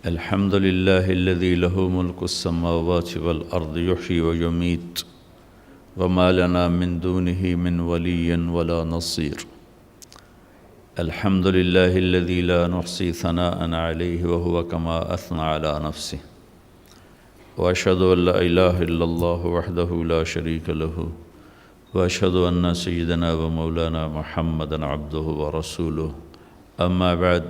الحمد لله الذي له ملك السماوات والأرض يحيي ويميت وما لنا من دونه من ولي ولا نصير. الحمد لله الذي لا نحصي ثناء عليه وهو كما أثنى على نفسه. وأشهد أن لا إله إلا الله وحده لا شريك له وأشهد أن سيدنا ومولانا محمدا عبده ورسوله. أما بعد،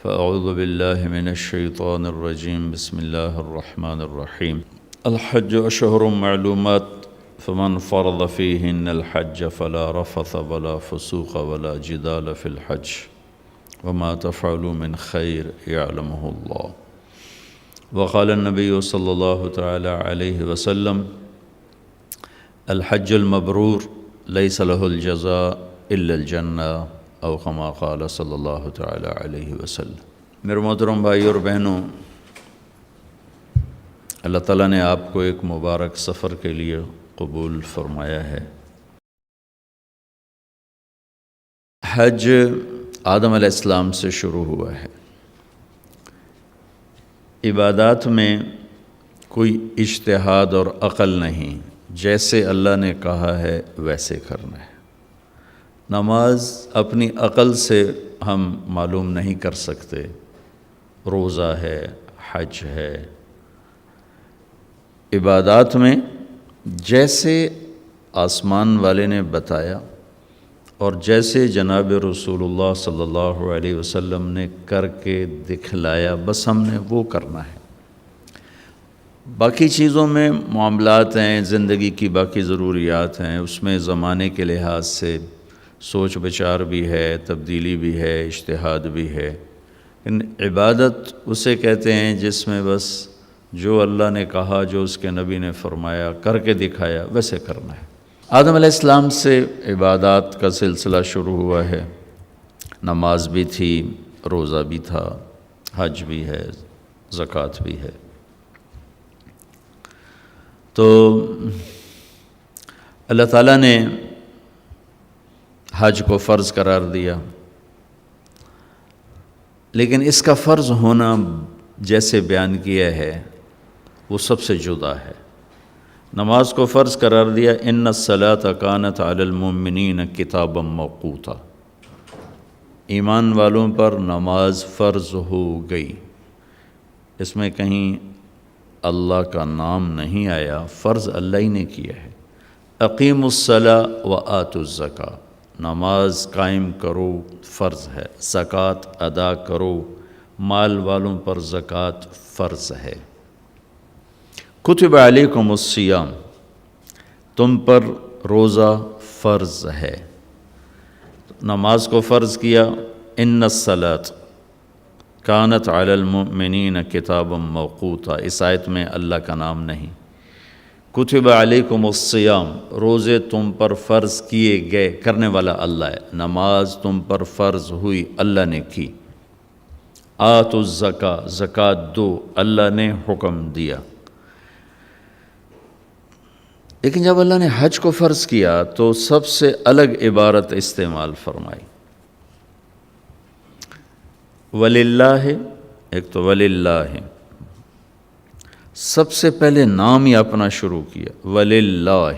فأعوذ بالله من الشيطان الرجيم. بسم الله الرحمن الرحيم. الحج أشهر معلومات فمن فرض فيهن الحج فلا رفث ولا فسوق ولا جدال في الحج وما تفعلوا من خير يعلمه الله. وقال النبي صلى الله تعالى عليه وسلم: الحج المبرور ليس له الجزاء إلا الجنة او كما قال صلی اللہ تعالی علیہ وسلم. میرے محترم بھائی اور بہنوں، اللہ تعالیٰ نے آپ کو ایک مبارک سفر کے لیے قبول فرمایا ہے. حج آدم علیہ السلام سے شروع ہوا ہے. عبادات میں کوئی اجتہاد اور عقل نہیں، جیسے اللہ نے کہا ہے ویسے کرنا ہے. نماز اپنی عقل سے ہم معلوم نہیں کر سکتے. روزہ ہے، حج ہے. عبادات میں جیسے آسمان والے نے بتایا اور جیسے جناب رسول اللہ صلی اللہ علیہ وسلم نے کر کے دکھلایا، بس ہم نے وہ کرنا ہے. باقی چیزوں میں معاملات ہیں، زندگی کی باقی ضروریات ہیں، اس میں زمانے کے لحاظ سے سوچ بچار بھی ہے، تبدیلی بھی ہے، اجتہاد بھی ہے. ان عبادت اسے کہتے ہیں جس میں بس جو اللہ نے کہا، جو اس کے نبی نے فرمایا، کر کے دکھایا، ویسے کرنا ہے. آدم علیہ السلام سے عبادات کا سلسلہ شروع ہوا ہے. نماز بھی تھی، روزہ بھی تھا، حج بھی ہے، زکوٰۃ بھی ہے. تو اللہ تعالیٰ نے حج کو فرض قرار دیا، لیکن اس کا فرض ہونا جیسے بیان کیا ہے وہ سب سے جدا ہے. نماز کو فرض قرار دیا، ان الصلاۃ کانت علی المؤمنین کتابا موقوتا. ایمان والوں پر نماز فرض ہو گئی. اس میں کہیں اللہ کا نام نہیں آیا، فرض اللہ ہی نے کیا ہے. اقیموا الصلاۃ وآتوا الزکاۃ. نماز قائم کرو، فرض ہے. زکوٰۃ ادا کرو، مال والوں پر زکوٰۃ فرض ہے. کتب علیکم الصیام. تم پر روزہ فرض ہے. نماز کو فرض کیا. ان الصلاۃ کانت علی المؤمنین کتابا موقوتا. اس آیت میں اللہ کا نام نہیں. کتب علیکم الصیام، روزے تم پر فرض کیے گئے، کرنے والا اللہ ہے. نماز تم پر فرض ہوئی، اللہ نے کی. آتوا الزکاۃ، زکوٰۃ دو، اللہ نے حکم دیا. لیکن جب اللہ نے حج کو فرض کیا تو سب سے الگ عبارت استعمال فرمائی. وللہ، ایک تو وللہ، سب سے پہلے نام ہی اپنا شروع کیا. وللہ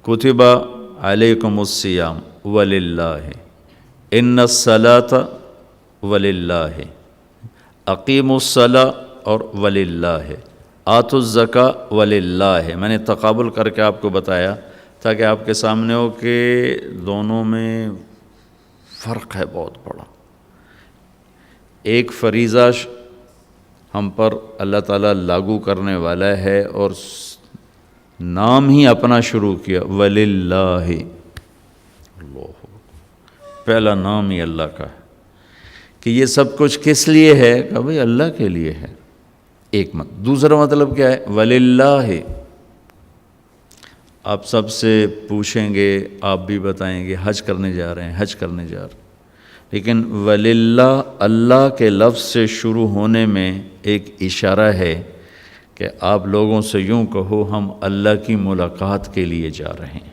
کتب علیکم الصیام وللہ. ان الصلاۃ وللہ. اقیموا الصلاۃ اور وللہ. آتوا الزکاۃ وللہ. میں نے تقابل کر کے آپ کو بتایا تاکہ آپ کے سامنے ہو کہ دونوں میں فرق ہے بہت بڑا. ایک فریضہ ہم پر اللہ تعالیٰ لاگو کرنے والا ہے اور نام ہی اپنا شروع کیا، وللہ. اللہ، پہلا نام ہی اللہ کا ہے کہ یہ سب کچھ کس لیے ہے؟ کہ بھئی اللہ کے لیے ہے. ایک دوسرا مطلب کیا ہے؟ وللہ. آپ سب سے پوچھیں گے، آپ بھی بتائیں گے حج کرنے جا رہے ہیں، حج کرنے جا رہے ہیں. لیکن وللہ اللہ کے لفظ سے شروع ہونے میں ایک اشارہ ہے کہ آپ لوگوں سے یوں کہو ہم اللہ کی ملاقات کے لیے جا رہے ہیں.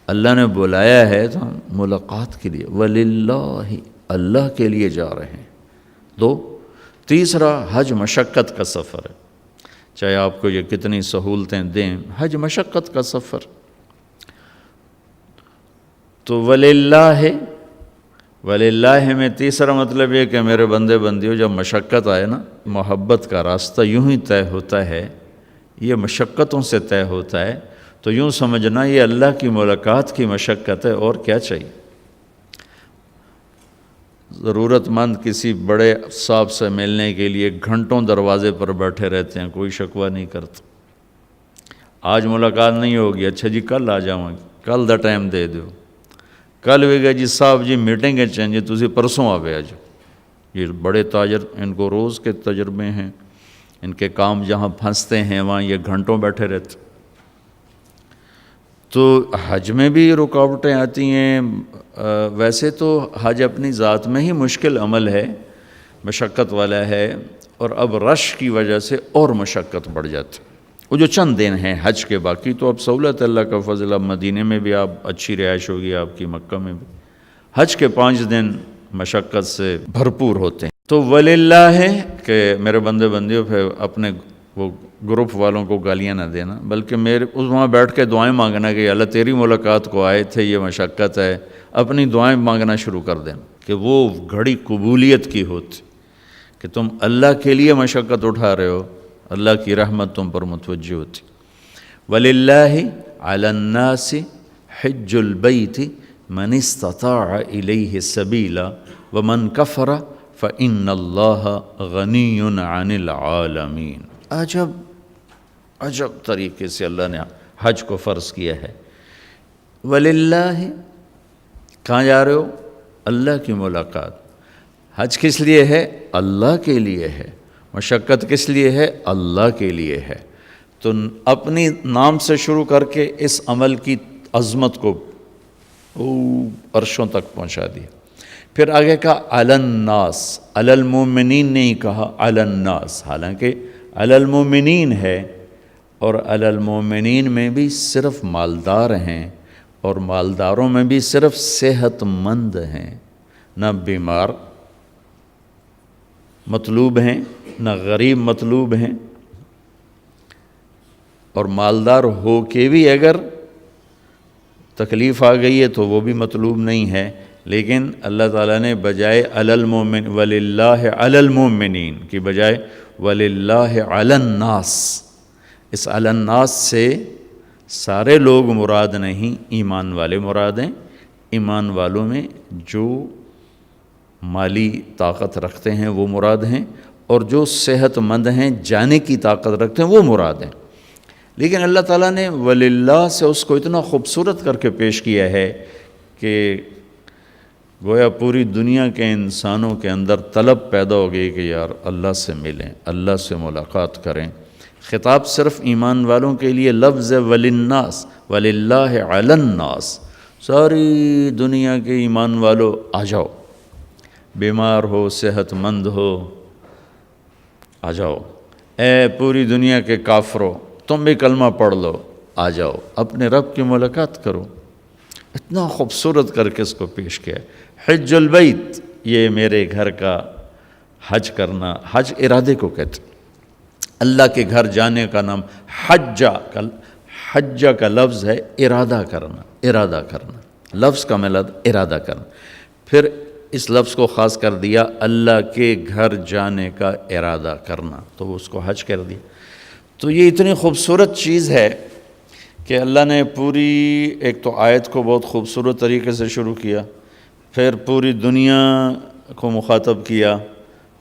اللہ نے بلایا ہے تو ہم ملاقات کے لیے، وللہ، اللہ کے لیے جا رہے ہیں. دو. تیسرا حج مشقت کا سفر ہے، چاہے آپ کو یہ کتنی سہولتیں دیں، حج مشقت کا سفر۔ تو وللہ میں تیسرا مطلب یہ کہ میرے بندے بندیوں، جب مشقت آئے نا، محبت کا راستہ یوں ہی طے ہوتا ہے، یہ مشقتوں سے طے ہوتا ہے، تو یوں سمجھنا یہ اللہ کی ملاقات کی مشقت ہے، اور کیا چاہیے۔ ضرورت مند کسی بڑے صاحب سے ملنے کے لیے گھنٹوں دروازے پر بیٹھے رہتے ہیں، کوئی شکوہ نہیں کرتا۔ آج ملاقات نہیں ہوگی، اچھا جی کل آ جاؤں گی، کل دا ٹائم دے دو، کل بھی گئے جی صاحب جی میٹنگ ہے چاہیے، تسی پرسوں آ گیا جو۔ یہ بڑے تاجر، ان کو روز کے تجربے ہیں، ان کے کام جہاں پھنستے ہیں وہاں یہ گھنٹوں بیٹھے رہتے۔ تو حج میں بھی رکاوٹیں آتی ہیں۔ ویسے تو حج اپنی ذات میں ہی مشکل عمل ہے، مشقت والا ہے، اور اب رش کی وجہ سے اور مشقت بڑھ جاتی۔ وہ جو چند دن ہیں حج کے، باقی تو اب سہولت اللہ کا فضل، اب مدینے میں بھی آپ اچھی رہائش ہوگی آپ کی، مکہ میں بھی۔ حج کے 5 دن مشقت سے بھرپور ہوتے ہیں۔ تو وللہ ہے کہ میرے بندے بندیوں پہ اپنے وہ گروپ والوں کو گالیاں نہ دینا، بلکہ میرے اس وہاں بیٹھ کے دعائیں مانگنا کہ اللہ تیری ملاقات کو آئے تھے، یہ مشقت ہے، اپنی دعائیں مانگنا شروع کر دینا کہ وہ گھڑی قبولیت کی ہوتی، کہ تم اللہ کے لیے مشقت اٹھا رہے ہو، اللہ کی رحمت تم پر متوجہ ہوتی۔ وَلِلَّهِ عَلَى النَّاسِ حِجُّ الْبَيْتِ مَنِ اسْتَطَاعَ إِلَيْهِ سَبِيلًا وَمَنْ كَفَرَ فَإِنَّ اللَّهَ غَنِيٌّ عَنِ الْعَالَمِينَ۔ عجب طریقے سے اللہ نے حج کو فرض کیا ہے۔ وَلِلَّهِ، کہاں جا رہے ہو؟ اللہ کی ملاقات۔ حج کس لیے ہے؟ اللہ کے لیے ہے۔ مشقت کس لیے ہے؟ اللہ کے لیے ہے۔ تو اپنی نام سے شروع کر کے اس عمل کی عظمت کو عرشوں تک پہنچا دیا۔ پھر آگے کہا علی الناس، علی المومنین نہیں کہا، علی الناس، حالانکہ علی المومنین ہے، اور علی المومنین میں بھی صرف مالدار ہیں، اور مالداروں میں بھی صرف صحت مند ہیں، نہ بیمار مطلوب ہیں نہ غریب مطلوب ہیں، اور مالدار ہو کے بھی اگر تکلیف آ گئی ہے تو وہ بھی مطلوب نہیں ہے۔ لیکن اللہ تعالیٰ نے بجائے علی المومن وللہ علی المومنین کی بجائے وللہ علی الناس، اس علی الناس سے سارے لوگ مراد نہیں، ایمان والے مراد ہیں۔ ایمان والوں میں جو مالی طاقت رکھتے ہیں وہ مراد ہیں، اور جو صحت مند ہیں، جانے کی طاقت رکھتے ہیں، وہ مراد ہیں۔ لیکن اللہ تعالیٰ نے وللہ سے اس کو اتنا خوبصورت کر کے پیش کیا ہے کہ گویا پوری دنیا کے انسانوں کے اندر طلب پیدا ہو گئی کہ یار اللہ سے ملیں، اللہ سے ملاقات کریں۔ خطاب صرف ایمان والوں کے لیے، لفظ وللناس، وللہ علی الناس، ساری دنیا کے ایمان والو آ جاؤ، بیمار ہو، صحت مند ہو، آ جاؤ۔ اے پوری دنیا کے کافروں، تم بھی کلمہ پڑھ لو، آ جاؤ، اپنے رب کی ملاقات کرو۔ اتنا خوبصورت کر کے اس کو پیش کیا ہے۔ حج البیت، یہ میرے گھر کا حج کرنا، حج ارادے کو کہتے ہیں۔ اللہ کے گھر جانے کا نام حج کا لفظ ہے ارادہ کرنا، ارادہ کرنا، لفظ کا مطلب ارادہ کرنا۔ پھر اس لفظ کو خاص کر دیا اللہ کے گھر جانے کا ارادہ کرنا، تو اس کو حج کر دیا۔ تو یہ اتنی خوبصورت چیز ہے کہ اللہ نے پوری ایک تو آیت کو بہت خوبصورت طریقے سے شروع کیا، پھر پوری دنیا کو مخاطب کیا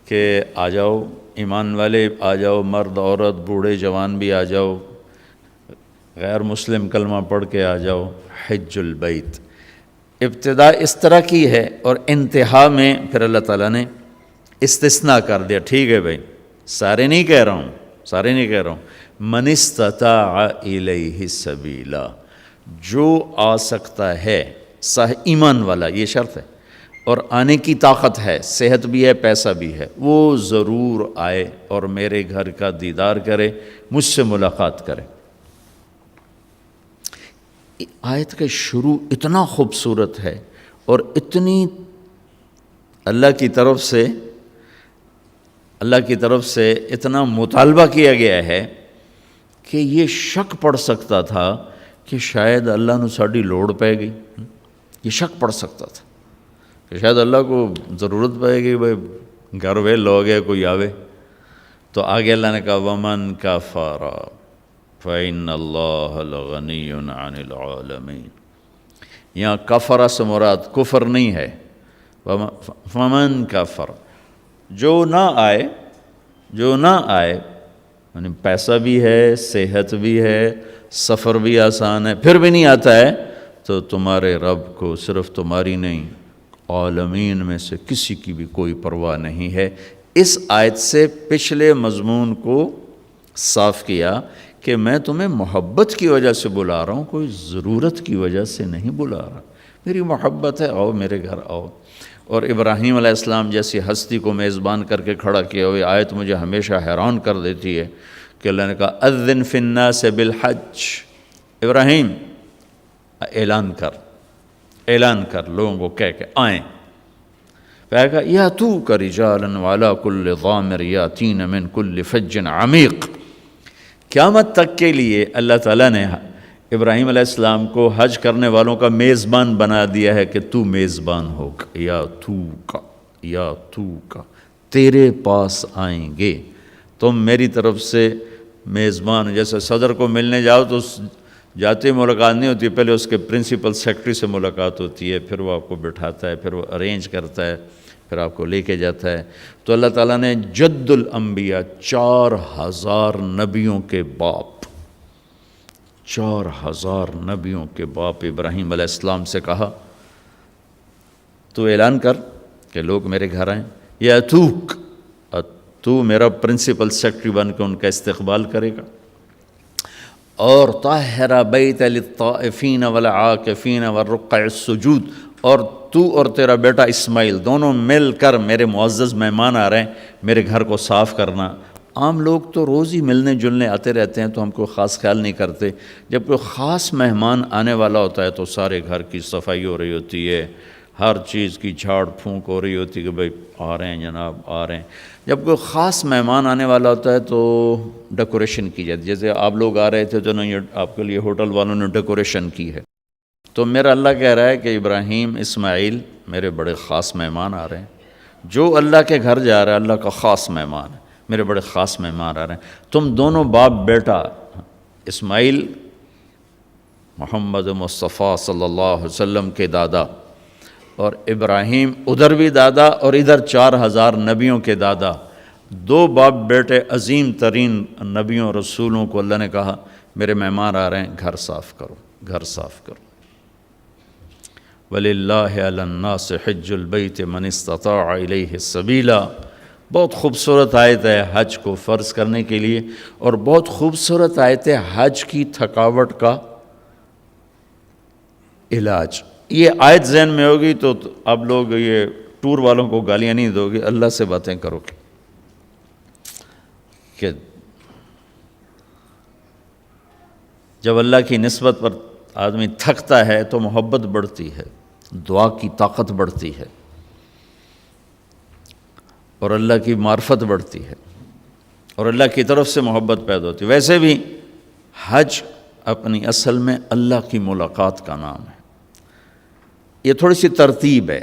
کہ آ جاؤ ایمان والے، آ جاؤ، مرد عورت بوڑھے جوان بھی آ جاؤ، غیر مسلم کلمہ پڑھ کے آ جاؤ، حج البیت۔ ابتدا اس طرح کی ہے، اور انتہا میں پھر اللہ تعالیٰ نے استثناء کر دیا، ٹھیک ہے بھائی، سارے نہیں کہہ رہا ہوں، من استطاع الیہ سبیلا، جو آ سکتا ہے، ایمان والا، یہ شرط ہے، اور آنے کی طاقت ہے، صحت بھی ہے، پیسہ بھی ہے، وہ ضرور آئے اور میرے گھر کا دیدار کرے، مجھ سے ملاقات کرے۔ آیت کا شروع اتنا خوبصورت ہے، اور اتنی اللہ کی طرف سے اللہ کی طرف سے اتنا مطالبہ کیا گیا ہے کہ یہ شک پڑ سکتا تھا کہ شاید اللہ نو ساڑی لوڑ پائے گی. یہ شک پڑ سکتا تھا کہ شاید اللہ کو ضرورت پائے گی، بھائی گھر ویل ہو گیا کوئی آوے. تو آگے اللہ نے کہا وَمَنْ كَفَرَ فَإِنَّ اللَّهَ لَغَنِيٌّ عَنِ الْعَالَمِينَ. یہاں کفر سے مراد کفر نہیں ہے. فَمَنْ كَفَرَ، جو نہ آئے یعنی پیسہ بھی ہے، صحت بھی ہے، سفر بھی آسان ہے، پھر بھی نہیں آتا ہے، تو تمہارے رب کو صرف تمہاری نہیں عالمین میں سے کسی کی بھی کوئی پرواہ نہیں ہے. اس آیت سے پچھلے مضمون کو صاف کیا کہ میں تمہیں محبت کی وجہ سے بلا رہا ہوں، کوئی ضرورت کی وجہ سے نہیں بلا رہا. میری محبت ہے، آؤ میرے گھر آؤ. اور ابراہیم علیہ السلام جیسی ہستی کو میزبان کر کے کھڑا کیا ہوئے آیت مجھے ہمیشہ حیران کر دیتی ہے کہ اللہ نے کہا اذن فی الناس بالحج. ابراہیم اعلان کر لوگوں کو کہہ کے آئیں. پھر کہا یاتوک رجالا وعلی کل ضامر یاتین من کل فج عمیق. قیامت تک کے لیے اللہ تعالیٰ نے ابراہیم علیہ السلام کو حج کرنے والوں کا میزبان بنا دیا ہے کہ تو میزبان ہوگا. یا تو کا تیرے پاس آئیں گے. تم میری طرف سے میزبان، جیسے صدر کو ملنے جاؤ تو جاتے ملاقات نہیں ہوتی، پہلے اس کے پرنسپل سیکرٹری سے ملاقات ہوتی ہے، پھر وہ آپ کو بٹھاتا ہے، پھر وہ ارینج کرتا ہے، پھر آپ کو لے کے جاتا ہے. تو اللہ تعالیٰ نے جد الانبیاء 4000 نبیوں کے باپ 4000 نبیوں کے باپ ابراہیم علیہ السلام سے کہا تو اعلان کر کہ لوگ میرے گھر آئیں. یا تو میرا پرنسپل سیکرٹری بن کے ان کا استقبال کرے گا. اور طاہر بیت للطائفین والعاکفین والرکع السجود، اور تو اور تیرا بیٹا اسماعیل دونوں مل کر میرے معزز مہمان آ رہے ہیں، میرے گھر کو صاف کرنا. عام لوگ تو روز ہی ملنے جلنے آتے رہتے ہیں تو ہم کوئی خاص خیال نہیں کرتے. جب کوئی خاص مہمان آنے والا ہوتا ہے تو سارے گھر کی صفائی ہو رہی ہوتی ہے، ہر چیز کی جھاڑ پھونک ہو رہی ہوتی ہے کہ بھائی آ رہے ہیں جناب آ رہے ہیں. جب کوئی خاص مہمان آنے والا ہوتا ہے تو ڈیکوریشن کی جاتی ہے. جیسے آپ لوگ آ رہے تھے تو یہ آپ کے لیے ہوٹل والوں نے ڈیکوریشن کی ہے. تو میرا اللہ کہہ رہا ہے کہ ابراہیم اسماعیل میرے بڑے خاص مہمان آ رہے ہیں. جو اللہ کے گھر جا رہا ہے اللہ کا خاص مہمان ہے، میرے بڑے خاص مہمان آ رہے ہیں. تم دونوں باپ بیٹا، اسماعیل محمد مصطفیٰ صلی اللہ علیہ وسلم کے دادا، اور ابراہیم ادھر بھی دادا اور ادھر 4000 نبیوں کے دادا، دو باپ بیٹے عظیم ترین نبیوں رسولوں کو اللہ نے کہا میرے مہمان آ رہے ہیں، گھر صاف کرو، گھر صاف کرو. وَلِلَّهِ عَلَى النَّاسِ حِجُّ الْبَيْتِ مَنِ اسْتَطَاعَ إِلَيْهِ سَبِيلًا. بہت خوبصورت آیت ہے حج کو فرض کرنے کے لیے، اور بہت خوبصورت آیت ہے حج کی تھکاوٹ کا علاج. یہ آیت ذہن میں ہوگی تو اب لوگ یہ ٹور والوں کو گالیاں نہیں دو گے، اللہ سے باتیں کرو گے کہ جب اللہ کی نسبت پر آدمی تھکتا ہے تو محبت بڑھتی ہے، دعا کی طاقت بڑھتی ہے، اور اللہ کی معرفت بڑھتی ہے، اور اللہ کی طرف سے محبت پیدا ہوتی ہے. ویسے بھی حج اپنی اصل میں اللہ کی ملاقات کا نام ہے. یہ تھوڑی سی ترتیب ہے.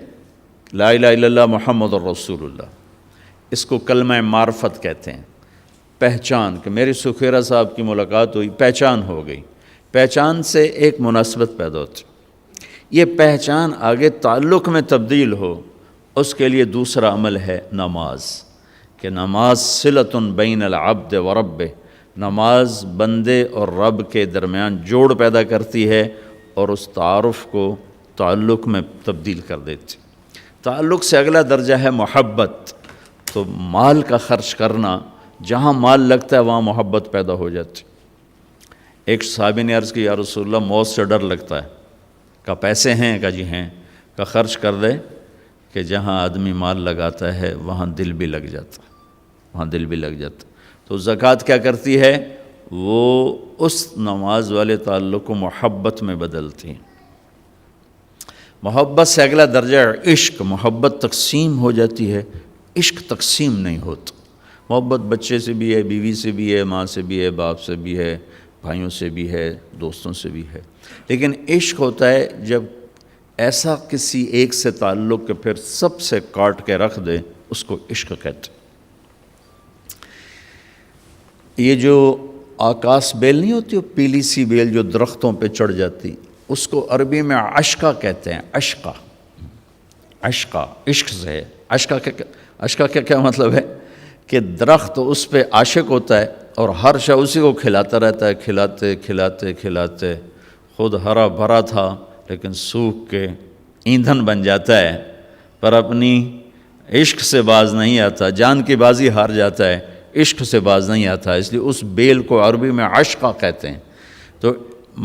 لا الہ الا اللہ محمد الرسول اللہ، اس کو کلمہ معرفت کہتے ہیں. پہچان کہ میری سکھیرہ صاحب کی ملاقات ہوئی، پہچان ہو گئی. پہچان سے ایک مناسبت پیدا ہوتی. یہ پہچان آگے تعلق میں تبدیل ہو، اس کے لیے دوسرا عمل ہے نماز، کہ نماز صلۃ بین العبد و رب. نماز بندے اور رب کے درمیان جوڑ پیدا کرتی ہے اور اس تعارف کو تعلق میں تبدیل کر دیتی. تعلق سے اگلا درجہ ہے محبت. تو مال کا خرچ کرنا، جہاں مال لگتا ہے وہاں محبت پیدا ہو جاتی. ایک صحابی نے عرض کی یا رسول اللہ موت سے ڈر لگتا ہے. کہا پیسے ہیں؟ کہا جی ہیں. کہا خرچ کر دے کہ جہاں آدمی مال لگاتا ہے وہاں دل بھی لگ جاتا، وہاں دل بھی لگ جاتا. تو زکوٰۃ کیا کرتی ہے؟ وہ اس نماز والے تعلق کو محبت میں بدلتی ہے. محبت سے اگلا درجہ عشق. محبت تقسیم ہو جاتی ہے، عشق تقسیم نہیں ہوتا. محبت بچے سے بھی ہے، بیوی سے بھی ہے، ماں سے بھی ہے، باپ سے بھی ہے، بھائیوں سے بھی ہے، دوستوں سے بھی ہے، لیکن عشق ہوتا ہے جب ایسا کسی ایک سے تعلق کہ پھر سب سے کاٹ کے رکھ دے، اس کو عشق کہتے ہیں۔ یہ جو آکاس بیل نہیں ہوتی، وہ پیلی سی بیل جو درختوں پہ چڑھ جاتی، اس کو عربی میں عشقہ کہتے ہیں۔ عشقہ، عشقہ عشق سے ہے۔ عشقہ کا کیا مطلب ہے کہ درخت اس پہ عاشق ہوتا ہے اور ہر شے اسی کو کھلاتا رہتا ہے، کھلاتے کھلاتے کھلاتے خود ہرا بھرا تھا لیکن سوکھ کے ایندھن بن جاتا ہے، پر اپنی عشق سے باز نہیں آتا، جان کی بازی ہار جاتا ہے، عشق سے باز نہیں آتا، اس لیے اس بیل کو عربی میں عشقہ کہتے ہیں۔ تو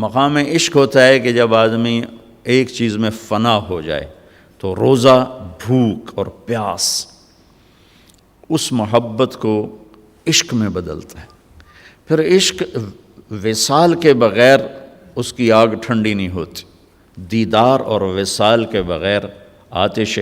مقام عشق ہوتا ہے کہ جب آدمی ایک چیز میں فنا ہو جائے تو روزہ بھوک اور پیاس اس محبت کو عشق میں بدلتا ہے۔ پھر عشق وصال کے بغیر اس کی آگ ٹھنڈی نہیں ہوتی، دیدار اور وصال کے بغیر آتش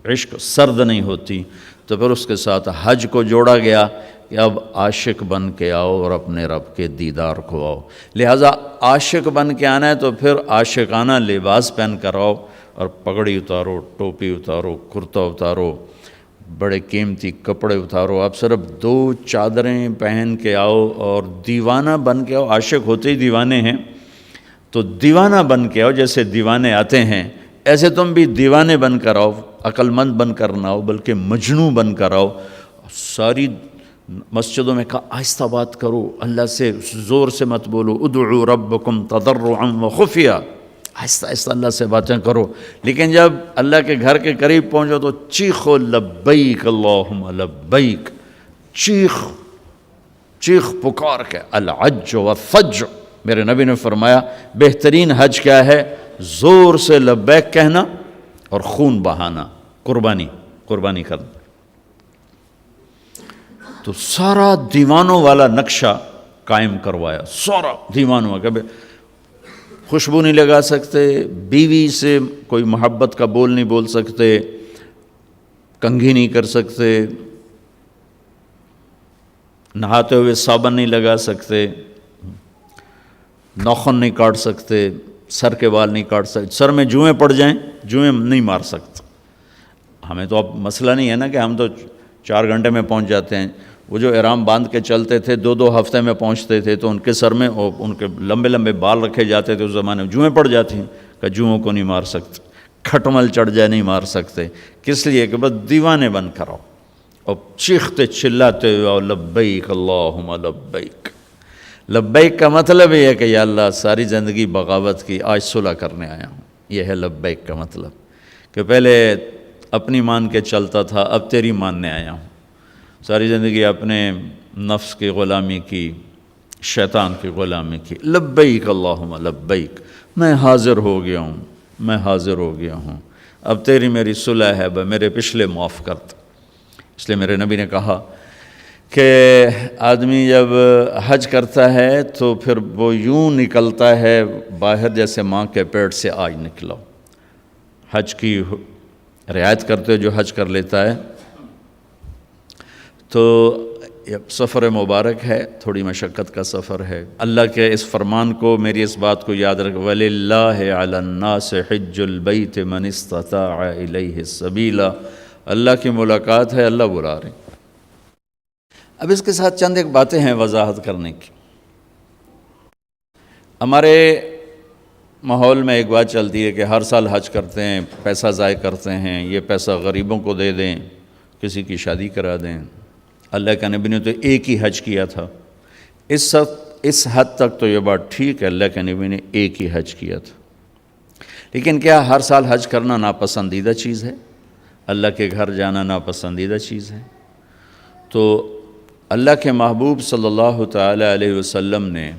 عشق سرد نہیں ہوتی۔ تو پھر اس کے ساتھ حج کو جوڑا گیا کہ اب عاشق بن کے آؤ اور اپنے رب کے دیدار کو آؤ، لہٰذا عاشق بن کے آنا ہے تو پھر عاشقانہ لباس پہن کر آؤ اور پگڑی اتارو، ٹوپی اتارو، کرتا اتارو، بڑے قیمتی کپڑے اتارو، آپ صرف 2 چادریں پہن کے آؤ اور دیوانہ بن کے آؤ۔ عاشق ہوتے ہی دیوانے ہیں، تو دیوانہ بن کے آؤ، جیسے دیوانے آتے ہیں ایسے تم بھی دیوانے بن کر آؤ، عقل مند بن کر نہ آؤ بلکہ مجنوں بن کر آؤ۔ ساری مسجدوں میں کہا آہستہ بات کرو، اللہ سے زور سے مت بولو، ادعوا ربکم تضرعا وخفیہ، آہستہ آہستہ اللہ سے باتیں کرو، لیکن جب اللہ کے گھر کے قریب پہنچو تو چیخو لبیک اللہم لبیک، چیخ پکار کے۔ العج والفج، میرے نبی نے فرمایا بہترین حج کیا ہے؟ زور سے لبیک کہنا اور خون بہانا، قربانی کرنا۔ تو سارا دیوانوں والا نقشہ قائم کروایا، سارا دیوانوں کا۔ خوشبو نہیں لگا سکتے، بیوی سے کوئی محبت کا بول نہیں بول سکتے، کنگھی نہیں کر سکتے، نہاتے ہوئے صابن نہیں لگا سکتے، ناخن نہیں کاٹ سکتے، سر کے بال نہیں کاٹ سکتے، سر میں جوئیں پڑ جائیں جوئیں نہیں مار سکتے۔ ہمیں تو اب مسئلہ نہیں ہے نا کہ ہم تو 4 گھنٹے میں پہنچ جاتے ہیں، وہ جو احرام باندھ کے چلتے تھے 2 ہفتے میں پہنچتے تھے، تو ان کے سر میں ان کے لمبے لمبے بال رکھے جاتے تھے، اس زمانے میں جوئیں پڑ جاتی ہیں، کہ جوؤں کو نہیں مار سکتے، کھٹمل چڑھ جائے نہیں مار سکتے، کس لیے کہ بس دیوانے بن کر آؤ اور چیختے چلاتے ہوئے آؤ لبیک اللہم لبیک۔ لبیک کا مطلب یہ ہے کہ یا اللہ ساری زندگی بغاوت کی، آج صلح کرنے آیا ہوں، یہ ہے لبیک کا مطلب، کہ پہلے اپنی مان کے چلتا تھا، اب تیری ماننے آیا ہوں۔ ساری زندگی اپنے نفس کی غلامی کی، شیطان کی غلامی کی، لبیک اللہم لبیک، میں حاضر ہو گیا ہوں، اب تیری میری صلح ہے، میرے پچھلے معاف کر دے۔ اس لیے میرے نبی نے کہا کہ آدمی جب حج کرتا ہے تو پھر وہ یوں نکلتا ہے باہر جیسے ماں کے پیٹ سے آج نکلا۔ حج کی رعایت کرتے ہوئے جو حج کر لیتا ہے تو سفر مبارک ہے، تھوڑی مشقت کا سفر ہے۔ اللہ کے اس فرمان کو، میری اس بات کو یاد رکھ، وَلِلَّهِ عَلَى النَّاسِ حِجُّ الْبَيْتِ مَنِ اسْتَطَاعَ إِلَيْهِ السَّبِيلَ۔ اللہ کی ملاقات ہے، اللہ بلا رہے ہیں۔ اب اس کے ساتھ چند ایک باتیں ہیں وضاحت کرنے کی۔ ہمارے ماحول میں ایک بات چلتی ہے کہ ہر سال حج کرتے ہیں، پیسہ ضائع کرتے ہیں، یہ پیسہ غریبوں کو دے دیں، کسی کی شادی کرا دیں۔ اللہ کے نبی نے تو ایک ہی حج کیا تھا، اس حد تک تو یہ بات ٹھیک ہے، اللہ کے نبی نے ایک ہی حج کیا تھا، لیکن کیا ہر سال حج کرنا ناپسندیدہ چیز ہے؟ اللہ کے گھر جانا ناپسندیدہ چیز ہے؟ تو اللہ کے محبوب صلی اللہ تعالیٰ علیہ وسلم نے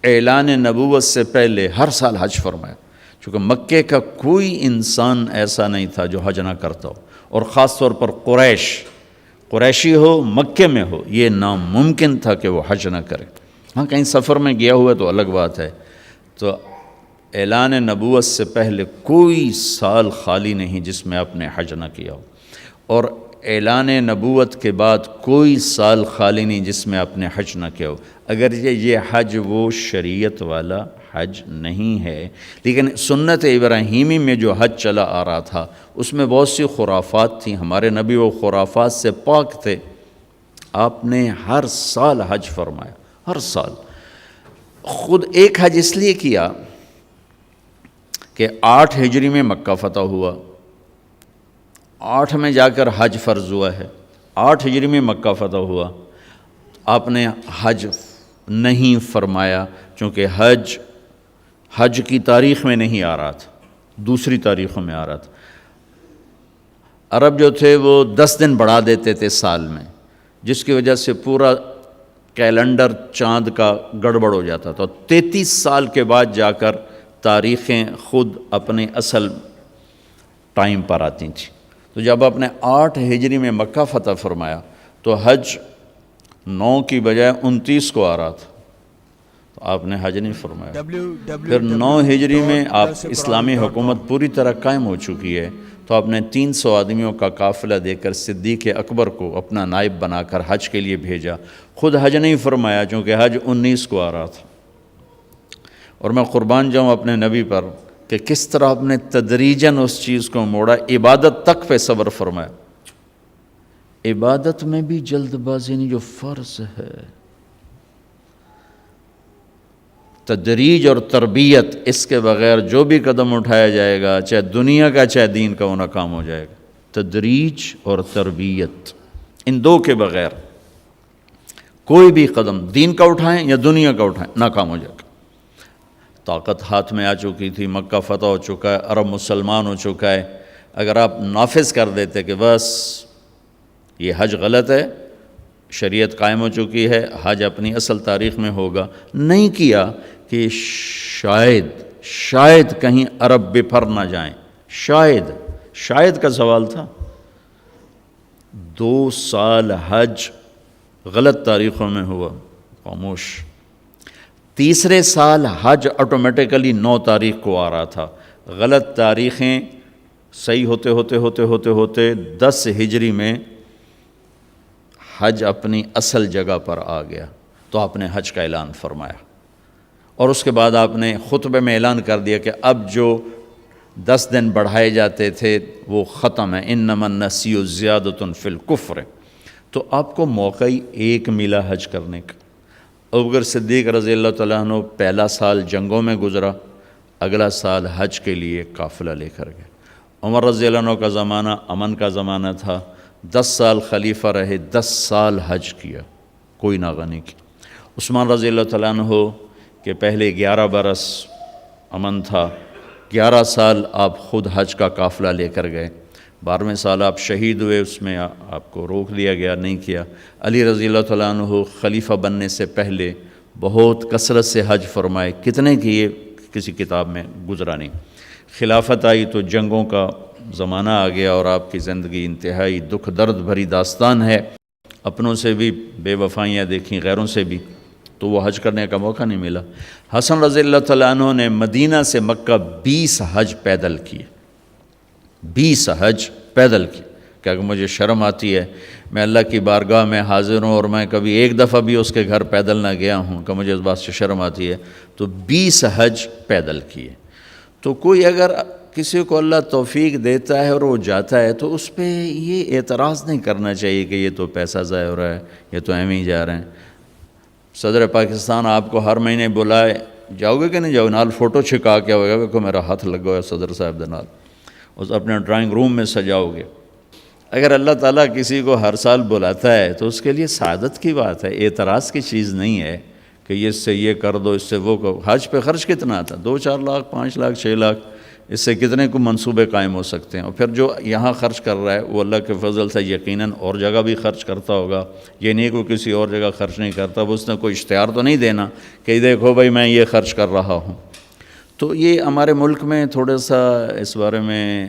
اعلان نبوت سے پہلے ہر سال حج فرمایا، چونکہ مکے کا کوئی انسان ایسا نہیں تھا جو حج نہ کرتا ہو، اور خاص طور پر قریشی ہو، مکے میں ہو، یہ ناممکن تھا کہ وہ حج نہ کرے۔ ہاں کہیں سفر میں گیا ہوا تو الگ بات ہے۔ تو اعلان نبوت سے پہلے کوئی سال خالی نہیں جس میں آپ نے حج نہ کیا ہو، اور اعلان نبوت کے بعد کوئی سال خالی نہیں جس میں آپ نے حج نہ کیا ہو. اگر یہ حج وہ شریعت والا حج نہیں ہے، لیکن سنت ابراہیمی میں جو حج چلا آ رہا تھا اس میں بہت سی خرافات تھیں. ہمارے نبی وہ خرافات سے پاک تھے. آپ نے ہر سال حج فرمایا، ہر سال. خود ایک حج اس لیے کیا کہ 8 ہجری میں مکہ فتح ہوا، 8 میں جا کر حج فرض ہوا ہے، 8 ہجری میں مکہ فتح ہوا. آپ نے حج نہیں فرمایا چونکہ حج کی تاریخ میں نہیں آ رہا تھا، دوسری تاریخوں میں آ رہا تھا. عرب جو تھے وہ 10 دن بڑھا دیتے تھے سال میں، جس کی وجہ سے پورا کیلنڈر چاند کا گڑبڑ ہو جاتا تھا. 33 سال کے بعد جا کر تاریخیں خود اپنے اصل ٹائم پر آتی تھیں. تو جب آپ نے 8 ہجری میں مکہ فتح فرمایا تو حج 9 کی بجائے 29 کو آ رہا تھا، تو آپ نے حج نہیں فرمایا. پھر 9 ہجری میں آپ اسلامی حکومت پوری طرح قائم ہو چکی ہے، تو آپ نے 300 آدمیوں کا قافلہ دے کر صدیق اکبر کو اپنا نائب بنا کر حج کے لیے بھیجا. خود حج نہیں فرمایا چونکہ حج 19 کو آ رہا تھا. اور میں قربان جاؤں اپنے نبی پر کہ کس طرح آپ نے تدریجاً اس چیز کو موڑا. عبادت تک پہ صبر فرمایا. عبادت میں بھی جلد بازی نہیں، جو فرض ہے. تدریج اور تربیت، اس کے بغیر جو بھی قدم اٹھایا جائے گا چاہے دنیا کا چاہے دین کا، وہ ناکام ہو جائے گا. تدریج اور تربیت، ان دو کے بغیر کوئی بھی قدم دین کا اٹھائیں یا دنیا کا اٹھائیں ناکام ہو جائے گا. طاقت ہاتھ میں آ چکی تھی، مکہ فتح ہو چکا ہے، عرب مسلمان ہو چکا ہے. اگر آپ نافذ کر دیتے کہ بس یہ حج غلط ہے، شریعت قائم ہو چکی ہے، حج اپنی اصل تاریخ میں ہوگا، نہیں کیا کہ شاید کہیں عرب بپھر نہ جائیں. شاید کا سوال تھا. 2 سال حج غلط تاریخوں میں ہوا، خاموش. تیسرے سال حج آٹومیٹیکلی 9 تاریخ کو آ رہا تھا. غلط تاریخیں صحیح ہوتے 10 ہجری میں حج اپنی اصل جگہ پر آ گیا. تو آپ نے حج کا اعلان فرمایا، اور اس کے بعد آپ نے خطبے میں اعلان کر دیا کہ اب جو 10 دن بڑھائے جاتے تھے وہ ختم ہے. انما النسیء زیادۃ فی الکفر. تو آپ کو موقع ہی ایک ملا حج کرنے کا. ابوبکر صدیق رضی اللہ تعالیٰ عنہ پہلا سال جنگوں میں گزرا، اگلا سال حج کے لیے قافلہ لے کر گئے. عمر رضی اللہ عنہ کا زمانہ امن کا زمانہ تھا، 10 سال خلیفہ رہے، 10 سال حج کیا، کوئی ناغہ نہیں کی. عثمان رضی اللہ تعالیٰ عنہ کہ پہلے 11 برس امن تھا، 11 سال آپ خود حج کا قافلہ لے کر گئے. 12ویں سال آپ شہید ہوئے، اس میں آپ کو روک دیا گیا، نہیں کیا. علی رضی اللہ تعالیٰ عنہ خلیفہ بننے سے پہلے بہت کثرت سے حج فرمائے، کتنے کیے کسی کتاب میں گزرا نہیں. خلافت آئی تو جنگوں کا زمانہ آ گیا اور آپ کی زندگی انتہائی دکھ درد بھری داستان ہے. اپنوں سے بھی بے وفائیاں دیکھیں، غیروں سے بھی، تو وہ حج کرنے کا موقع نہیں ملا. حسن رضی اللہ تعالیٰ عنہ نے مدینہ سے مکہ 20 حج پیدل کیے، 20 حج پیدل کی. کہ اگر مجھے شرم آتی ہے، میں اللہ کی بارگاہ میں حاضر ہوں اور میں کبھی ایک دفعہ بھی اس کے گھر پیدل نہ گیا ہوں کہ مجھے اس بات سے شرم آتی ہے، تو 20 حج پیدل کیے. تو کوئی اگر کسی کو اللہ توفیق دیتا ہے اور وہ جاتا ہے تو اس پہ یہ اعتراض نہیں کرنا چاہیے کہ یہ تو پیسہ ضائع ہو رہا ہے، یہ تو ایم ہی جا رہے ہیں. صدر پاکستان آپ کو ہر مہینے بلائے، جاؤ گے کہ نہیں جاؤ؟ نال فوٹو چھکا کے ہوگا، دیکھو میرا ہاتھ لگا ہوا ہے صدر صاحب دے نال، اس اپنے ڈرائنگ روم میں سجاؤ گے. اگر اللہ تعالیٰ کسی کو ہر سال بلاتا ہے تو اس کے لیے سعادت کی بات ہے، اعتراض کی چیز نہیں ہے کہ یہ اس سے یہ کر دو، اس سے وہ کرو. حج پہ خرچ کتنا آتا؟ 2-4 لاکھ، 5 لاکھ، 6 لاکھ، اس سے کتنے کو منصوبے قائم ہو سکتے ہیں. اور پھر جو یہاں خرچ کر رہا ہے وہ اللہ کے فضل سے یقیناً اور جگہ بھی خرچ کرتا ہوگا. یہ نہیں کہ کسی اور جگہ خرچ نہیں کرتا، وہ اس نے کوئی اشتہار تو نہیں دینا کہ دیکھو بھائی میں یہ خرچ کر رہا ہوں. تو یہ ہمارے ملک میں تھوڑا سا اس بارے میں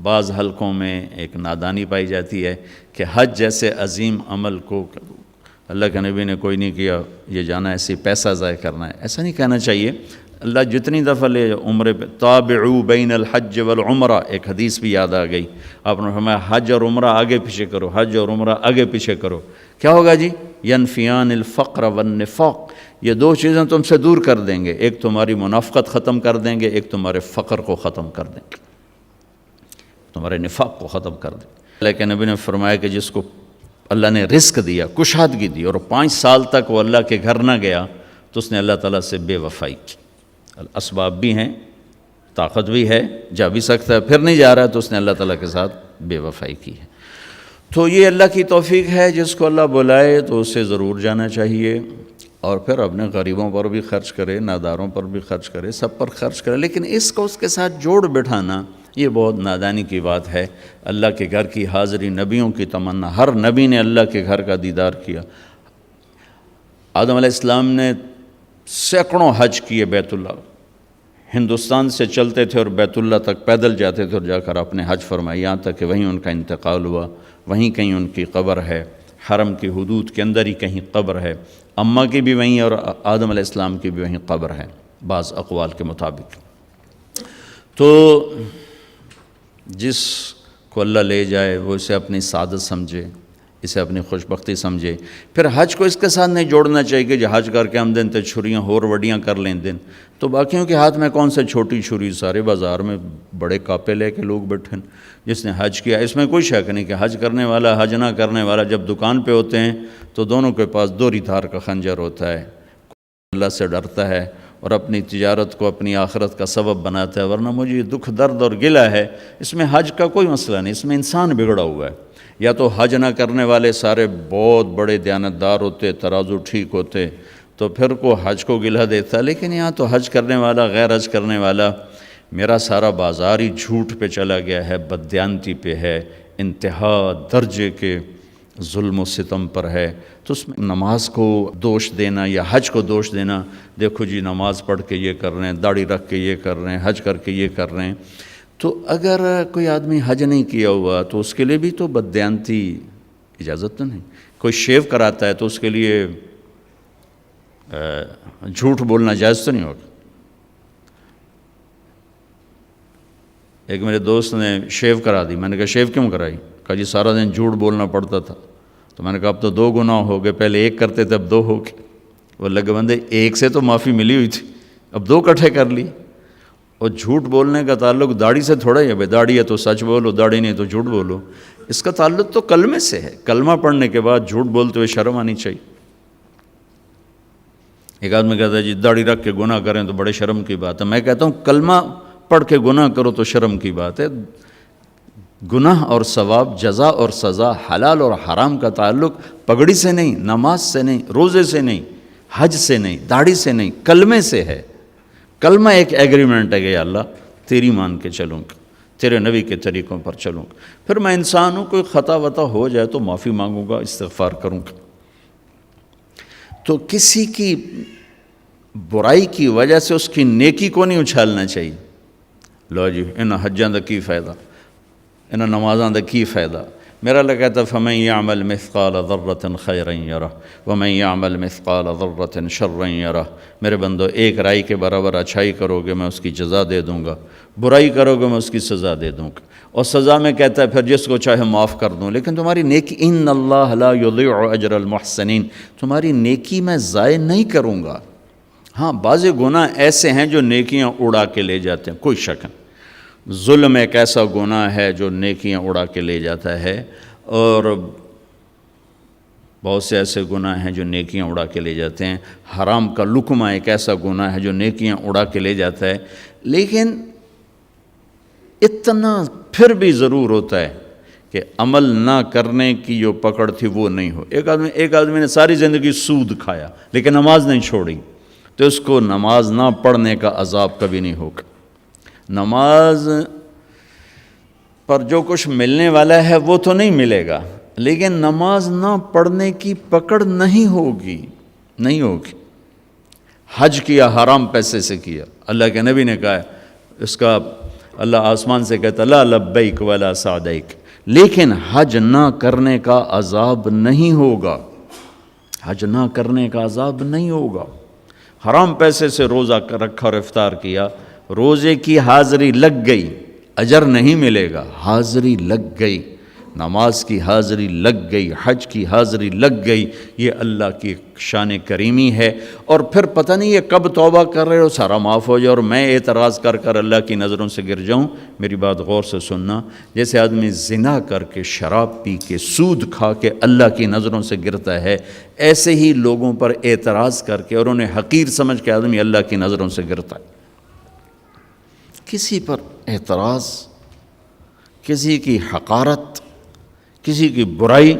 بعض حلقوں میں ایک نادانی پائی جاتی ہے کہ حج جیسے عظیم عمل کو اللہ کے نبی نے کوئی نہیں کیا، یہ جانا ایسے پیسہ ضائع کرنا ہے. ایسا نہیں کہنا چاہیے. اللہ جتنی دفعہ لے عمرے پہ، تابعو بین الحج والعمرہ، ایک حدیث بھی یاد آ گئی، آپ نے فرمایا حج اور عمرہ آگے پیچھے کرو، حج اور عمرہ آگے پیچھے کرو، کیا ہوگا جی؟ ینفیان الفقر والنفاق، یہ دو چیزیں تم سے دور کر دیں گے، ایک تمہاری منافقت ختم کر دیں گے، ایک تمہارے فقر کو ختم کر دیں گے، تمہارے نفاق کو ختم کر دیں گے۔ لیکن نبی نے فرمایا کہ جس کو اللہ نے رزق دیا، کشادگی دی، اور 5 سال تک وہ اللہ کے گھر نہ گیا، تو اس نے اللہ تعالیٰ سے بے وفائی کی۔ اسباب بھی ہیں، طاقت بھی ہے، جا بھی سکتا ہے، پھر نہیں جا رہا ہے، تو اس نے اللہ تعالیٰ کے ساتھ بے وفائی کی ہے۔ تو یہ اللہ کی توفیق ہے، جس کو اللہ بلائے تو اسے ضرور جانا چاہیے، اور پھر اپنے غریبوں پر بھی خرچ کرے، ناداروں پر بھی خرچ کرے، سب پر خرچ کرے، لیکن اس کو اس کے ساتھ جوڑ بٹھانا یہ بہت نادانی کی بات ہے۔ اللہ کے گھر کی حاضری نبیوں کی تمنا، ہر نبی نے اللہ کے گھر کا دیدار کیا۔ آدم علیہ السلام نے سینکڑوں حج کیے بیت اللہ، ہندوستان سے چلتے تھے اور بیت اللہ تک پیدل جاتے تھے اور جا کر اپنے حج فرمائے، یہاں تک کہ وہیں ان کا انتقال ہوا، وہیں کہیں ان کی قبر ہے، حرم کی حدود کے اندر ہی کہیں قبر ہے، اماں کی بھی وہیں اور آدم علیہ السلام کی بھی وہیں قبر ہے بعض اقوال کے مطابق۔ تو جس کو اللہ لے جائے وہ اسے اپنی سعادت سمجھے، اسے اپنی خوش بختی سمجھے۔ پھر حج کو اس کے ساتھ نہیں جوڑنا چاہیے کہ جو حج کر کے ہم دن تے چھریاں ہور وڈیاں کر لیں دن، تو باقیوں کے ہاتھ میں کون سے چھوٹی چھری، سارے بازار میں بڑے کاپے لے کے لوگ بیٹھے ہیں۔ جس نے حج کیا اس میں کوئی شک نہیں کہ حج کرنے والا، حج نہ کرنے والا جب دکان پہ ہوتے ہیں تو دونوں کے پاس دوری دھار کا خنجر ہوتا ہے، اللہ سے ڈرتا ہے اور اپنی تجارت کو اپنی آخرت کا سبب بناتا ہے، ورنہ مجھے یہ دکھ درد اور گلہ ہے۔ اس میں حج کا کوئی مسئلہ نہیں، اس میں انسان بگڑا ہوا ہے۔ یا تو حج نہ کرنے والے سارے بہت بڑے دیانتدار ہوتے، ترازو ٹھیک ہوتے، تو پھر کو حج کو گلہ دیتا، لیکن یہاں تو حج کرنے والا، غیر حج کرنے والا، میرا سارا بازار ہی جھوٹ پہ چلا گیا ہے، بددیانتی پہ ہے، انتہا درجے کے ظلم و ستم پر ہے۔ تو اس میں نماز کو دوش دینا یا حج کو دوش دینا، دیکھو جی نماز پڑھ کے یہ کر رہے ہیں، داڑھی رکھ کے یہ کر رہے ہیں، حج کر کے یہ کر رہے ہیں، تو اگر کوئی آدمی حج نہیں کیا ہوا تو اس کے لیے بھی تو بددیانتی اجازت تو نہیں۔ کوئی شیو کراتا ہے تو اس کے لیے جھوٹ بولنا جائز تو نہیں ہوگا۔ ایک میرے دوست نے شیو کرا دی، میں نے کہا شیو کیوں کرائی؟ کہا جی سارا دن جھوٹ بولنا پڑتا تھا۔ تو میں نے کہا اب تو 2 گناہ ہو گئے، پہلے 1 کرتے تھے اب 2 ہو گئے۔ وہ لگے بندے 1 سے تو معافی ملی ہوئی تھی، اب 2 اکٹھے کر لی۔ اور جھوٹ بولنے کا تعلق داڑھی سے تھوڑا ہی ہے، بھائی داڑھی ہے تو سچ بولو، داڑھی نہیں تو جھوٹ بولو۔ اس کا تعلق تو کلمے سے ہے، کلمہ پڑھنے کے بعد جھوٹ بولتے ہوئے شرم آنی چاہیے۔ ایک آدمی کہتا ہے جی داڑھی رکھ کے گناہ کریں تو بڑے شرم کی بات ہے۔ میں کہتا ہوں کلمہ پڑھ کے گناہ کرو تو شرم کی بات ہے۔ گناہ اور ثواب، جزا اور سزا، حلال اور حرام کا تعلق پگڑی سے نہیں، نماز سے نہیں، روزے سے نہیں، حج سے نہیں، داڑھی سے نہیں، کلمے سے ہے۔ کلمہ ایک ایگریمنٹ ہے کہ یا اللہ تیری مان کے چلوں گا، تیرے نبی کے طریقوں پر چلوں گا، پھر میں انسان ہوں، کوئی خطا وطا ہو جائے تو معافی مانگوں گا، استغفار کروں گا۔ تو کسی کی برائی کی وجہ سے اس کی نیکی کو نہیں اچھالنا چاہیے۔ لو جی انہاں حجاں دا کی فائدہ، انہاں نمازاں دا کی فائدہ۔ میرا اللہ کہتا فَمَن يَعْمَلْ مِثْقَالَ ذَرَّةٍ خَيْرًا يَرَهُ وَمَن يَعْمَلْ مِثْقَالَ ذَرَّةٍ شَرًّا يَرَهُ۔ میرے بندو ایک رائی کے برابر اچھائی کرو گے میں اس کی جزا دے دوں گا، برائی کرو گے میں اس کی سزا دے دوں گا، اور سزا میں کہتا ہے پھر جس کو چاہے معاف کر دوں، لیکن تمہاری نیکی ان اللہ لا یضیع اجر المحسنین، تمہاری نیکی میں ضائع نہیں کروں گا۔ ہاں بعض گناہ ایسے ہیں جو نیکیاں اڑا کے لے جاتے ہیں، کوئی شک نہیں۔ ظلم ایک ایسا گناہ ہے جو نیکیاں اڑا کے لے جاتا ہے، اور بہت سے ایسے گناہ ہیں جو نیکیاں اڑا کے لے جاتے ہیں۔ حرام کا لقمہ ایک ایسا گناہ ہے جو نیکیاں اڑا کے لے جاتا ہے، لیکن اتنا پھر بھی ضرور ہوتا ہے کہ عمل نہ کرنے کی جو پکڑ تھی وہ نہیں ہو۔ ایک آدمی نے ساری زندگی سود کھایا لیکن نماز نہیں چھوڑی، تو اس کو نماز نہ پڑھنے کا عذاب کبھی نہیں ہوگا۔ نماز پر جو کچھ ملنے والا ہے وہ تو نہیں ملے گا، لیکن نماز نہ پڑھنے کی پکڑ نہیں ہوگی، نہیں ہوگی۔ حج کیا حرام پیسے سے کیا، اللہ کے نبی نے کہا ہے اس کا اللہ آسمان سے کہتا لا لبیک ولا سعدیک، لیکن حج نہ کرنے کا عذاب نہیں ہوگا، حج نہ کرنے کا عذاب نہیں ہوگا۔ حرام پیسے سے روزہ رکھا اور افطار کیا، روزے کی حاضری لگ گئی، اجر نہیں ملے گا، حاضری لگ گئی، نماز کی حاضری لگ گئی، حج کی حاضری لگ گئی، یہ اللہ کی شان کریمی ہے۔ اور پھر پتہ نہیں یہ کب توبہ کر رہے ہو، سارا معاف ہو جائے اور میں اعتراض کر کر اللہ کی نظروں سے گر جاؤں۔ میری بات غور سے سننا، جیسے آدمی زنا کر کے، شراب پی کے، سود کھا کے اللہ کی نظروں سے گرتا ہے، ایسے ہی لوگوں پر اعتراض کر کے اور انہیں حقیر سمجھ کے آدمی اللہ کی نظروں سے گرتا ہے۔ کسی پر اعتراض، کسی کی حقارت، کسی کی برائی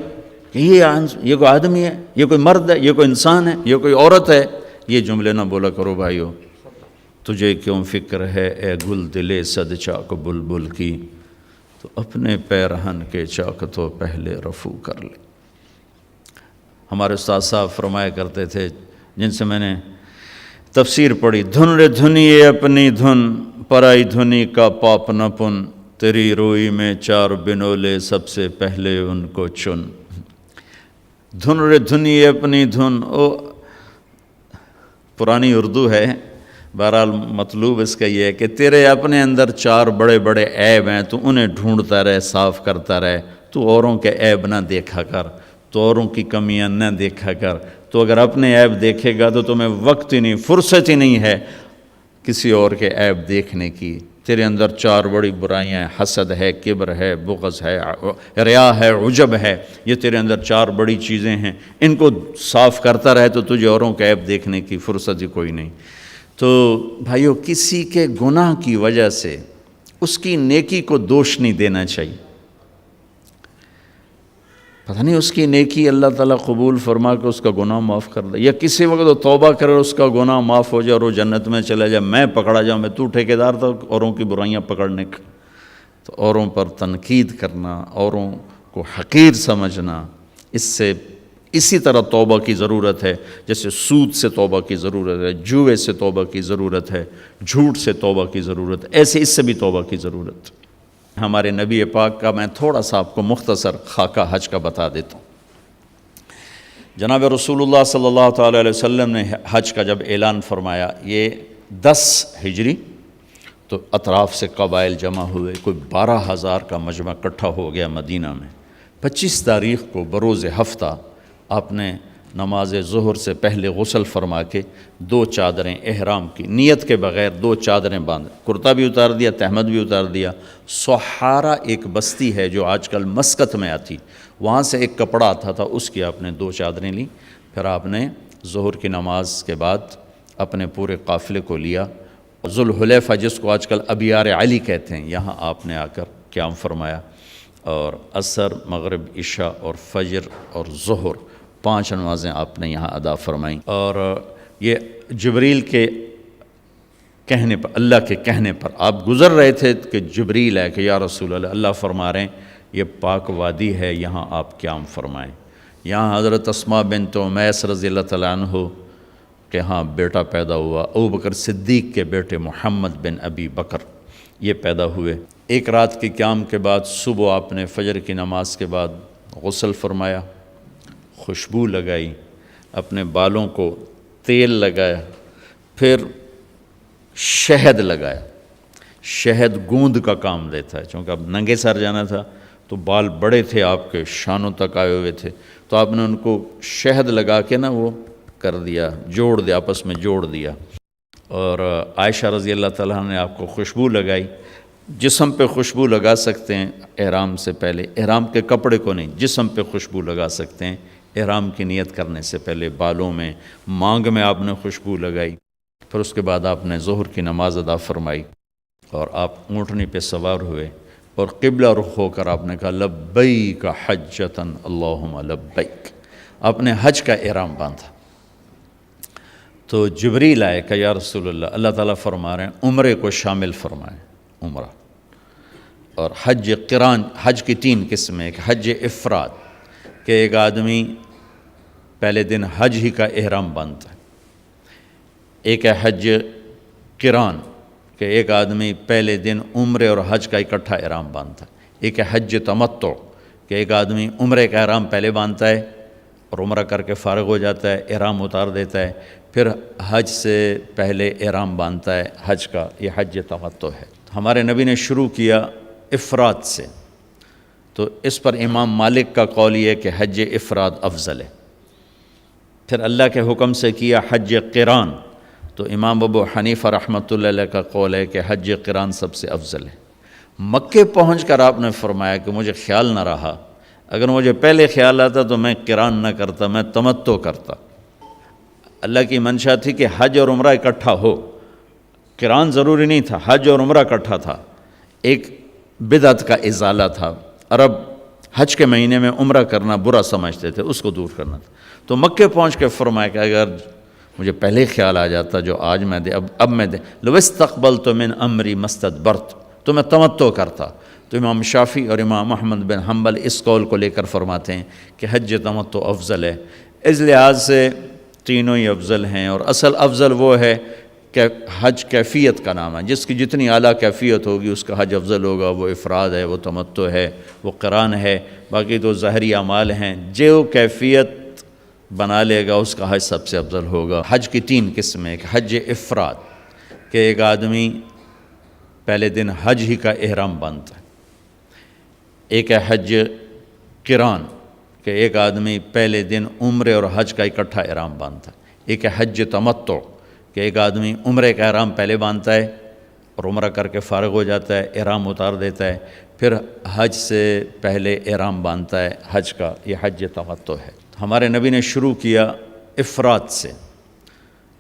کہ یہ کوئی آدمی ہے، یہ کوئی مرد ہے، یہ کوئی انسان ہے، یہ کوئی عورت ہے، یہ جملے نہ بولا کرو بھائیو۔ تجھے کیوں فکر ہے اے گل دلے صد چاک بلبل کی، تو اپنے پیرہن کے چاک تو پہلے رفو کر لے۔ ہمارے استاد صاحب فرمایا کرتے تھے، جن سے میں نے تفسیر پڑھی، دھن رے دھنیے اپنی دھن، پرائی دھنی کا پاپ نہ پن، تیری روئی میں چار بنولے سب سے پہلے ان کو چن۔ دھن رے دھنیے اپنی دھن، او پرانی اردو ہے، بہرحال مطلوب اس کا یہ ہے کہ تیرے اپنے اندر چار بڑے بڑے عیب ہیں، تو انہیں ڈھونڈتا رہے، صاف کرتا رہے، تو اوروں کے عیب نہ دیکھا کر، تو اوروں کی کمیاں نہ دیکھا کر۔ تو اگر اپنے عیب دیکھے گا تو تمہیں وقت ہی نہیں، فرصت ہی نہیں ہے کسی اور کے عیب دیکھنے کی۔ تیرے اندر چار بڑی برائیاں ہیں، حسد ہے، کبر ہے، بغض ہے، ریا ہے، عجب ہے، یہ تیرے اندر چار بڑی چیزیں ہیں، ان کو صاف کرتا رہے تو تجھے اوروں کے عیب دیکھنے کی فرصت ہی کوئی نہیں۔ تو بھائیو، کسی کے گناہ کی وجہ سے اس کی نیکی کو دوش نہیں دینا چاہیے۔ پتہ نہیں اس کی نیکی اللہ تعالیٰ قبول فرما کے اس کا گناہ معاف کر دے، یا کسی وقت وہ توبہ کرے اس کا گناہ معاف ہو جائے اور وہ جنت میں چلا جائے، میں پکڑا جاؤں، میں تو ٹھیکیدار تھا اوروں کی برائیاں پکڑنے کا۔ تو اوروں پر تنقید کرنا، اوروں کو حقیر سمجھنا، اسی طرح توبہ کی ضرورت ہے، جیسے سود سے توبہ کی ضرورت ہے، جوئے سے توبہ کی ضرورت ہے، جھوٹ سے توبہ کی ضرورت ہے، ایسے اس سے بھی توبہ کی ضرورت ہے۔ ہمارے نبی پاک کا میں تھوڑا سا آپ کو مختصر خاکہ حج کا بتا دیتا ہوں۔ جناب رسول اللہ صلی اللہ تعالیٰ علیہ وسلم نے حج کا جب اعلان فرمایا، یہ 10 ہجری، تو اطراف سے قبائل جمع ہوئے، کوئی 12,000 کا مجمع اکٹھا ہو گیا مدینہ میں۔ 25 تاریخ کو بروز ہفتہ آپ نے نماز ظہر سے پہلے غسل فرما کے 2 چادریں احرام کی نیت کے بغیر 2 چادریں باندھ، کرتا بھی اتار دیا، تہمد بھی اتار دیا۔ سحارہ ایک بستی ہے جو آج کل مسقط میں آتی، وہاں سے ایک کپڑا آتا تھا، اس کی آپ نے 2 چادریں لیں۔ پھر آپ نے ظہر کی نماز کے بعد اپنے پورے قافلے کو لیا، ذوالحلیفہ جس کو آج کل ابیار علی کہتے ہیں، یہاں آپ نے آ کر قیام فرمایا، اور عصر، مغرب، عشاء اور فجر اور ظہر 5 نمازیں آپ نے یہاں ادا فرمائیں۔ اور یہ جبریل کے کہنے پر، اللہ کے کہنے پر آپ گزر رہے تھے کہ جبریل ہے کہ یا رسول اللہ، اللہ فرما رہے ہیں یہ پاک وادی ہے، یہاں آپ قیام فرمائیں۔ یہاں حضرت اسماء بنت امیس رضی اللہ تعالیٰ عنہ کہ ہاں بیٹا پیدا ہوا، ابو بکر صدیق کے بیٹے محمد بن ابی بکر یہ پیدا ہوئے۔ ایک رات کے قیام کے بعد صبح آپ نے فجر کی نماز کے بعد غسل فرمایا، خوشبو لگائی، اپنے بالوں کو تیل لگایا، پھر شہد لگایا۔ شہد گوند کا کام دیتا ہے، چونکہ اب ننگے سر جانا تھا تو بال بڑے تھے آپ کے، شانوں تک آئے ہوئے تھے، تو آپ نے ان کو شہد لگا کے نا وہ کر دیا، جوڑ دیا، آپس میں جوڑ دیا۔ اور عائشہ رضی اللہ تعالیٰ نے آپ کو خوشبو لگائی۔ جسم پہ خوشبو لگا سکتے ہیں احرام سے پہلے، احرام کے کپڑے کو نہیں، جسم پہ خوشبو لگا سکتے ہیں احرام کی نیت کرنے سے پہلے۔ بالوں میں، مانگ میں آپ نے خوشبو لگائی۔ پھر اس کے بعد آپ نے ظہر کی نماز ادا فرمائی اور آپ اونٹنی پہ سوار ہوئے اور قبلہ رخ ہو کر آپ نے کہا لبیک حجۃ اللہم لبیک، آپ نے حج کا احرام باندھا۔ تو جبریل آئے کہ یا رسول اللہ، اللہ تعالیٰ فرما رہے ہیں عمرے کو شامل فرمائیں، عمرہ اور حج قران۔ حج کی 3 قسمیں، ایک حج افراد کہ ایک آدمی پہلے دن حج ہی کا احرام باندھتا ہے، ایک ہے حج قران کہ ایک آدمی پہلے دن عمرے اور حج کا اکٹھا احرام باندھتا ہے، ایک ہے حج تمتع کہ ایک آدمی عمرے کا احرام پہلے باندھتا ہے اور عمرہ کر کے فارغ ہو جاتا ہے، احرام اتار دیتا ہے، پھر حج سے پہلے احرام باندھتا ہے حج کا، یہ حج تمتع ہے۔ ہمارے نبی نے شروع کیا افراد سے، تو اس پر امام مالک کا قول یہ ہے کہ حج افراد افضل ہے۔ پھر اللہ کے حکم سے کیا حج قران، تو امام ابو حنیفہ رحمۃ اللہ علیہ کا قول ہے کہ حج قران سب سے افضل ہے۔ مکے پہنچ کر آپ نے فرمایا کہ مجھے خیال نہ رہا، اگر مجھے پہلے خیال آتا تو میں قران نہ کرتا، میں تمتع کرتا۔ اللہ کی منشا تھی کہ حج اور عمرہ اکٹھا ہو، قران ضروری نہیں تھا، حج اور عمرہ اکٹھا تھا۔ ایک بدعت کا ازالہ تھا، عرب حج کے مہینے میں عمرہ کرنا برا سمجھتے تھے، اس کو دور کرنا تھا۔ تو مکے پہنچ کے فرمایا کہ اگر مجھے پہلے خیال آ جاتا جو آج میں اب میں لو استقبلت من امری مستدبرت، تو میں تمتع کرتا۔ تو امام شافعی اور امام احمد بن حنبل اس قول کو لے کر فرماتے ہیں کہ حج تمتع افضل ہے۔ اس لحاظ سے تینوں ہی افضل ہیں، اور اصل افضل وہ ہے کہ حج کیفیت کا نام ہے، جس کی جتنی اعلیٰ کیفیت ہوگی اس کا حج افضل ہوگا۔ وہ افراد ہے، وہ تمتع ہے، وہ قران ہے، باقی تو ظاہری اعمال ہیں۔ جو کیفیت بنا لے گا اس کا حج سب سے افضل ہوگا۔ حج کی تین قسمیں، ایک حج افراد کہ ایک آدمی پہلے دن حج ہی کا احرام باندھتا ہے، ایک ہے حج قران کہ ایک آدمی پہلے دن عمرے اور حج کا اکٹھا احرام باندھتا ہے، ایک ہے حج تمتع کہ ایک آدمی عمرے کا احرام پہلے باندھتا ہے اور عمرہ کر کے فارغ ہو جاتا ہے، احرام اتار دیتا ہے، پھر حج سے پہلے احرام باندھتا ہے حج کا، یہ حج تمتع ہے۔ ہمارے نبی نے شروع کیا افراد سے،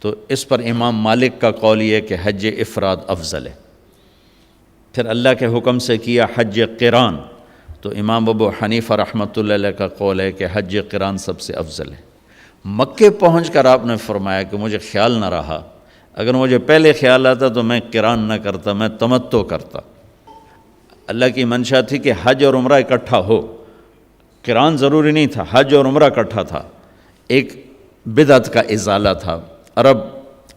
تو اس پر امام مالک کا قول یہ ہے کہ حج افراد افضل ہے۔ پھر اللہ کے حکم سے کیا حج قران، تو امام ابو حنیفہ رحمۃ اللہ علیہ کا قول ہے کہ حج قران سب سے افضل ہے۔ مکے پہنچ کر آپ نے فرمایا کہ مجھے خیال نہ رہا، اگر مجھے پہلے خیال آتا تو میں قران نہ کرتا، میں تمتع کرتا۔ اللہ کی منشا تھی کہ حج اور عمرہ اکٹھا ہو، قران ضروری نہیں تھا، حج اور عمرہ اکٹھا تھا۔ ایک بدعت کا ازالہ تھا، عرب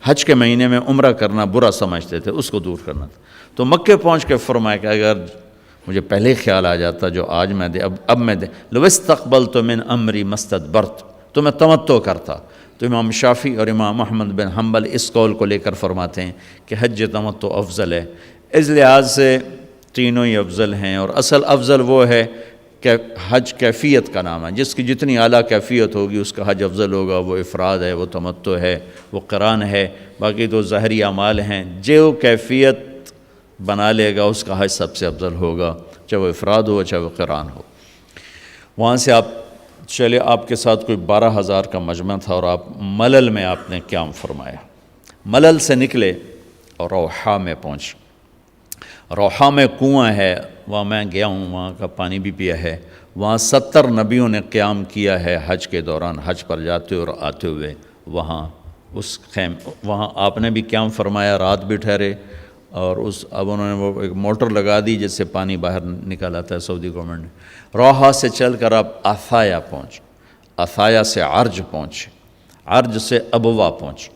حج کے مہینے میں عمرہ کرنا برا سمجھتے تھے، اس کو دور کرنا تھا۔ تو مکے پہنچ کے فرمایا کہ اگر مجھے پہلے خیال آ جاتا جو آج میں اب میں لو استقبلت من امری مستدبرت، تو میں تمتع کرتا۔ تو امام شافعی اور امام احمد بن حنبل اس قول کو لے کر فرماتے ہیں کہ حج تمتع افضل ہے۔ اس لحاظ سے تینوں ہی افضل ہیں، اور اصل افضل وہ ہے کہ حج کیفیت کا نام ہے، جس کی جتنی اعلیٰ کیفیت ہوگی اس کا حج افضل ہوگا۔ وہ افراد ہے، وہ تمتع ہے، وہ قران ہے، باقی تو ظاہری اعمال ہیں۔ جو کیفیت بنا لے گا اس کا حج سب سے افضل ہوگا، چاہے وہ افراد ہو چاہے وہ قران ہو۔ وہاں سے آپ چلے، آپ کے ساتھ کوئی 12,000 کا مجمع تھا، اور آپ ملل میں آپ نے قیام فرمایا۔ ملل سے نکلے اور روحا میں پہنچے۔ روحا میں کنواں ہے، وہاں میں گیا ہوں، وہاں کا پانی بھی پیا ہے۔ وہاں 70 نبیوں نے قیام کیا ہے حج کے دوران، حج پر جاتے اور آتے ہوئے۔ وہاں آپ نے بھی قیام فرمایا، رات بھی ٹھہرے، اور اب انہوں نے وہ ایک موٹر لگا دی جس سے پانی باہر نکل آتا ہے سعودی گورنمنٹ نے۔ روحا سے چل کر آپ عثایا پہنچے، عثایا سے عرج پہنچے، عرج سے ابوا پہنچے۔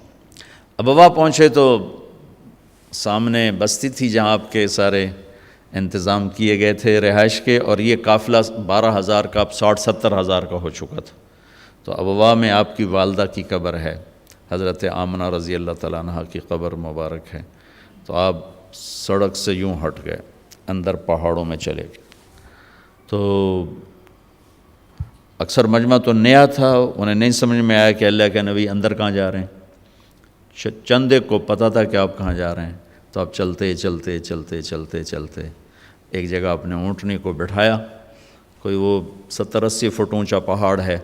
ابوا پہنچے تو سامنے بستی تھی جہاں آپ کے سارے انتظام کیے گئے تھے رہائش کے، اور یہ قافلہ 12,000 کا اب 60-70,000 کا ہو چکا تھا۔ تو ابوا میں آپ کی والدہ کی قبر ہے، حضرت آمنہ رضی اللہ تعالیٰ عنہ کی قبر مبارک ہے۔ تو آپ سڑک سے یوں ہٹ گئے، اندر پہاڑوں میں چلے گئے۔ تو اکثر مجمع تو نیا تھا، انہیں نہیں سمجھ میں آیا کہ اللہ کے نبی اندر کہاں جا رہے ہیں۔ چند ایک کو پتہ تھا کہ آپ کہاں جا رہے ہیں، تو آپ چلتے چلتے چلتے چلتے چلتے ایک جگہ اپنے اونٹنی کو بٹھایا۔ کوئی وہ 70-80 فٹ اونچا پہاڑ ہے۔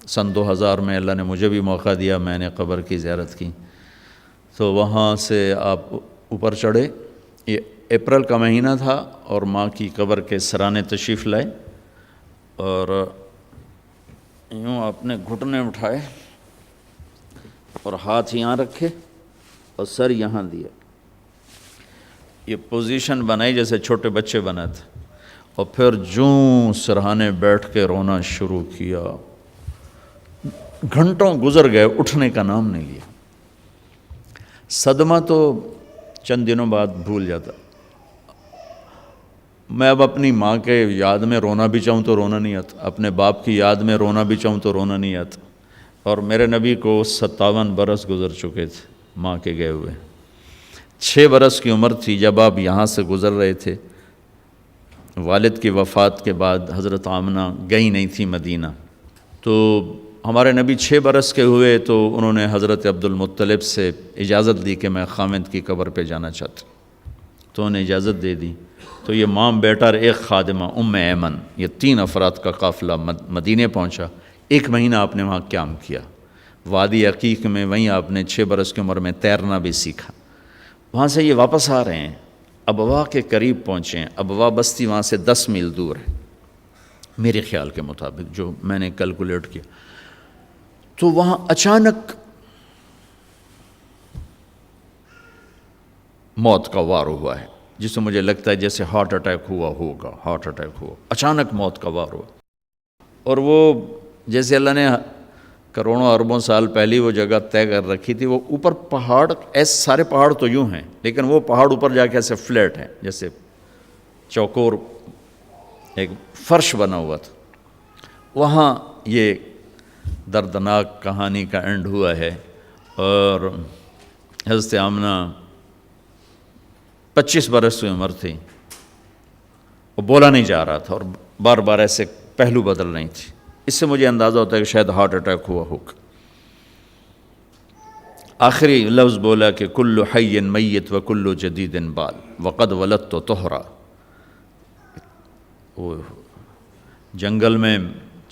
سن 2000 میں اللہ نے مجھے بھی موقع دیا، میں نے قبر کی زیارت کی۔ تو وہاں سے آپ اوپر چڑھے، یہ اپریل کا مہینہ تھا، اور ماں کی قبر کے سرانے تشریف لائے، اور یوں اپنے گھٹنے اٹھائے اور ہاتھ یہاں رکھے اور سر یہاں دیا۔ یہ پوزیشن بنائی جیسے چھوٹے بچے بناتے، اور پھر جوں سرہانے بیٹھ کے رونا شروع کیا۔ گھنٹوں گزر گئے، اٹھنے کا نام نہیں لیا۔ صدمہ تو چند دنوں بعد بھول جاتا۔ میں اب اپنی ماں کے یاد میں رونا بھی چاہوں تو رونا نہیں آتا، اپنے باپ کی یاد میں رونا بھی چاہوں تو رونا نہیں آتا۔ اور میرے نبی کو 57 برس گزر چکے تھے ماں کے گئے ہوئے. 6 برس کی عمر تھی جب آپ یہاں سے گزر رہے تھے. والد کی وفات کے بعد حضرت آمنہ گئی نہیں تھی مدینہ. تو ہمارے نبی 6 برس کے ہوئے تو انہوں نے حضرت عبد المطلب سے اجازت لی کہ میں خامد کی قبر پہ جانا چاہتا ہوں. تو انہیں اجازت دے دی. تو یہ ماں بیٹا اور ایک خادمہ ام ایمن، یہ 3 افراد کا قافلہ مدینے پہنچا. 1 مہینہ آپ نے وہاں قیام کیا. وادی عقیق میں وہیں آپ نے 6 برس کی عمر میں تیرنا بھی سیکھا. وہاں سے یہ واپس آ رہے ہیں، ابوا کے قریب پہنچے ہیں. ابوا بستی وہاں سے 10 میل دور ہے میرے خیال کے مطابق، جو میں نے کیلکولیٹ کیا. تو وہاں اچانک موت کا وار ہوا ہے، جس سے مجھے لگتا ہے جیسے ہارٹ اٹیک ہوا ہوگا. ہارٹ اٹیک ہوا، اچانک موت کا وار ہوا. اور وہ جیسے اللہ نے کروڑوں اربوں سال پہلی وہ جگہ طے کر رکھی تھی، وہ اوپر پہاڑ، ایسے سارے پہاڑ تو یوں ہیں لیکن وہ پہاڑ اوپر جا کے ایسے فلیٹ ہیں، جیسے چوکور ایک فرش بنا ہوا تھا. وہاں یہ دردناک کہانی کا اینڈ ہوا ہے. اور حضرت آمنہ 25 برس کی عمر تھی. وہ بولا نہیں جا رہا تھا اور بار بار ایسے پہلو بدل رہی تھی. اس سے مجھے اندازہ ہوتا ہے کہ شاید ہارٹ اٹیک ہوا ہوگا. آخری لفظ بولا کہ کل حی میت و کل جدید بال وقد ولدت طہرا. وہ جنگل میں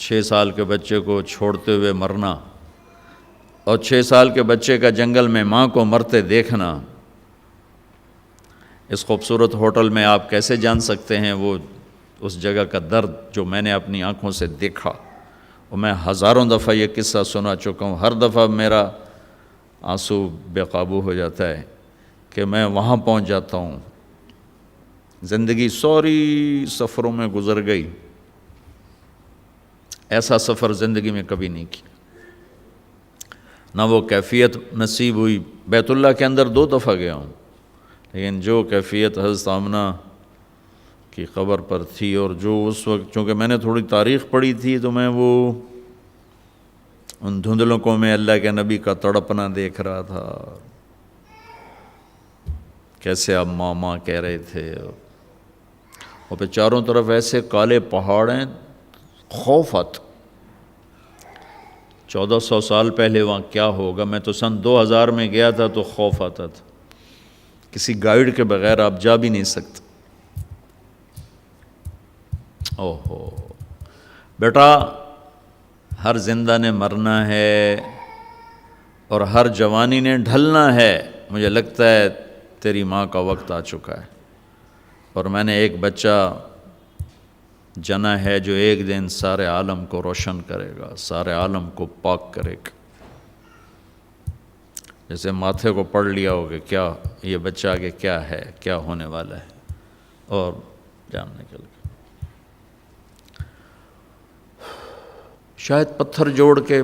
6 سال کے بچے کو چھوڑتے ہوئے مرنا اور 6 سال کے بچے کا جنگل میں ماں کو مرتے دیکھنا، اس خوبصورت ہوٹل میں آپ کیسے جان سکتے ہیں وہ اس جگہ کا درد جو میں نے اپنی آنکھوں سے دیکھا. اور میں ہزاروں دفعہ یہ قصہ سنا چکا ہوں. ہر دفعہ میرا آنسو بے قابو ہو جاتا ہے کہ میں وہاں پہنچ جاتا ہوں. زندگی سوری سفروں میں گزر گئی، ایسا سفر زندگی میں کبھی نہیں کیا. نہ وہ کیفیت نصیب ہوئی. بیت اللہ کے اندر 2 دفعہ گیا ہوں، لیکن جو کیفیت حضرت آمنہ کی قبر پر تھی، اور جو اس وقت، چونکہ میں نے تھوڑی تاریخ پڑھی تھی تو میں وہ ان دھندلکوں میں اللہ کے نبی کا تڑپنا دیکھ رہا تھا، کیسے آپ ماں کہہ رہے تھے. اور پھر چاروں طرف ایسے کالے پہاڑ ہیں، خوف آتا. 1400 سال پہلے وہاں کیا ہوگا. میں تو سن 2000 میں گیا تھا تو خوف آتا تھا. کسی گائیڈ کے بغیر آپ جا بھی نہیں سکتے. اوہو بیٹا، ہر زندہ نے مرنا ہے اور ہر جوانی نے ڈھلنا ہے. مجھے لگتا ہے تیری ماں کا وقت آ چکا ہے، اور میں نے ایک بچہ جنا ہے جو ایک دن سارے عالم کو روشن کرے گا، سارے عالم کو پاک کرے گا. جیسے ماتھے کو پڑھ لیا ہو کہ کیا یہ بچہ آگے کیا ہے، کیا ہونے والا ہے، اور جان نکل گیا. شاید پتھر جوڑ کے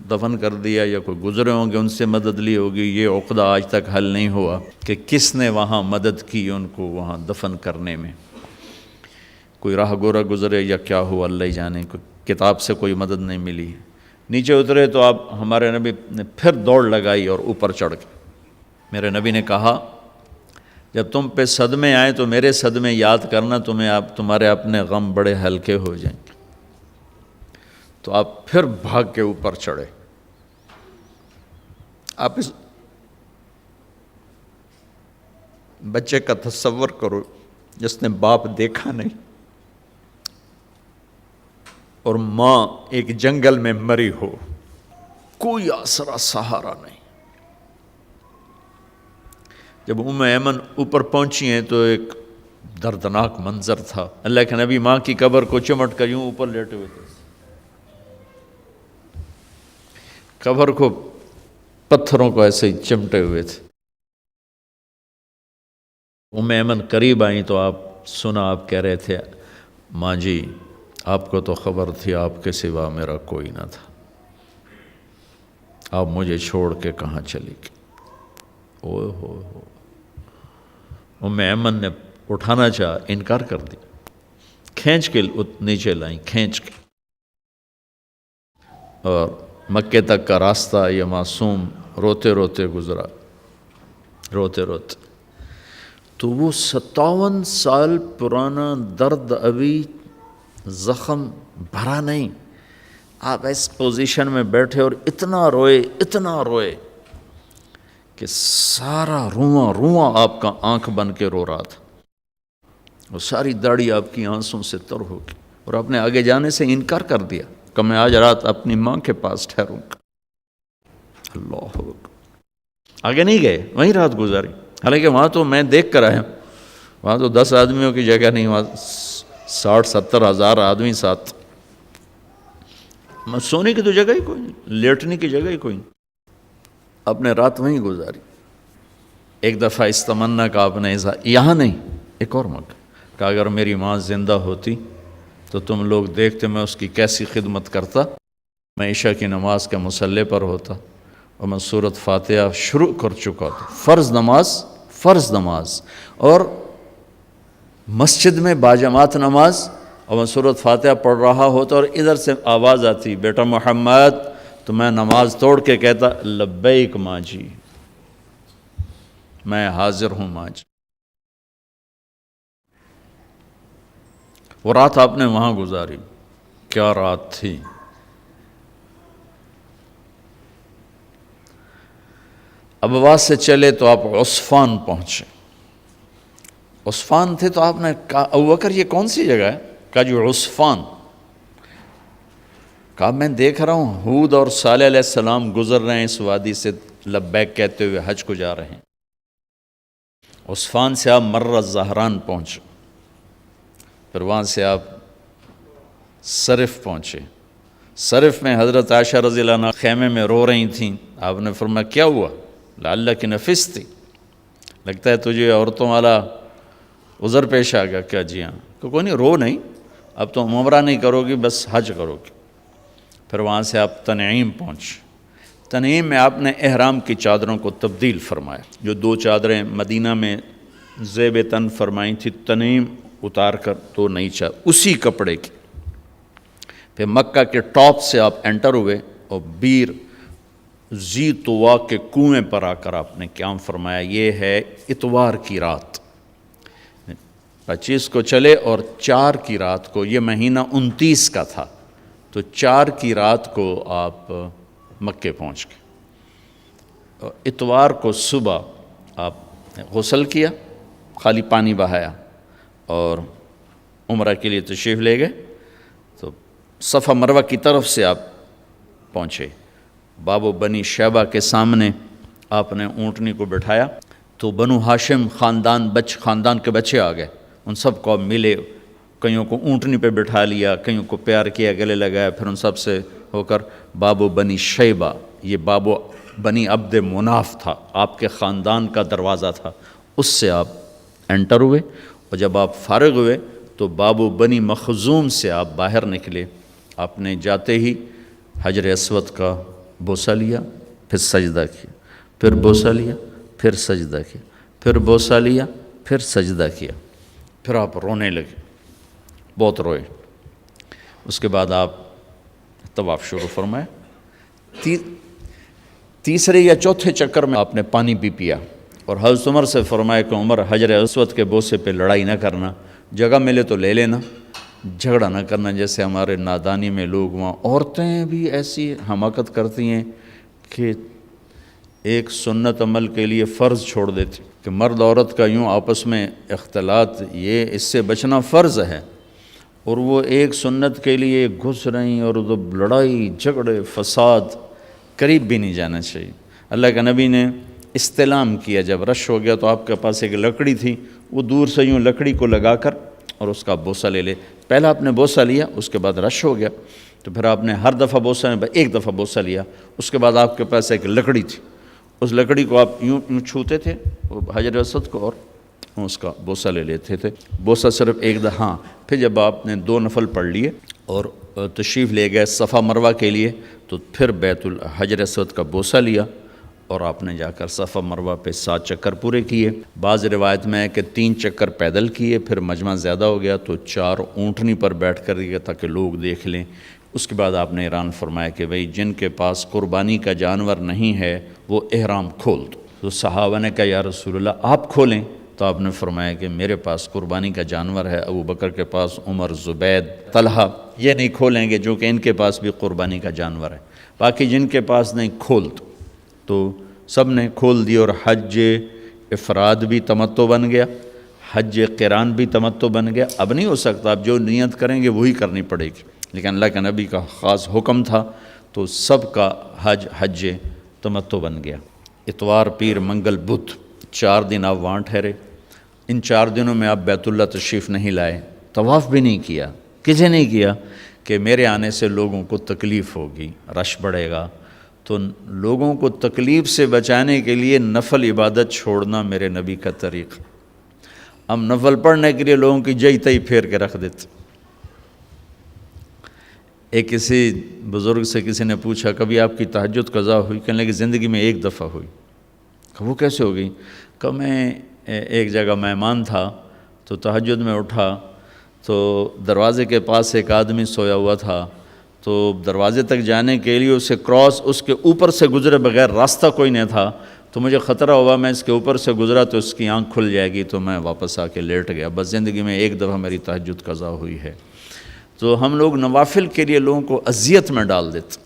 دفن کر دیا، یا کوئی گزرے ہوں گے ان سے مدد لی ہوگی. یہ عقدہ آج تک حل نہیں ہوا کہ کس نے وہاں مدد کی ان کو وہاں دفن کرنے میں. کوئی راہ گورا گزرے یا کیا ہوا اللہ ہی جانے. کتاب سے کوئی مدد نہیں ملی. نیچے اترے تو آپ ہمارے نبی نے پھر دوڑ لگائی اور اوپر چڑھ گئے. میرے نبی نے کہا جب تم پہ صدمے آئیں تو میرے صدمے یاد کرنا، تمہارے اپنے غم بڑے ہلکے ہو جائیں گے. تو آپ پھر بھاگ کے اوپر چڑھے. آپ اس بچے کا تصور کرو جس نے باپ دیکھا نہیں اور ماں ایک جنگل میں مری ہو، کوئی آسرا سہارا نہیں. جب ام ایمن اوپر پہنچی ہیں تو ایک دردناک منظر تھا. اللہ کے نبی ماں کی قبر کو چمٹ کر یوں اوپر لیٹے ہوئے تھے. قبر کو پتھروں کو ایسے ہی چمٹے ہوئے تھے. ام ایمن قریب آئیں تو آپ کہہ رہے تھے ماں جی آپ کو تو خبر تھی آپ کے سوا میرا کوئی نہ تھا، آپ مجھے چھوڑ کے کہاں چلی گئی. اوہ ہو ام ایمن نے اٹھانا چاہا، انکار کر دیا. کھینچ کے نیچے لائیں، کھینچ کے. اور مکے تک کا راستہ یہ معصوم روتے روتے گزرا، روتے روتے۔ تو وہ 57 سال پرانا درد ابھی زخم بھرا نہیں، آپ اس پوزیشن میں بیٹھے اور اتنا روئے کہ سارا رواں آپ کا آنکھ بن کے رو رہا تھا، اور ساری داڑھی آپ کی آنسوں سے تر ہو گئی، اور آپ نے آگے جانے سے انکار کر دیا کہ میں آج رات اپنی ماں کے پاس ٹھہروں گا۔ اللہ اکبر، آگے نہیں گئے، وہیں رات گزاری۔ حالانکہ وہاں تو میں دیکھ کر آیا، وہاں تو 10 آدمیوں کی جگہ نہیں، وہاں 60-70 ہزار آدمی ساتھ، سونے کی تو جگہ ہی کوئی نہیں، لیٹنے کی جگہ ہی کوئی نہیں، آپ نے رات وہیں گزاری۔ ایک دفعہ اس تمنا کا آپ نے یہاں نہیں، ایک اور موقع کہ اگر میری ماں زندہ ہوتی تو تم لوگ دیکھتے میں اس کی کیسی خدمت کرتا، میں عشاء کی نماز کے مصلی پر ہوتا اور میں سورۃ فاتحہ شروع کر چکا تھا، فرض نماز، اور مسجد میں باجماعت نماز، اور میں سورۃ فاتحہ پڑھ رہا ہوتا اور ادھر سے آواز آتی بیٹا محمد، تو میں نماز توڑ کے کہتا لبیک ماں جی، میں حاضر ہوں ماں جی۔ وہ رات آپ نے وہاں گزاری، کیا رات تھی! ابواس سے چلے تو آپ عصفان پہنچے، عصفان تھے تو آپ نے کہا ابوبکر یہ کون سی جگہ ہے؟ کہا جو عصفان۔ کہا میں دیکھ رہا ہوں ہود اور صالح علیہ السلام گزر رہے ہیں اس وادی سے، لبیک کہتے ہوئے حج کو جا رہے ہیں۔ عصفان سے آپ مر الزہران پہنچے، پھر وہاں سے آپ صرف پہنچے۔ صرف میں حضرت عائشہ رضی اللہ عنہ خیمے میں رو رہی تھیں، آپ نے فرمایا کیا ہوا؟ لعلک نفستی، لگتا ہے تجھے عورتوں والا عذر پیش آ گیا کیا؟ جی ہاں۔ کہ کوئی نہیں، رو نہیں، اب تو عمرہ نہیں کرو گی، بس حج کرو گی۔ پھر وہاں سے آپ تنعیم پہنچے، تنعیم میں آپ نے احرام کی چادروں کو تبدیل فرمایا، جو 2 چادریں مدینہ میں زیب تن فرمائی تھی، تنعیم اتار کر 2 نئی چادر اسی کپڑے کی۔ پھر مکہ کے ٹاپ سے آپ انٹر ہوئے اور بیر زی طوا کے کنویں پر آ کر آپ نے قیام فرمایا۔ یہ ہے اتوار کی رات، 25 کو چلے اور 4 کی رات کو، یہ مہینہ 29 کا تھا، تو 4 کی رات کو آپ مکے پہنچ گئے۔ اتوار کو صبح آپ نے غسل کیا، خالی پانی بہایا اور عمرہ کے لیے تشریف لے گئے، تو صفا مروہ کی طرف سے آپ پہنچے۔ باب و بنی شیبہ کے سامنے آپ نے اونٹنی کو بٹھایا، تو بنو ہاشم خاندان کے بچے آ گئے، ان سب کو ملے، کئیوں کو اونٹنی پہ بٹھا لیا، کئیوں کو پیار کیا، گلے لگایا، پھر ان سب سے ہو کر باب و بنی شیبہ، یہ باب و بنی عبد مناف تھا، آپ کے خاندان کا دروازہ تھا، اس سے آپ انٹر ہوئے، اور جب آپ فارغ ہوئے تو باب و بنی مخزوم سے آپ باہر نکلے۔ آپ نے جاتے ہی حجر اسود کا بوسہ لیا، پھر سجدہ کیا، پھر بوسہ لیا، پھر سجدہ کیا، پھر بوسہ لیا، پھر سجدہ کیا، پھر آپ رونے لگے، بہت روئے۔ اس کے بعد آپ طواف شروع فرمائے۔ تیسرے یا چوتھے چکر میں آپ نے پانی بھی پیا، اور حضرت عمر سے فرمایا کہ عمر حجر اسود کے بوسے پہ لڑائی نہ کرنا، جگہ ملے تو لے لینا، جھگڑا نہ کرنا، جیسے ہمارے نادانی میں لوگ وہاں عورتیں بھی ایسی حماقت کرتی ہیں کہ ایک سنت عمل کے لیے فرض چھوڑ دیتی کہ مرد عورت کا یوں آپس میں اختلاط، یہ اس سے بچنا فرض ہے، اور وہ ایک سنت کے لیے گھس رہی اور لڑائی جھگڑے فساد، قریب بھی نہیں جانا چاہیے۔ اللہ کے نبی نے استلام کیا، جب رش ہو گیا تو آپ کے پاس ایک لکڑی تھی، وہ دور سے یوں لکڑی کو لگا کر اور اس کا بوسہ لے لے۔ پہلا آپ نے بوسہ لیا، اس کے بعد رش ہو گیا، تو پھر آپ نے ہر دفعہ بوسہ ایک دفعہ بوسہ لیا، اس کے بعد آپ کے پاس ایک لکڑی تھی، اس لکڑی کو آپ یوں چھوتے تھے حجر اسود کو، اور اس کا بوسہ لے لیتے تھے۔ بوسہ صرف ایک دفعہ، پھر جب آپ نے 2 نفل پڑھ لیے اور تشریف لے گئے صفا مروہ کے لیے، تو پھر بیت الحجر اسود کا بوسہ لیا، اور آپ نے جا کر صفا مروہ پہ 7 چکر پورے کیے۔ بعض روایت میں ہے کہ 3 چکر پیدل کیے، پھر مجمع زیادہ ہو گیا تو 4 اونٹنی پر بیٹھ کر کیا تاکہ لوگ دیکھ لیں۔ اس کے بعد آپ نے اعلان فرمایا کہ بھئی جن کے پاس قربانی کا جانور نہیں ہے وہ احرام کھول دو۔ تو صحابہ نے کہا یا رسول اللہ آپ کھولیں، تو آپ نے فرمایا کہ میرے پاس قربانی کا جانور ہے، ابو بکر کے پاس، عمر، زبید، طلحہ یہ نہیں کھولیں گے جو کہ ان کے پاس بھی قربانی کا جانور ہے، باقی جن کے پاس نہیں کھول دو۔ تو سب نے کھول دی، اور حج افراد بھی تمتع بن گیا، حج قران بھی تمتع بن گیا۔ اب نہیں ہو سکتا، اب جو نیت کریں گے وہی کرنی پڑے گی، لیکن اللہ کے نبی کا خاص حکم تھا تو سب کا حج تمتع بن گیا۔ اتوار، پیر، منگل، بدھ 4 دن آپ وہاں ٹھہرے۔ ان 4 دنوں میں آپ بیت اللہ تشریف نہیں لائے، طواف بھی نہیں کیا۔ کسے نہیں کیا؟ کہ میرے آنے سے لوگوں کو تکلیف ہوگی، رش بڑھے گا، تو لوگوں کو تکلیف سے بچانے کے لیے نفل عبادت چھوڑنا میرے نبی کا طریقہ۔ ہم نفل پڑھنے کے لیے لوگوں کی جئی تئی پھیر کے رکھ دیتے۔ ایک کسی بزرگ سے کسی نے پوچھا کبھی آپ کی تہجد قضا ہوئی؟ کہنے لگے زندگی میں ایک دفعہ ہوئی۔ وہ کیسے ہو گئی؟ کہ میں ایک جگہ مہمان تھا تو تہجد میں اٹھا تو دروازے کے پاس ایک آدمی سویا ہوا تھا، تو دروازے تک جانے کے لیے اسے اس کے اوپر سے گزرے بغیر راستہ کوئی نہیں تھا، تو مجھے خطرہ ہوا میں اس کے اوپر سے گزرا تو اس کی آنکھ کھل جائے گی، تو میں واپس آ کے لیٹ گیا۔ بس زندگی میں ایک دفعہ میری تہجد قضا ہوئی ہے۔ تو ہم لوگ نوافل کے لیے لوگوں کو اذیت میں ڈال دیتے،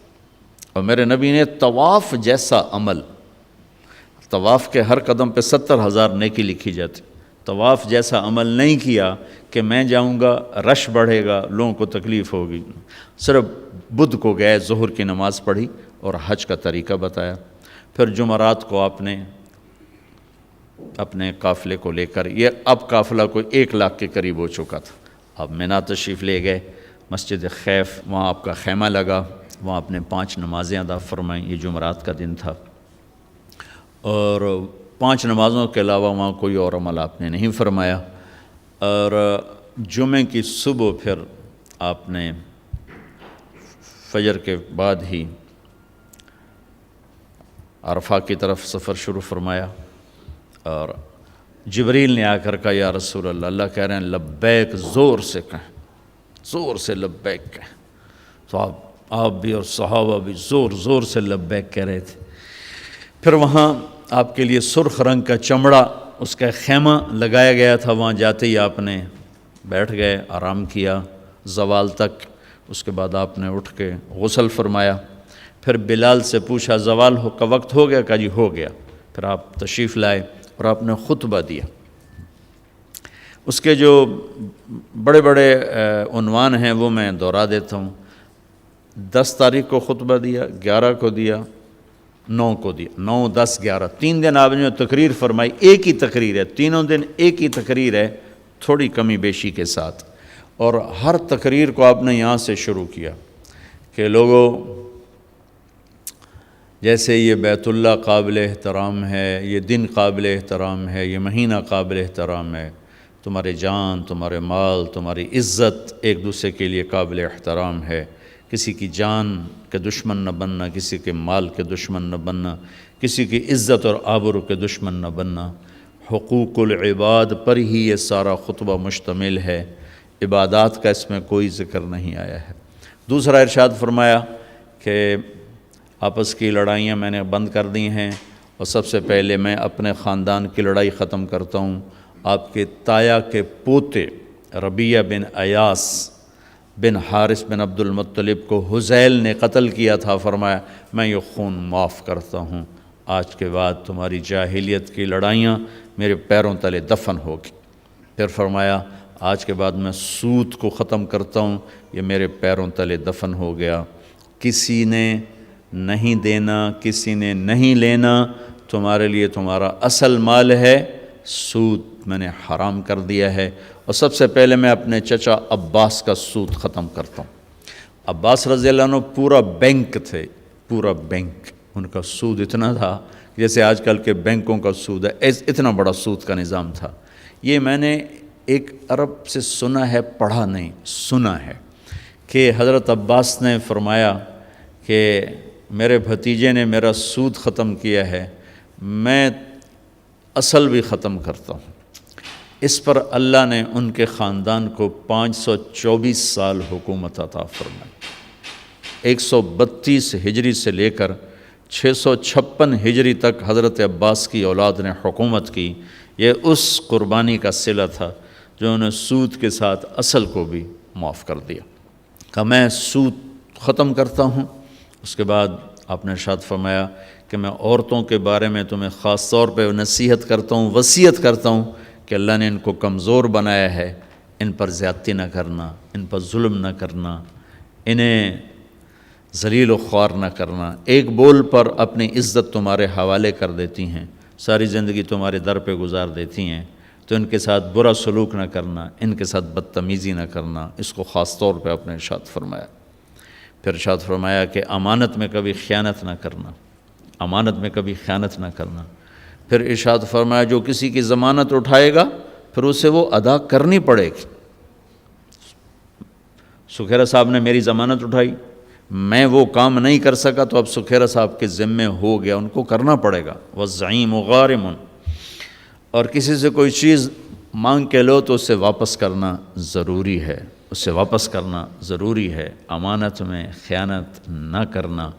اور میرے نبی نے طواف جیسا عمل، طواف کے ہر قدم پہ 70,000 نیکی لکھی جاتی، طواف جیسا عمل نہیں کیا کہ میں جاؤں گا رش بڑھے گا لوگوں کو تکلیف ہوگی۔ صرف بدھ کو گئے، ظہر کی نماز پڑھی اور حج کا طریقہ بتایا۔ پھر جمعرات کو آپ نے اپنے قافلے کو لے کر، یہ اب قافلہ کوئی 1 لاکھ کے قریب ہو چکا تھا، اب مینا تشریف لے گئے، مسجد خیف، وہاں آپ کا خیمہ لگا، وہاں آپ نے 5 نمازیں ادا فرمائیں۔ یہ جمعرات کا دن تھا، اور 5 نمازوں کے علاوہ وہاں کوئی اور عمل آپ نے نہیں فرمایا۔ اور جمعے کی صبح پھر آپ نے فجر کے بعد ہی عرفہ کی طرف سفر شروع فرمایا، اور جبریل نے آ کر کہا یا رسول اللہ، اللہ کہہ رہے ہیں لبیک، زور سے کہیں، زور سے لبیک کہیں۔ تو آپ بھی اور صحابہ بھی زور زور سے لبیک کہہ رہے تھے۔ پھر وہاں آپ کے لیے سرخ رنگ کا چمڑا، اس کا خیمہ لگایا گیا تھا، وہاں جاتے ہی آپ نے بیٹھ گئے، آرام کیا زوال تک۔ اس کے بعد آپ نے اٹھ کے غسل فرمایا، پھر بلال سے پوچھا زوال کا وقت ہو گیا؟ کہا جی ہو گیا۔ پھر آپ تشریف لائے اور آپ نے خطبہ دیا۔ اس کے جو بڑے بڑے عنوان ہیں وہ میں دہرا دیتا ہوں۔ 10 تاریخ کو خطبہ دیا، 11 کو دیا، 9 کو دیا، 9، 10، 11، 3 دن آپ نے تقریر فرمائی۔ ایک ہی تقریر ہے، تینوں دن ایک ہی تقریر ہے، تھوڑی کمی بیشی کے ساتھ۔ اور ہر تقریر کو آپ نے یہاں سے شروع کیا کہ لوگوں، جیسے یہ بیت اللہ قابل احترام ہے، یہ دن قابل احترام ہے، یہ مہینہ قابل احترام ہے، تمہارے جان، تمہارے مال، تمہاری عزت ایک دوسرے کے لیے قابل احترام ہے۔ کسی کی جان کے دشمن نہ بننا، کسی کے مال کے دشمن نہ بننا، کسی کی عزت اور آبرو کے دشمن نہ بننا۔ حقوق العباد پر ہی یہ سارا خطبہ مشتمل ہے، عبادات کا اس میں کوئی ذکر نہیں آیا ہے۔ دوسرا ارشاد فرمایا کہ آپس کی لڑائیاں میں نے بند کر دی ہیں، اور سب سے پہلے میں اپنے خاندان کی لڑائی ختم کرتا ہوں۔ آپ کے تایا کے پوتے ربیعہ بن ایاس بن حارث بن عبد المطلب کو حذیل نے قتل کیا تھا، فرمایا میں یہ خون معاف کرتا ہوں، آج کے بعد تمہاری جاہلیت کی لڑائیاں میرے پیروں تلے دفن ہوگی۔ پھر فرمایا آج کے بعد میں سود کو ختم کرتا ہوں، یہ میرے پیروں تلے دفن ہو گیا۔ کسی نے نہیں دینا، کسی نے نہیں لینا، تمہارے لیے تمہارا اصل مال ہے، سود میں نے حرام کر دیا ہے۔ اور سب سے پہلے میں اپنے چچا عباس کا سود ختم کرتا ہوں۔ عباس رضی اللہ عنہ پورا بینک تھے، پورا بینک، ان کا سود اتنا تھا جیسے آج کل کے بینکوں کا سود ہے، اتنا بڑا سود کا نظام تھا۔ یہ میں نے ایک عرب سے سنا ہے، پڑھا نہیں، سنا ہے کہ حضرت عباس نے فرمایا کہ میرے بھتیجے نے میرا سود ختم کیا ہے، میں اصل بھی ختم کرتا ہوں۔ اس پر اللہ نے ان کے خاندان کو 524 سال حکومت عطا فرمائی۔ 132 ہجری سے لے کر 656 ہجری تک حضرت عباس کی اولاد نے حکومت کی۔ یہ اس قربانی کا صلہ تھا جو انہوں نے سود کے ساتھ اصل کو بھی معاف کر دیا کہ میں سود ختم کرتا ہوں۔ اس کے بعد آپ نے ارشاد فرمایا کہ میں عورتوں کے بارے میں تمہیں خاص طور پہ نصیحت کرتا ہوں، وصیت کرتا ہوں کہ اللہ نے ان کو کمزور بنایا ہے، ان پر زیادتی نہ کرنا، ان پر ظلم نہ کرنا، انہیں ذلیل و خوار نہ کرنا۔ ایک بول پر اپنی عزت تمہارے حوالے کر دیتی ہیں، ساری زندگی تمہارے در پہ گزار دیتی ہیں، تو ان کے ساتھ برا سلوک نہ کرنا، ان کے ساتھ بدتمیزی نہ کرنا، اس کو خاص طور پہ اپنے ارشاد فرمایا۔ پھر ارشاد فرمایا کہ امانت میں کبھی خیانت نہ کرنا، امانت میں کبھی خیانت نہ کرنا۔ پھر ارشاد فرمایا جو کسی کی ضمانت اٹھائے گا پھر اسے وہ ادا کرنی پڑے گی۔ سکھیرا صاحب نے میری ضمانت اٹھائی، میں وہ کام نہیں کر سکا تو اب سکھیرا صاحب کے ذمے ہو گیا، ان کو کرنا پڑے گا۔ والزعیم غارم، اور کسی سے کوئی چیز مانگ کے لو تو اسے واپس کرنا ضروری ہے، اسے واپس کرنا ضروری ہے۔ امانت میں خیانت نہ کرنا،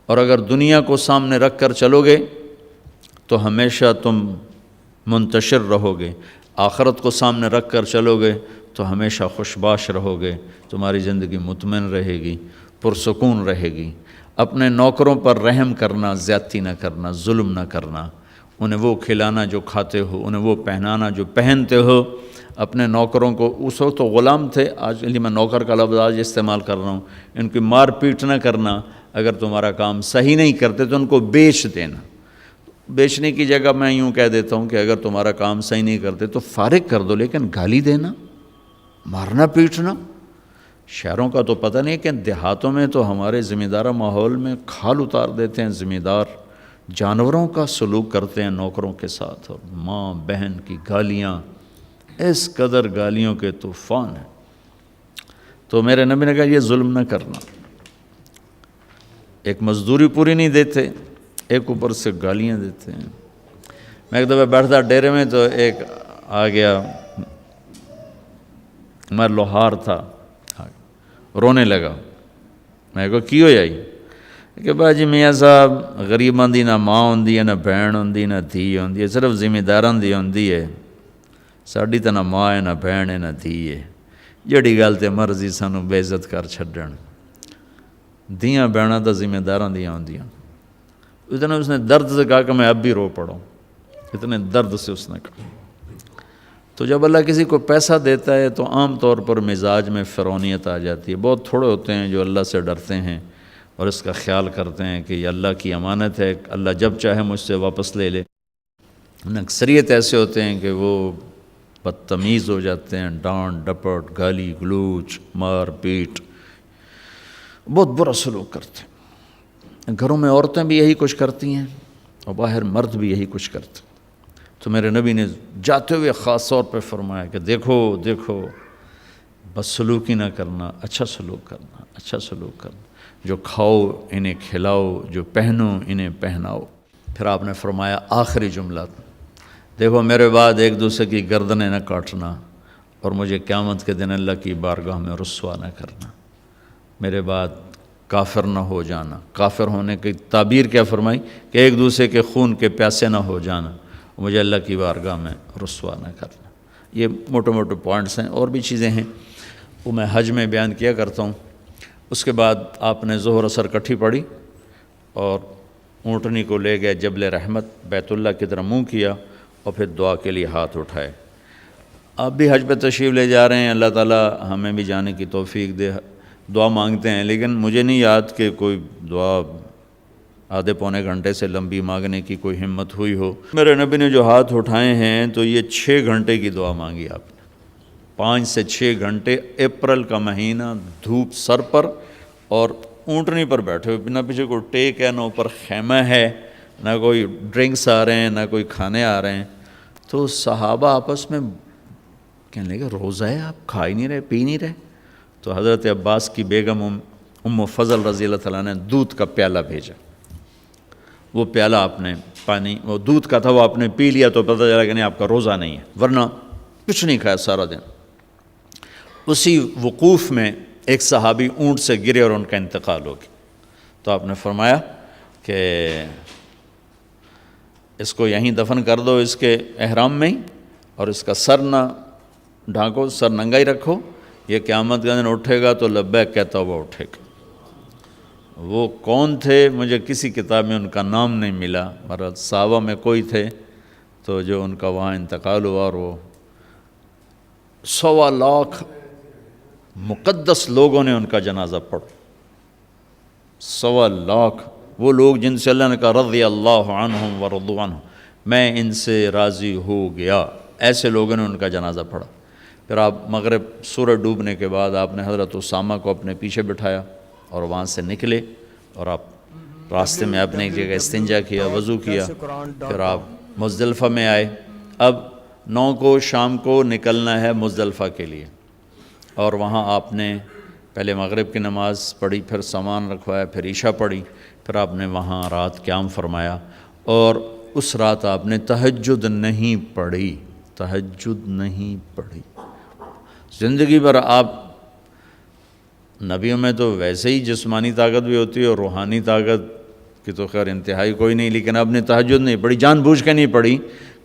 اور اگر دنیا کو سامنے رکھ کر چلو گے تو ہمیشہ تم منتشر رہو گے، آخرت کو سامنے رکھ کر چلو گے تو ہمیشہ خوشباش رہو گے، تمہاری زندگی مطمئن رہے گی، پرسکون رہے گی۔ اپنے نوکروں پر رحم کرنا، زیادتی نہ کرنا، ظلم نہ کرنا، انہیں وہ کھلانا جو کھاتے ہو، انہیں وہ پہنانا جو پہنتے ہو۔ اپنے نوکروں کو، اس وقت تو غلام تھے، آج میں نوکر کا لفظ آج استعمال کر رہا ہوں، ان کی مار پیٹ نہ کرنا۔ اگر تمہارا کام صحیح نہیں کرتے تو ان کو بیچ دینا۔ بیچنے کی جگہ میں یوں کہہ دیتا ہوں کہ اگر تمہارا کام صحیح نہیں کرتے تو فارغ کر دو، لیکن گالی دینا، مارنا پیٹنا، شہروں کا تو پتہ نہیں کہ دیہاتوں میں تو ہمارے ذمہ دارہ ماحول میں کھال اتار دیتے ہیں، ذمہ دار جانوروں کا سلوک کرتے ہیں نوکروں کے ساتھ، اور ماں بہن کی گالیاں، اس قدر گالیوں کے طوفان ہیں۔ تو میرے نبی نے کہا یہ ظلم نہ کرنا۔ ایک مزدوری پوری نہیں دیتے، ایک اوپر سے گالیاں دیتے ہیں۔ میں ایک دفعہ بیٹھتا ڈیرے میں تو ایک آ گیا، میں لوہار تھا، رونے لگا۔ میں کہا کی ہویا جی؟ کہ باجی میاں صاحب غریباں دی نہ ماں ہوندی ہے، نہ بہن ہوندی، نہ دھی ہوندی ہے، صرف ذمہ داراں دی ہوندی ہے، ساڈی تے نہ ماں ہے، نہ بہن ہے، نہ دھی ہے، جہڑی گل تے مرضی سانوں بے عزت کر چھڈن، دھیاں بہناں تا ذمہ داراں دیاں ہوندیاں۔ اتنا اس نے درد سے کہا کہ میں اب بھی رو پڑوں، اتنے درد سے اس نے کہا۔ تو جب اللہ کسی کو پیسہ دیتا ہے تو عام طور پر مزاج میں فرعونیت آ جاتی ہے۔ بہت تھوڑے ہوتے ہیں جو اللہ سے ڈرتے ہیں اور اس کا خیال کرتے ہیں کہ یہ اللہ کی امانت ہے، اللہ جب چاہے مجھ سے واپس لے لے۔ اکثریت ایسے ہوتے ہیں کہ وہ بدتمیز ہو جاتے ہیں، ڈانٹ ڈپٹ، گالی گلوچ، مار پیٹ، بہت برا سلوک کرتے ہیں۔ گھروں میں عورتیں بھی یہی کچھ کرتی ہیں اور باہر مرد بھی یہی کچھ کرتے ہیں۔ تو میرے نبی نے جاتے ہوئے خاص طور پہ فرمایا کہ دیکھو بس سلوکی نہ کرنا، اچھا سلوک کرنا، اچھا سلوک کرنا، جو کھاؤ انہیں کھلاؤ، جو پہنو انہیں پہناؤ۔ پھر آپ نے فرمایا آخری جملہ، دیکھو میرے بعد ایک دوسرے کی گردنیں نہ کاٹنا اور مجھے قیامت کے دن اللہ کی بارگاہ میں رسوا نہ کرنا، میرے بعد کافر نہ ہو جانا۔ کافر ہونے کی تعبیر کیا فرمائی کہ ایک دوسرے کے خون کے پیاسے نہ ہو جانا، مجھے اللہ کی بارگاہ میں رسوا نہ کرنا۔ یہ موٹے موٹے پوائنٹس ہیں، اور بھی چیزیں ہیں وہ میں حج میں بیان کیا کرتا ہوں۔ اس کے بعد آپ نے ظہر اثر کٹھی پڑھی اور اونٹنی کو لے گئے جبل رحمت، بیت اللہ کی طرف منہ کیا اور پھر دعا کے لیے ہاتھ اٹھائے۔ آپ بھی حج پہ تشریف لے جا رہے ہیں، اللہ تعالیٰ ہمیں بھی جانے کی توفیق دے، دعا مانگتے ہیں، لیکن مجھے نہیں یاد کہ کوئی دعا آدھے پونے گھنٹے سے لمبی مانگنے کی کوئی ہمت ہوئی ہو۔ میرے نبی نے جو ہاتھ اٹھائے ہیں تو یہ 6 گھنٹے کی دعا مانگی آپ نے، 5 سے 6 گھنٹے، اپریل کا مہینہ، دھوپ سر پر اور اونٹنی پر بیٹھے ہوئے، نہ پیچھے کوئی ٹیک ہے، نہ اوپر خیمہ ہے، نہ کوئی ڈرنکس آ رہے ہیں، نہ کوئی کھانے آ رہے ہیں۔ تو صحابہ آپس میں کہنے لگے روزہ ہے، آپ کھا ہی نہیں رہے، پی نہیں رہے؟ تو حضرت عباس کی بیگم ام فضل رضی اللہ تعالیٰ نے دودھ کا پیالہ بھیجا، وہ پیالہ آپ نے پانی، وہ دودھ کا تھا، وہ آپ نے پی لیا تو پتہ چلا کہ نہیں آپ کا روزہ نہیں ہے، ورنہ کچھ نہیں کھایا سارا دن۔ اسی وقوف میں ایک صحابی اونٹ سے گرے اور ان کا انتقال ہو گیا۔ تو آپ نے فرمایا کہ اس کو یہیں دفن کر دو اس کے احرام میں ہی، اور اس کا سر نہ ڈھانکو، سر ننگا ہی رکھو، یہ قیامت کا دن اٹھے گا تو لبیک کہتا ہوا اٹھے گا۔ وہ کون تھے؟ مجھے کسی کتاب میں ان کا نام نہیں ملا، مگر صحابہ میں کوئی تھے تو جو ان کا وہاں انتقال ہوا، اور وہ 1.25 لاکھ مقدس لوگوں نے ان کا جنازہ پڑھا۔ 1.25 لاکھ وہ لوگ جن سے اللہ نے کہا رضی اللہ عنہم ورضوا عنہ، میں ان سے راضی ہو گیا، ایسے لوگوں نے ان کا جنازہ پڑھا۔ پھر آپ مغرب سورج ڈوبنے کے بعد آپ نے حضرت اسامہ کو اپنے پیچھے بٹھایا اور وہاں سے نکلے، اور آپ راستے میں اپنے ایک جگہ استنجا کیا، وضو کیا، پھر آپ مزدلفہ میں آئے۔ اب 9 کو شام کو نکلنا ہے مزدلفہ کے لیے، اور وہاں آپ نے پہلے مغرب کی نماز پڑھی، پھر سامان رکھوایا، پھر عشاء پڑھی، پھر آپ نے وہاں رات قیام فرمایا، اور اس رات آپ نے تہجد نہیں پڑھی، تہجد نہیں پڑھی۔ زندگی بھر آپ، نبیوں میں تو ویسے ہی جسمانی طاقت بھی ہوتی ہے اور روحانی طاقت کی تو خیر انتہائی کوئی نہیں، لیکن آپ نے تہجد نہیں پڑھی، جان بوجھ کے نہیں پڑھی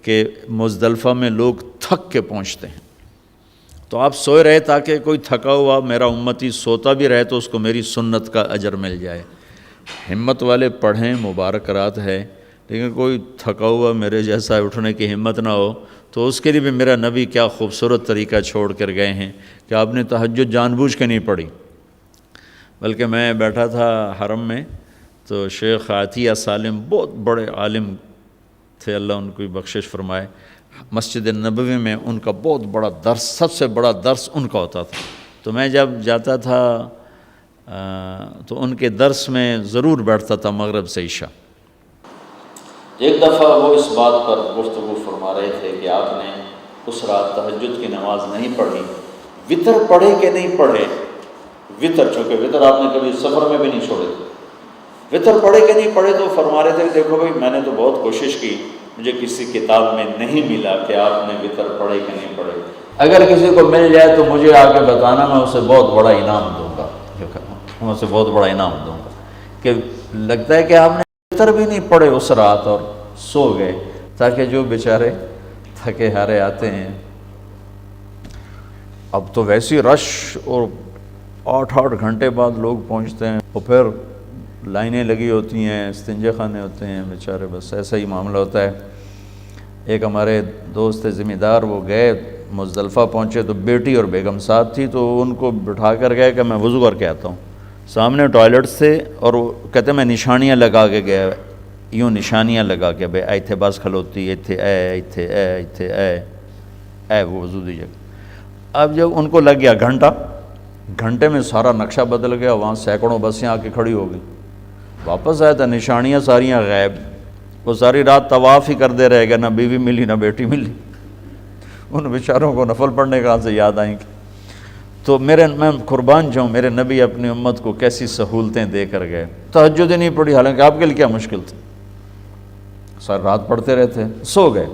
کہ مزدلفہ میں لوگ تھک کے پہنچتے ہیں، تو آپ سوئے رہے تاکہ کوئی تھکا ہوا میرا امتی سوتا بھی رہے تو اس کو میری سنت کا اجر مل جائے۔ ہمت والے پڑھیں، مبارک رات ہے، لیکن کوئی تھکا ہوا میرے جیسا اٹھنے کی ہمت نہ ہو تو اس کے لیے بھی میرا نبی کیا خوبصورت طریقہ چھوڑ کر گئے ہیں کہ آپ نے تہجد جان بوجھ کے نہیں پڑھی۔ بلکہ میں بیٹھا تھا حرم میں تو شیخ عطیہ سالم بہت بڑے عالم تھے، اللہ ان کو بخشش فرمائے، مسجد نبوی میں ان کا بہت بڑا درس، سب سے بڑا درس ان کا ہوتا تھا، تو میں جب جاتا تھا تو ان کے درس میں ضرور بیٹھتا تھا مغرب سے عشاء۔ ایک دفعہ وہ اس بات پر گفتگو فرما رہے تھے کہ آپ نے اس رات تہجد کی نماز نہیں پڑھی، وطر پڑھے کہ نہیں پڑھے؟ وطر، چونکہ وطر آپ نے کبھی سفر میں بھی نہیں چھوڑے، وطر پڑھے کہ نہیں پڑھے؟ تو فرما رہے تھے دیکھو بھائی میں نے تو بہت کوشش کی، مجھے کسی کتاب میں نہیں ملا کہ آپ نے وطر پڑھے کہ نہیں پڑھے، اگر کسی کو مل جائے تو مجھے آ کے بتانا، میں اسے بہت بڑا انعام دوں گا، میں اسے بہت بڑا انعام دوں گا۔ کہ لگتا ہے کہ آپ نے وطر بھی نہیں پڑھے اس رات اور سو گئے، تاکہ جو بیچارے تھکے ہارے آتے ہیں، اب تو ویسی رش، اور 8 گھنٹے بعد لوگ پہنچتے ہیں، اور پھر لائنیں لگی ہوتی ہیں، استنجا خانے ہوتے ہیں، بیچارے بس ایسا ہی معاملہ ہوتا ہے۔ ایک ہمارے دوست ذمہ دار، وہ گئے مزدلفہ پہنچے تو بیٹی اور بیگم ساتھ تھی، تو ان کو بٹھا کر گئے کہ میں وضو کر کے آتا ہوں، سامنے ٹوائلٹ سے، اور وہ کہتے ہیں میں نشانیاں لگا کے گیا، یوں نشانیاں لگا کے بھائی ایتھے بس کھلوتی، ایتھے اے وہ وضو دی جگہ۔ اب جب ان کو لگ گیا گھنٹے میں سارا نقشہ بدل گیا، وہاں سینکڑوں بسیں آ کے کھڑی ہو گئی، واپس آیا تھا نشانیاں ساریاں غائب، وہ ساری رات طواف ہی کرتے رہ گئے، نہ بیوی ملی نہ بیٹی ملی، ان بیچاروں کو نفل پڑھنے کہاں سے یاد آئیں گی۔ تو میں قربان جاؤں، میرے نبی اپنی امت کو کیسی سہولتیں دے کر گئے، تہجد ہی نہیں پڑھی، حالانکہ آپ کے لیے کیا مشکل تھی، ساری رات پڑھتے رہتے، سو گئے،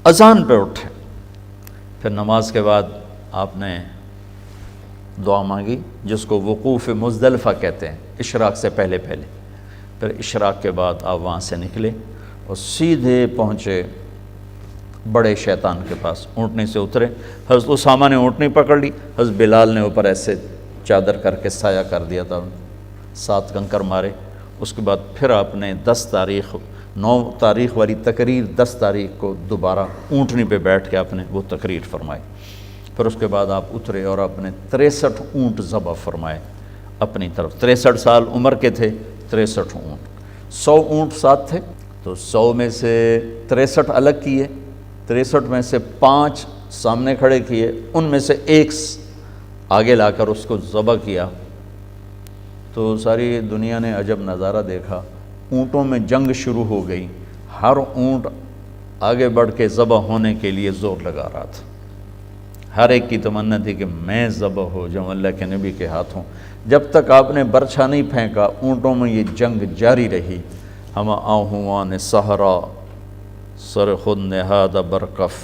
اذان پہ اٹھے، پھر نماز کے بعد آپ نے دعا مانگی جس کو وقوف مزدلفہ کہتے ہیں، اشراق سے پہلے، پھر اشراق کے بعد آپ وہاں سے نکلے اور سیدھے پہنچے بڑے شیطان کے پاس، اونٹنی سے اترے، حضرت اسامہ نے اونٹنی پکڑ لی، حضرت بلال نے اوپر ایسے چادر کر کے سایہ کر دیا تھا، 7 کنکر مارے، اس کے بعد پھر آپ نے 9 تاریخ والی تقریر 10 تاریخ کو دوبارہ اونٹنی پہ بیٹھ کے آپ نے وہ تقریر فرمائی، پھر اس کے بعد آپ اترے اور آپ نے 63 اونٹ ذبح فرمائے اپنی طرف، 63 سال عمر کے تھے، 63 اونٹ، 100 اونٹ ساتھ تھے، تو 100 میں سے 63 الگ کیے، 63 میں سے 5 سامنے کھڑے کیے، ان میں سے 1 آگے لا کر اس کو ذبح کیا، تو ساری دنیا نے عجب نظارہ دیکھا، اونٹوں میں جنگ شروع ہو گئی، ہر اونٹ آگے بڑھ کے ذبح ہونے کے لیے زور لگا رہا تھا، ہر ایک کی تمنا تھی کہ میں ذبح ہو جاؤں اللہ کے نبی کے ہاتھوں۔ جب تک آپ نے برچھا نہیں پھینکا اونٹوں میں یہ جنگ جاری رہی، ہم آہوان صحرا سر خود نہاد برکف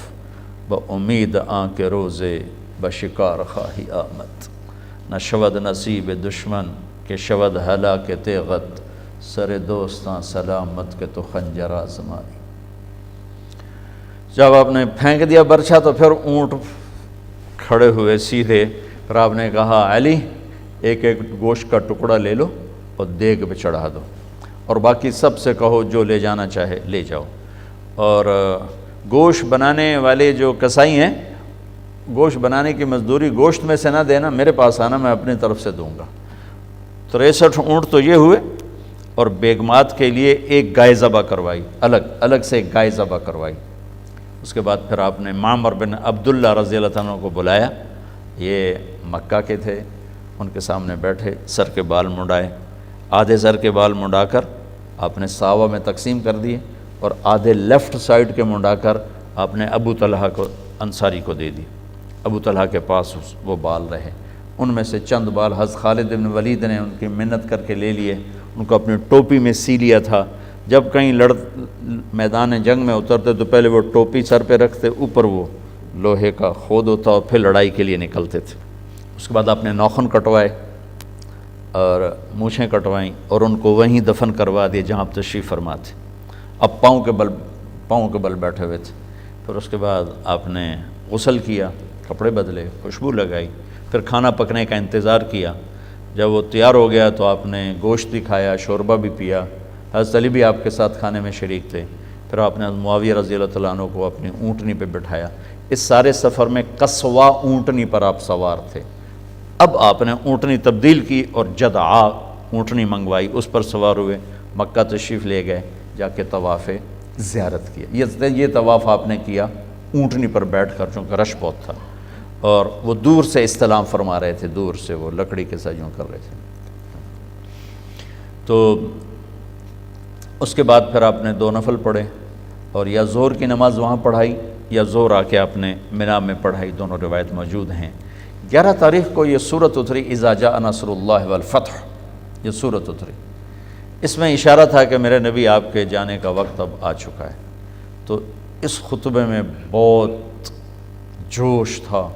بامید آن کے روزے بشکار خواہی آمد، نہ شود نصیب دشمن کہ شود حلا کے تیغت سر دوستاں سلامت کے تو خنجر آزمائی۔ جب آپ نے پھینک دیا برچھا تو پھر اونٹ کھڑے ہوئے سیدھے، پھر آپ نے کہا علی ایک ایک گوشت کا ٹکڑا لے لو اور دیگ پہ چڑھا دو، اور باقی سب سے کہو جو لے جانا چاہے لے جاؤ۔ اور گوشت بنانے والے جو کسائی ہیں، گوشت بنانے کی مزدوری گوشت میں سے نہ دینا، میرے پاس آنا، میں اپنی طرف سے دوں گا۔ 63 اونٹ تو یہ ہوئے، اور بیگمات کے لیے ایک گائے ذبح کروائی، الگ سے ایک گائے ذبح کروائی۔ اس کے بعد پھر آپ نے معمر بن عبداللہ رضی اللہ عنہ کو بلایا، یہ مکہ کے تھے، ان کے سامنے بیٹھے، سر کے بال منڈائے، آدھے سر کے بال منڈا کر آپ نے ساوا میں تقسیم کر دیے، اور آدھے لیفٹ سائڈ کے منڈا کر آپ نے ابو طلحہ کو انصاری کو دے دی۔ ابو طلحہ کے پاس وہ بال رہے، ان میں سے چند بال حضرت خالد بن ولید نے ان کی منت کر کے لے لیے، ان کو اپنی ٹوپی میں سی لیا تھا۔ جب کہیں میدان جنگ میں اترتے تو پہلے وہ ٹوپی سر پہ رکھتے، اوپر وہ لوہے کا خود ہوتا، اور پھر لڑائی کے لیے نکلتے تھے۔ اس کے بعد آپ نے ناخن کٹوائے اور مونچھیں کٹوائیں، اور ان کو وہیں دفن کروا دیے جہاں آپ تشریف فرما تھے۔ اب پاؤں کے بل بیٹھے ہوئے تھے۔ پھر اس کے بعد آپ نے غسل کیا، کپڑے بدلے، خوشبو لگائی، پھر کھانا پکنے کا انتظار کیا۔ جب وہ تیار ہو گیا تو آپ نے گوشت بھی کھایا، شوربہ بھی پیا، حضرت علی بھی آپ کے ساتھ کھانے میں شریک تھے۔ پھر آپ نے معاویہ رضی اللہ تعالیٰ عنہ کو اپنی اونٹنی پہ بٹھایا۔ اس سارے سفر میں قصوا اونٹنی پر آپ سوار تھے۔ اب آپ نے اونٹنی تبدیل کی اور جدعا اونٹنی منگوائی، اس پر سوار ہوئے، مکہ تشریف لے گئے، جا کے طواف زیارت کیا۔ یہ طواف آپ نے کیا اونٹنی پر بیٹھ کر، چونکہ رش بہت تھا، اور وہ دور سے استلام فرما رہے تھے، دور سے وہ لکڑی کے ساتھ یوں کر رہے تھے۔ تو اس کے بعد پھر آپ نے 2 نفل پڑھے، اور یا ظہر کی نماز وہاں پڑھائی یا ظہر آ کے آپ نے مینا میں پڑھائی، دونوں روایت موجود ہیں۔ 11 تاریخ کو یہ سورت اتری، اذا جاء نصر اللہ والفتح، یہ سورت اتری۔ اس میں اشارہ تھا کہ میرے نبی آپ کے جانے کا وقت اب آ چکا ہے۔ تو اس خطبے میں بہت جوش تھا،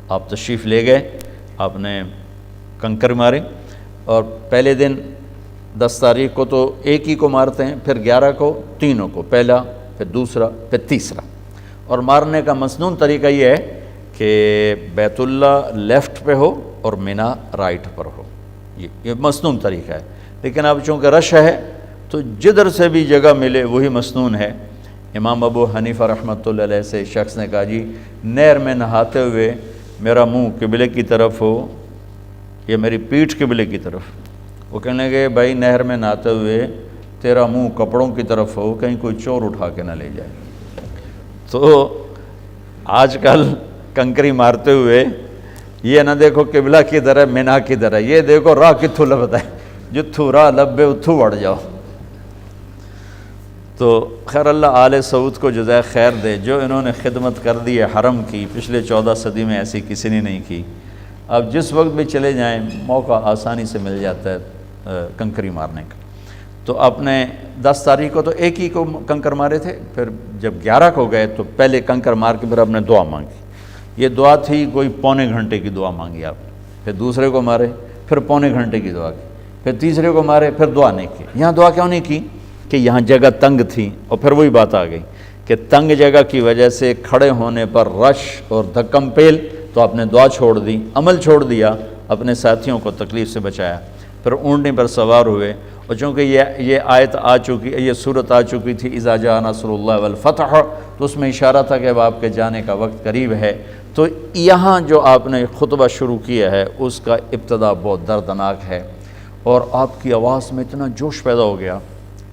آپ تشریف لے گئے، آپ نے کنکر مارے، اور پہلے دن 10 تاریخ کو تو ایک ہی کو مارتے ہیں، پھر 11 کو تینوں کو، پہلا پھر دوسرا پھر تیسرا۔ اور مارنے کا مسنون طریقہ یہ ہے کہ بیت اللہ لیفٹ پہ ہو اور مینا رائٹ پر ہو، یہ مسنون طریقہ ہے۔ لیکن اب چونکہ رش ہے تو جدھر سے بھی جگہ ملے وہی مسنون ہے۔ امام ابو حنیفہ رحمۃ اللہ علیہ سے شخص نے کہا جی نہر میں نہاتے ہوئے میرا منہ قبلے کی طرف ہو یا میری پیٹھ قبلے کی طرف؟ وہ کہنے لگے بھائی نہر میں نہاتے ہوئے تیرا منہ کپڑوں کی طرف ہو، کہیں کوئی چور اٹھا کے نہ لے جائے۔ تو آج کل کنکری مارتے ہوئے یہ نہ دیکھو قبلہ کدھر ہے مینا کدھر ہے، یہ دیکھو راہ کتھوں لبدا ہے، جتھوں راہ لبے اتھوں وڑ جاؤ۔ تو خیر اللہ آل سعود کو جزائے خیر دے، جو انہوں نے خدمت کر دی ہے حرم کی، پچھلے 14 صدی میں ایسی کسی نے نہیں کی۔ اب جس وقت بھی چلے جائیں موقع آسانی سے مل جاتا ہے کنکری مارنے کا۔ تو آپ نے 10 تاریخ کو تو ایک ہی کو کنکر مارے تھے، پھر جب 11 کو گئے تو پہلے کنکر مار کے پھر آپ نے دعا مانگی۔ یہ دعا تھی کوئی پونے گھنٹے کی دعا مانگی آپ، پھر دوسرے کو مارے، پھر پونے گھنٹے کی دعا کی، پھر تیسرے کو مارے، پھر دعا نہیں کی۔ یہاں دعا کیوں نہیں کی؟ کہ یہاں جگہ تنگ تھی، اور پھر وہی بات آ گئی کہ تنگ جگہ کی وجہ سے کھڑے ہونے پر رش اور دھکم پیل، تو آپ نے دعا چھوڑ دی، عمل چھوڑ دیا، اپنے ساتھیوں کو تکلیف سے بچایا۔ پھر اونٹنی پر سوار ہوئے، اور چونکہ یہ آیت آ چکی، یہ صورت آ چکی تھی اذا جاء نصر اللہ والفتح، تو اس میں اشارہ تھا کہ اب آپ کے جانے کا وقت قریب ہے۔ تو یہاں جو آپ نے خطبہ شروع کیا ہے اس کا ابتدا بہت دردناک ہے، اور آپ کی آواز میں اتنا جوش پیدا ہو گیا۔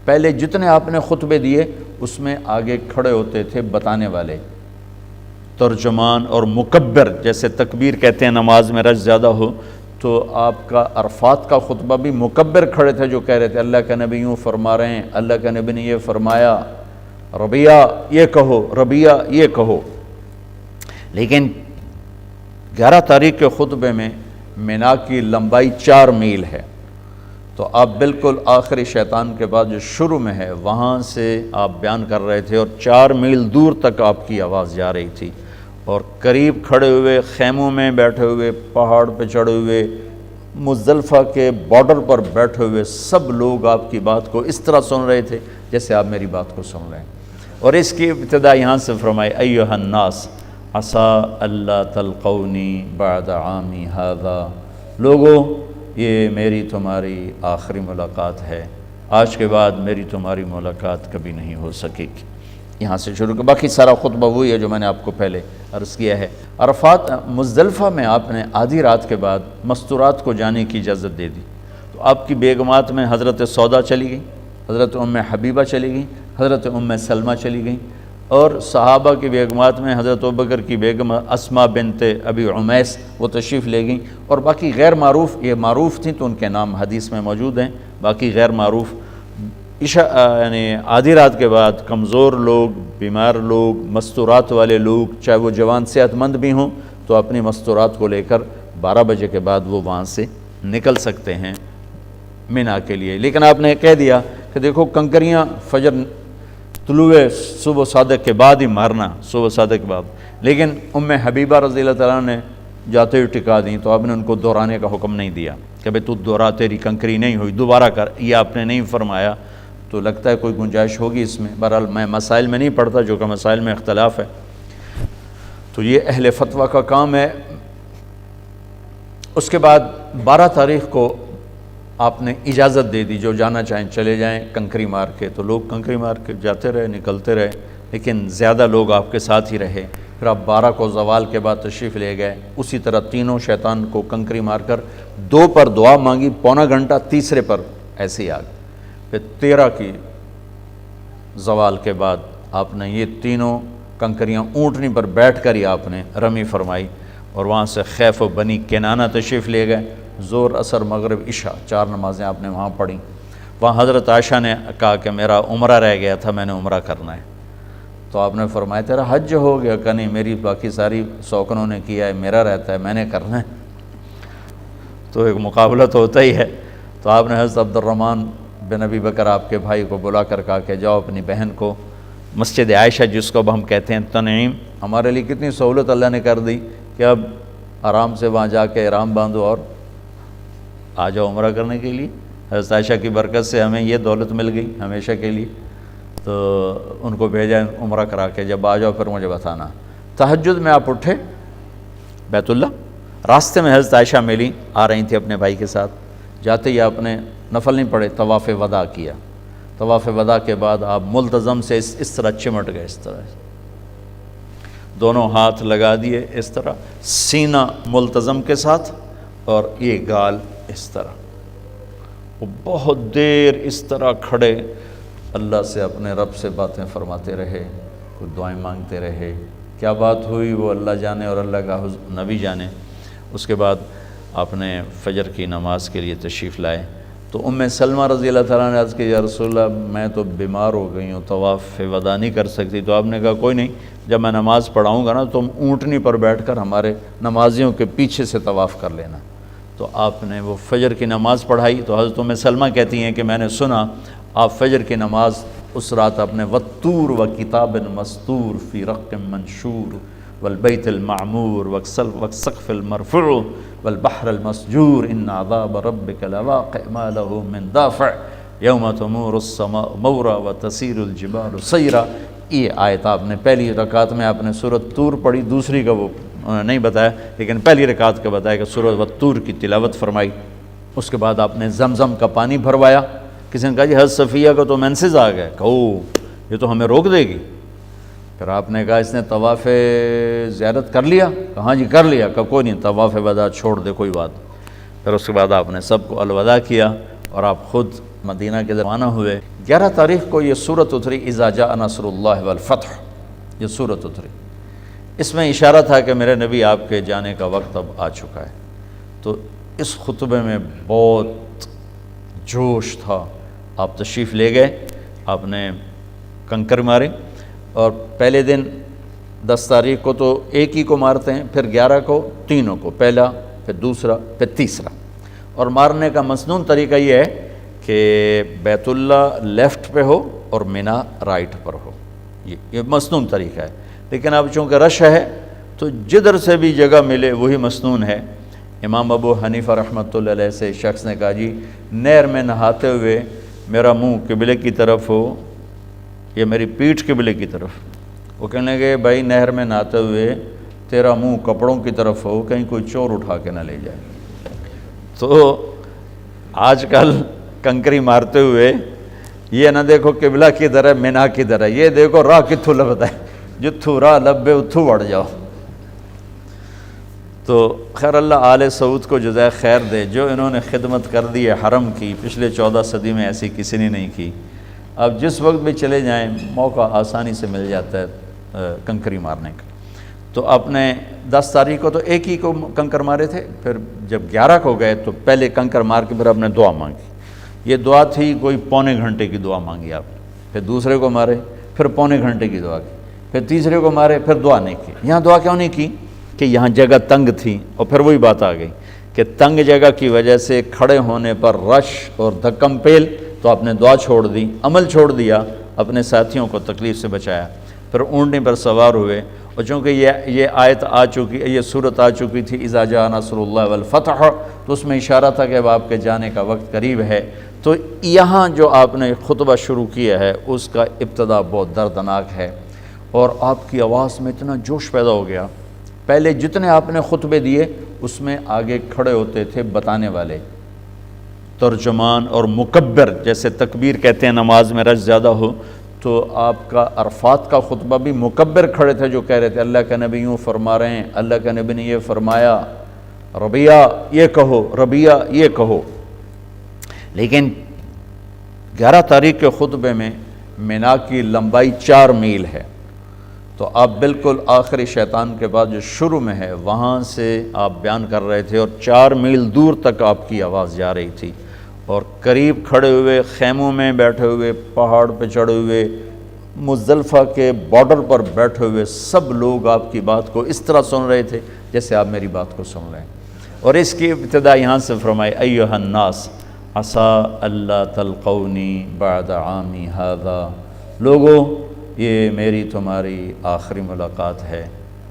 پہلے جتنے آپ نے خطبے دیے اس میں آگے کھڑے ہوتے تھے بتانے والے، ترجمان اور مکبر، جیسے تکبیر کہتے ہیں نماز میں رش زیادہ ہو، تو آپ کا عرفات کا خطبہ بھی مکبر کھڑے تھے جو کہہ رہے تھے اللہ کے نبی یوں فرما رہے ہیں، اللہ کے نبی نے یہ فرمایا، ربیہ یہ کہو، ربیہ یہ کہو۔ لیکن 11 تاریخ کے خطبے میں مینا کی لمبائی 4 میل ہے، تو آپ بالکل آخری شیطان کے بعد جو شروع میں ہے وہاں سے آپ بیان کر رہے تھے، اور 4 میل دور تک آپ کی آواز جا رہی تھی، اور قریب کھڑے ہوئے، خیموں میں بیٹھے ہوئے، پہاڑ پہ چڑھے ہوئے، مزدلفہ کے بارڈر پر بیٹھے ہوئے سب لوگ آپ کی بات کو اس طرح سن رہے تھے جیسے آپ میری بات کو سن رہے ہیں۔ اور اس کی ابتدا یہاں سے فرمائی ایھا الناس عسیٰ اللہ تلقونی بعد عامی ھذا، لوگو یہ میری تمہاری آخری ملاقات ہے، آج کے بعد میری تمہاری ملاقات کبھی نہیں ہو سکے گی۔ یہاں سے شروع کر، باقی سارا خطبہ وہی ہے جو میں نے آپ کو پہلے عرض کیا ہے۔ عرفات مزدلفہ میں آپ نے آدھی رات کے بعد مستورات کو جانے کی اجازت دے دی، تو آپ کی بیگمات میں حضرت سودا چلی گئیں، حضرت ام حبیبہ چلی گئیں، حضرت ام سلمہ چلی گئیں، اور صحابہ کی بیگمات میں حضرت ابوبکر کی بیگم اسماء بنت ابی عمیس وہ تشریف لے گئیں، اور باقی غیر معروف، یہ معروف تھیں تو ان کے نام حدیث میں موجود ہیں، باقی غیر معروف عشاء یعنی آدھی رات کے بعد کمزور لوگ، بیمار لوگ، مستورات والے لوگ، چاہے وہ جوان صحت مند بھی ہوں، تو اپنی مستورات کو لے کر 12 بجے کے بعد وہ وہاں سے نکل سکتے ہیں مینا کے لیے۔ لیکن آپ نے کہہ دیا کہ دیکھو کنکریاں فجر طلوع صبح صادق کے بعد ہی مارنا، صبح صادق کے بعد، لیکن ام حبیبہ رضی اللہ تعالیٰ نے جاتے ہوئے ٹکا دیں، تو آپ نے ان کو دہرانے کا حکم نہیں دیا کہ بھئی تو دہرا، تیری کنکری نہیں ہوئی، دوبارہ کر، یہ آپ نے نہیں فرمایا۔ تو لگتا ہے کوئی گنجائش ہوگی اس میں، بہرحال میں مسائل میں نہیں پڑھتا، جو کہ مسائل میں اختلاف ہے، تو یہ اہل فتویٰ کا کام ہے۔ اس کے بعد 12 تاریخ کو آپ نے اجازت دے دی، جو جانا چاہیں چلے جائیں کنکری مار کے، تو لوگ کنکری مار کے جاتے رہے، نکلتے رہے، لیکن زیادہ لوگ آپ کے ساتھ ہی رہے۔ پھر آپ 12 کو زوال کے بعد تشریف لے گئے، اسی طرح تینوں شیطان کو کنکری مار کر 2 پر دعا مانگی، پونا گھنٹہ، تیسرے پر ایسے ہی آ گئے۔ پھر 13 کی زوال کے بعد آپ نے یہ تینوں کنکریاں اونٹنی پر بیٹھ کر ہی آپ نے رمی فرمائی، اور وہاں سے خیف و بنی کنانہ تشریف لے گئے۔ ظہر، عصر، مغرب، عشاء 4 نمازیں آپ نے وہاں پڑھیں۔ وہاں حضرت عائشہ نے کہا کہ میرا عمرہ رہ گیا تھا، میں نے عمرہ کرنا ہے، تو آپ نے فرمایا تیرا حج ہو گیا؟ کہ نہیں، میری باقی ساری سوکنوں نے کیا ہے، میرا رہتا ہے، میں نے کرنا ہے۔ تو ایک مقابلہ تو ہوتا ہی ہے۔ تو آپ نے حضرت عبد الرحمن بن ابی بکر آپ کے بھائی کو بلا کر کہا کہ جاؤ اپنی بہن کو مسجد عائشہ، جس کو اب ہم کہتے ہیں تنعیم، ہمارے لیے کتنی سہولت اللہ نے کر دی کہ اب آرام سے وہاں جا کے احرام باندھو اور آ جاؤ عمرہ کرنے کے لیے۔ حضرت عائشہ کی برکت سے ہمیں یہ دولت مل گئی ہمیشہ کے لیے۔ تو ان کو بھیجا عمرہ کرا کے، جب آ جاؤ پھر مجھے بتانا۔ تہجد میں آپ اٹھے بیت اللہ، راستے میں حضرت عائشہ ملی، آ رہی تھی اپنے بھائی کے ساتھ، جاتے ہی آپ نے نفل نہیں پڑھے، طواف وداع کیا۔ طواف وداع کے بعد آپ ملتزم سے اس طرح چمٹ گئے، اس طرح دونوں ہاتھ لگا دیے، اس طرح سینہ ملتزم کے ساتھ، اور یہ گال اس طرح۔ وہ بہت دیر اس طرح کھڑے اللہ سے، اپنے رب سے باتیں فرماتے رہے، کوئی دعائیں مانگتے رہے، کیا بات ہوئی وہ اللہ جانے اور اللہ کا نبی جانے۔ اس کے بعد آپ نے فجر کی نماز کے لیے تشریف لائے، تو ام سلمہ رضی اللہ تعالیٰ نے عرض کی یا رسول اللہ میں تو بیمار ہو گئی ہوں، طواف وداع نہیں کر سکتی۔ تو آپ نے کہا کوئی نہیں، جب میں نماز پڑھاؤں گا نا تم اونٹنی پر بیٹھ کر ہمارے نمازیوں کے پیچھے سے طواف کر لینا۔ تو آپ نے وہ فجر کی نماز پڑھائی۔ تو حضرت ام سلمہ کہتی ہیں کہ میں نے سنا آپ فجر کی نماز اس رات اپنے والطور وکتاب مستور فی رق منشور والبیت المعمور والسقف المرفوع والبحر المسجور ان عذاب ربک لواقع ما له من دافع یوم تمور السماء مورا وتسیر الجبال سیرا۔ یہ آیت آپ نے پہلی رکعت میں آپ نے سورۃ طور پڑھی، دوسری کا وہ نہیں بتایا، لیکن پہلی رکعت کا بتایا کہ سورۃ والطور کی تلاوت فرمائی۔ اس کے بعد آپ نے زمزم کا پانی بھروایا۔ کسی نے کہا جی حضرت صفیہ کا تو مینسز آ گئے، کہا یہ تو ہمیں روک دے گی۔ پھر آپ نے کہا اس نے طواف زیارت کر لیا؟ کہا جی کر لیا۔ کہا کوئی نہیں، طواف وداع چھوڑ دے، کوئی بات۔ پھر اس کے بعد آپ نے سب کو الوداع کیا اور آپ خود مدینہ کے روانہ ہوئے۔ 11 تاریخ کو یہ سورت اتری، اذا جاء نصر اللہ والفتح، یہ سورت اتری۔ اس میں اشارہ تھا کہ میرے نبی آپ کے جانے کا وقت اب آ چکا ہے۔ تو اس خطبے میں بہت جوش تھا۔ آپ تشریف لے گئے، آپ نے کنکر مارے، اور پہلے دن 10 تاریخ کو تو ایک ہی کو مارتے ہیں، پھر 11 کو تینوں کو، پہلا پھر دوسرا پھر تیسرا۔ اور مارنے کا مسنون طریقہ یہ ہے کہ بیت اللہ لیفٹ پہ ہو اور مینا رائٹ پر ہو، یہ مسنون طریقہ ہے۔ لیکن اب چونکہ رش ہے تو جدھر سے بھی جگہ ملے وہی مسنون ہے۔ امام ابو حنیفہ رحمۃ اللہ علیہ سے شخص نے کہا جی نہر میں نہاتے ہوئے میرا منہ قبلے کی طرف ہو یا میری پیٹھ قبلے کی طرف؟ وہ کہنے لگے بھائی نہر میں نہاتے ہوئے تیرا منہ کپڑوں کی طرف ہو، کہیں کوئی چور اٹھا کے نہ لے جائے۔ تو آج کل کنکری مارتے ہوئے یہ نہ دیکھو قبلہ کدھر ہے مینا کدھر ہے، یہ دیکھو راہ کتھوں لبدا ہے، جتھوں راہ لبے اتھوں وڑ جاؤ۔ تو خیر اللہ آل سعود کو جزائے خیر دے، جو انہوں نے خدمت کر دی ہے حرم کی، پچھلے 14 صدی میں ایسی کسی نے نہیں کی۔ اب جس وقت بھی چلے جائیں موقع آسانی سے مل جاتا ہے کنکری مارنے کا۔ تو آپ نے 10 تاریخ کو تو ایک ہی کو کنکر مارے تھے، پھر جب 11 کو گئے تو پہلے کنکر مار کے پھر آپ نے دعا مانگی۔ یہ دعا تھی کوئی پونے گھنٹے کی دعا مانگی آپ، پھر دوسرے کو مارے پھر پونے گھنٹے کی دعا کی، پھر تیسرے کو مارے پھر دعا نہیں کی۔ یہاں دعا کیوں نہیں کی؟ کہ یہاں جگہ تنگ تھی، اور پھر وہی بات آ گئی کہ تنگ جگہ کی وجہ سے کھڑے ہونے پر رش اور دھکم پیل، تو آپ نے دعا چھوڑ دی، عمل چھوڑ دیا، اپنے ساتھیوں کو تکلیف سے بچایا۔ پھر اونٹنی پر سوار ہوئے، اور چونکہ یہ آیت آ چکی، یہ صورت آ چکی تھی اذا جاء نصر اللہ والفتح، تو اس میں اشارہ تھا کہ اب آپ کے جانے کا وقت قریب ہے۔ تو یہاں جو آپ نے خطبہ شروع کیا ہے اس کا ابتدا بہت دردناک ہے، اور آپ کی آواز میں اتنا جوش پیدا ہو گیا۔ پہلے جتنے آپ نے خطبے دیے اس میں آگے کھڑے ہوتے تھے بتانے والے، ترجمان اور مکبر، جیسے تکبیر کہتے ہیں نماز میں رش زیادہ ہو، تو آپ کا عرفات کا خطبہ بھی مکبر کھڑے تھے جو کہہ رہے تھے اللہ کے نبی یوں فرما رہے ہیں، اللہ کے نبی نے یہ فرمایا، ربیہ یہ کہو، ربیہ یہ کہو۔ لیکن 11 تاریخ کے خطبے میں مینا کی لمبائی 4 میل ہے، تو آپ بالکل آخری شیطان کے بعد جو شروع میں ہے وہاں سے آپ بیان کر رہے تھے، اور 4 میل دور تک آپ کی آواز جا رہی تھی، اور قریب کھڑے ہوئے، خیموں میں بیٹھے ہوئے، پہاڑ پہ چڑھے ہوئے، مزدلفہ کے بارڈر پر بیٹھے ہوئے سب لوگ آپ کی بات کو اس طرح سن رہے تھے جیسے آپ میری بات کو سن رہے ہیں۔ اور اس کی ابتدا یہاں سے فرمائی ایھا الناس عسیٰ اللہ تلقونی بعد عامی ھذا، لوگوں یہ میری تمہاری آخری ملاقات ہے،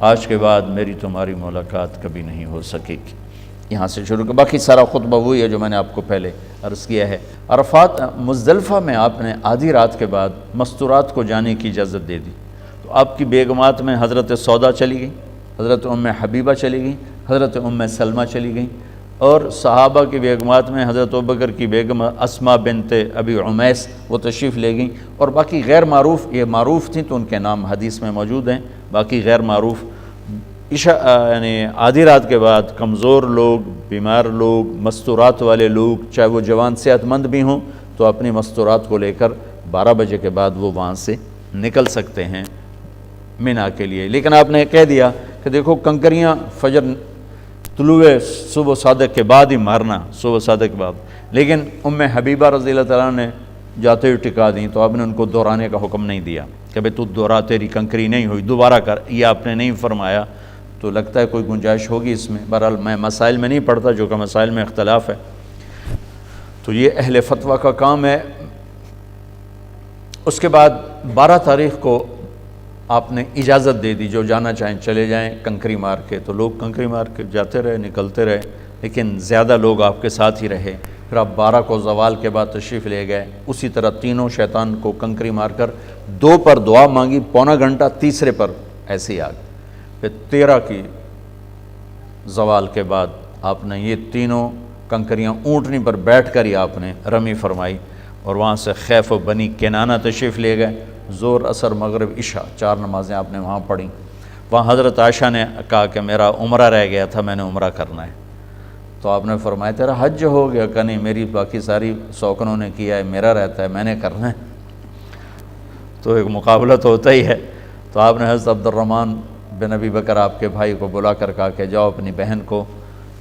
آج کے بعد میری تمہاری ملاقات کبھی نہیں ہو سکے گی۔ یہاں سے شروع کر، باقی سارا خطبہ وہی ہے جو میں نے آپ کو پہلے عرض کیا ہے۔ عرفات مزدلفہ میں آپ نے آدھی رات کے بعد مستورات کو جانے کی اجازت دے دی، تو آپ کی بیگمات میں حضرت سودا چلی گئی، حضرت ام حبیبہ چلی گئی، حضرت ام سلمہ چلی گئیں، اور صحابہ کی بیگمات میں حضرت ابوبکر کی بیگم اسماء بنت ابی عمیس وہ تشریف لے گئیں، اور باقی غیر معروف، یہ معروف تھیں تو ان کے نام حدیث میں موجود ہیں، باقی غیر معروف یعنی آدھی رات کے بعد کمزور لوگ، بیمار لوگ، مستورات والے لوگ، چاہے وہ جوان صحت مند بھی ہوں، تو اپنی مستورات کو لے کر 12 بجے کے بعد وہ وہاں سے نکل سکتے ہیں مینا کے لیے۔ لیکن آپ نے کہہ دیا کہ دیکھو کنکریاں فجر طلوع صبح صادق کے بعد ہی مارنا، صبح صادق کے بعد۔ لیکن ام حبیبہ رضی اللہ تعالیٰ نے جاتے ہوئے ٹکا دیں، تو آپ نے ان کو دہرانے کا حکم نہیں دیا کہ بھئی تو دہرا، تیری کنکری نہیں ہوئی، دوبارہ کر، یہ آپ نے نہیں فرمایا۔ تو لگتا ہے کوئی گنجائش ہوگی اس میں، بہرحال میں مسائل میں نہیں پڑھتا، جو کہ مسائل میں اختلاف ہے، تو یہ اہل فتویٰ کا کام ہے۔ اس کے بعد 12 تاریخ کو آپ نے اجازت دے دی، جو جانا چاہیں چلے جائیں کنکری مار کے، تو لوگ کنکری مار کے جاتے رہے، نکلتے رہے، لیکن زیادہ لوگ آپ کے ساتھ ہی رہے۔ پھر آپ 12 کو زوال کے بعد تشریف لے گئے، اسی طرح تینوں شیطان کو کنکری مار کر 2 پر دعا مانگی، پونا گھنٹہ، تیسرے پر ایسے ہی آ گئے۔ پھر 13 کی زوال کے بعد آپ نے یہ تینوں کنکریاں اونٹنی پر بیٹھ کر ہی آپ نے رمی فرمائی، اور وہاں سے خیف و بنی کنانہ تشریف لے گئے۔ ظہر، عصر، مغرب، عشاء 4 نمازیں آپ نے وہاں پڑھیں۔ وہاں حضرت عائشہ نے کہا کہ میرا عمرہ رہ گیا تھا، میں نے عمرہ کرنا ہے، تو آپ نے فرمایا تیرا حج ہو گیا؟ کہ نہیں، میری باقی ساری سوکنوں نے کیا ہے، میرا رہتا ہے، میں نے کرنا ہے۔ تو ایک مقابلہ تو ہوتا ہی ہے۔ تو آپ نے حضرت عبد الرحمن بن ابی بکر آپ کے بھائی کو بلا کر کہا کہ جاؤ اپنی بہن کو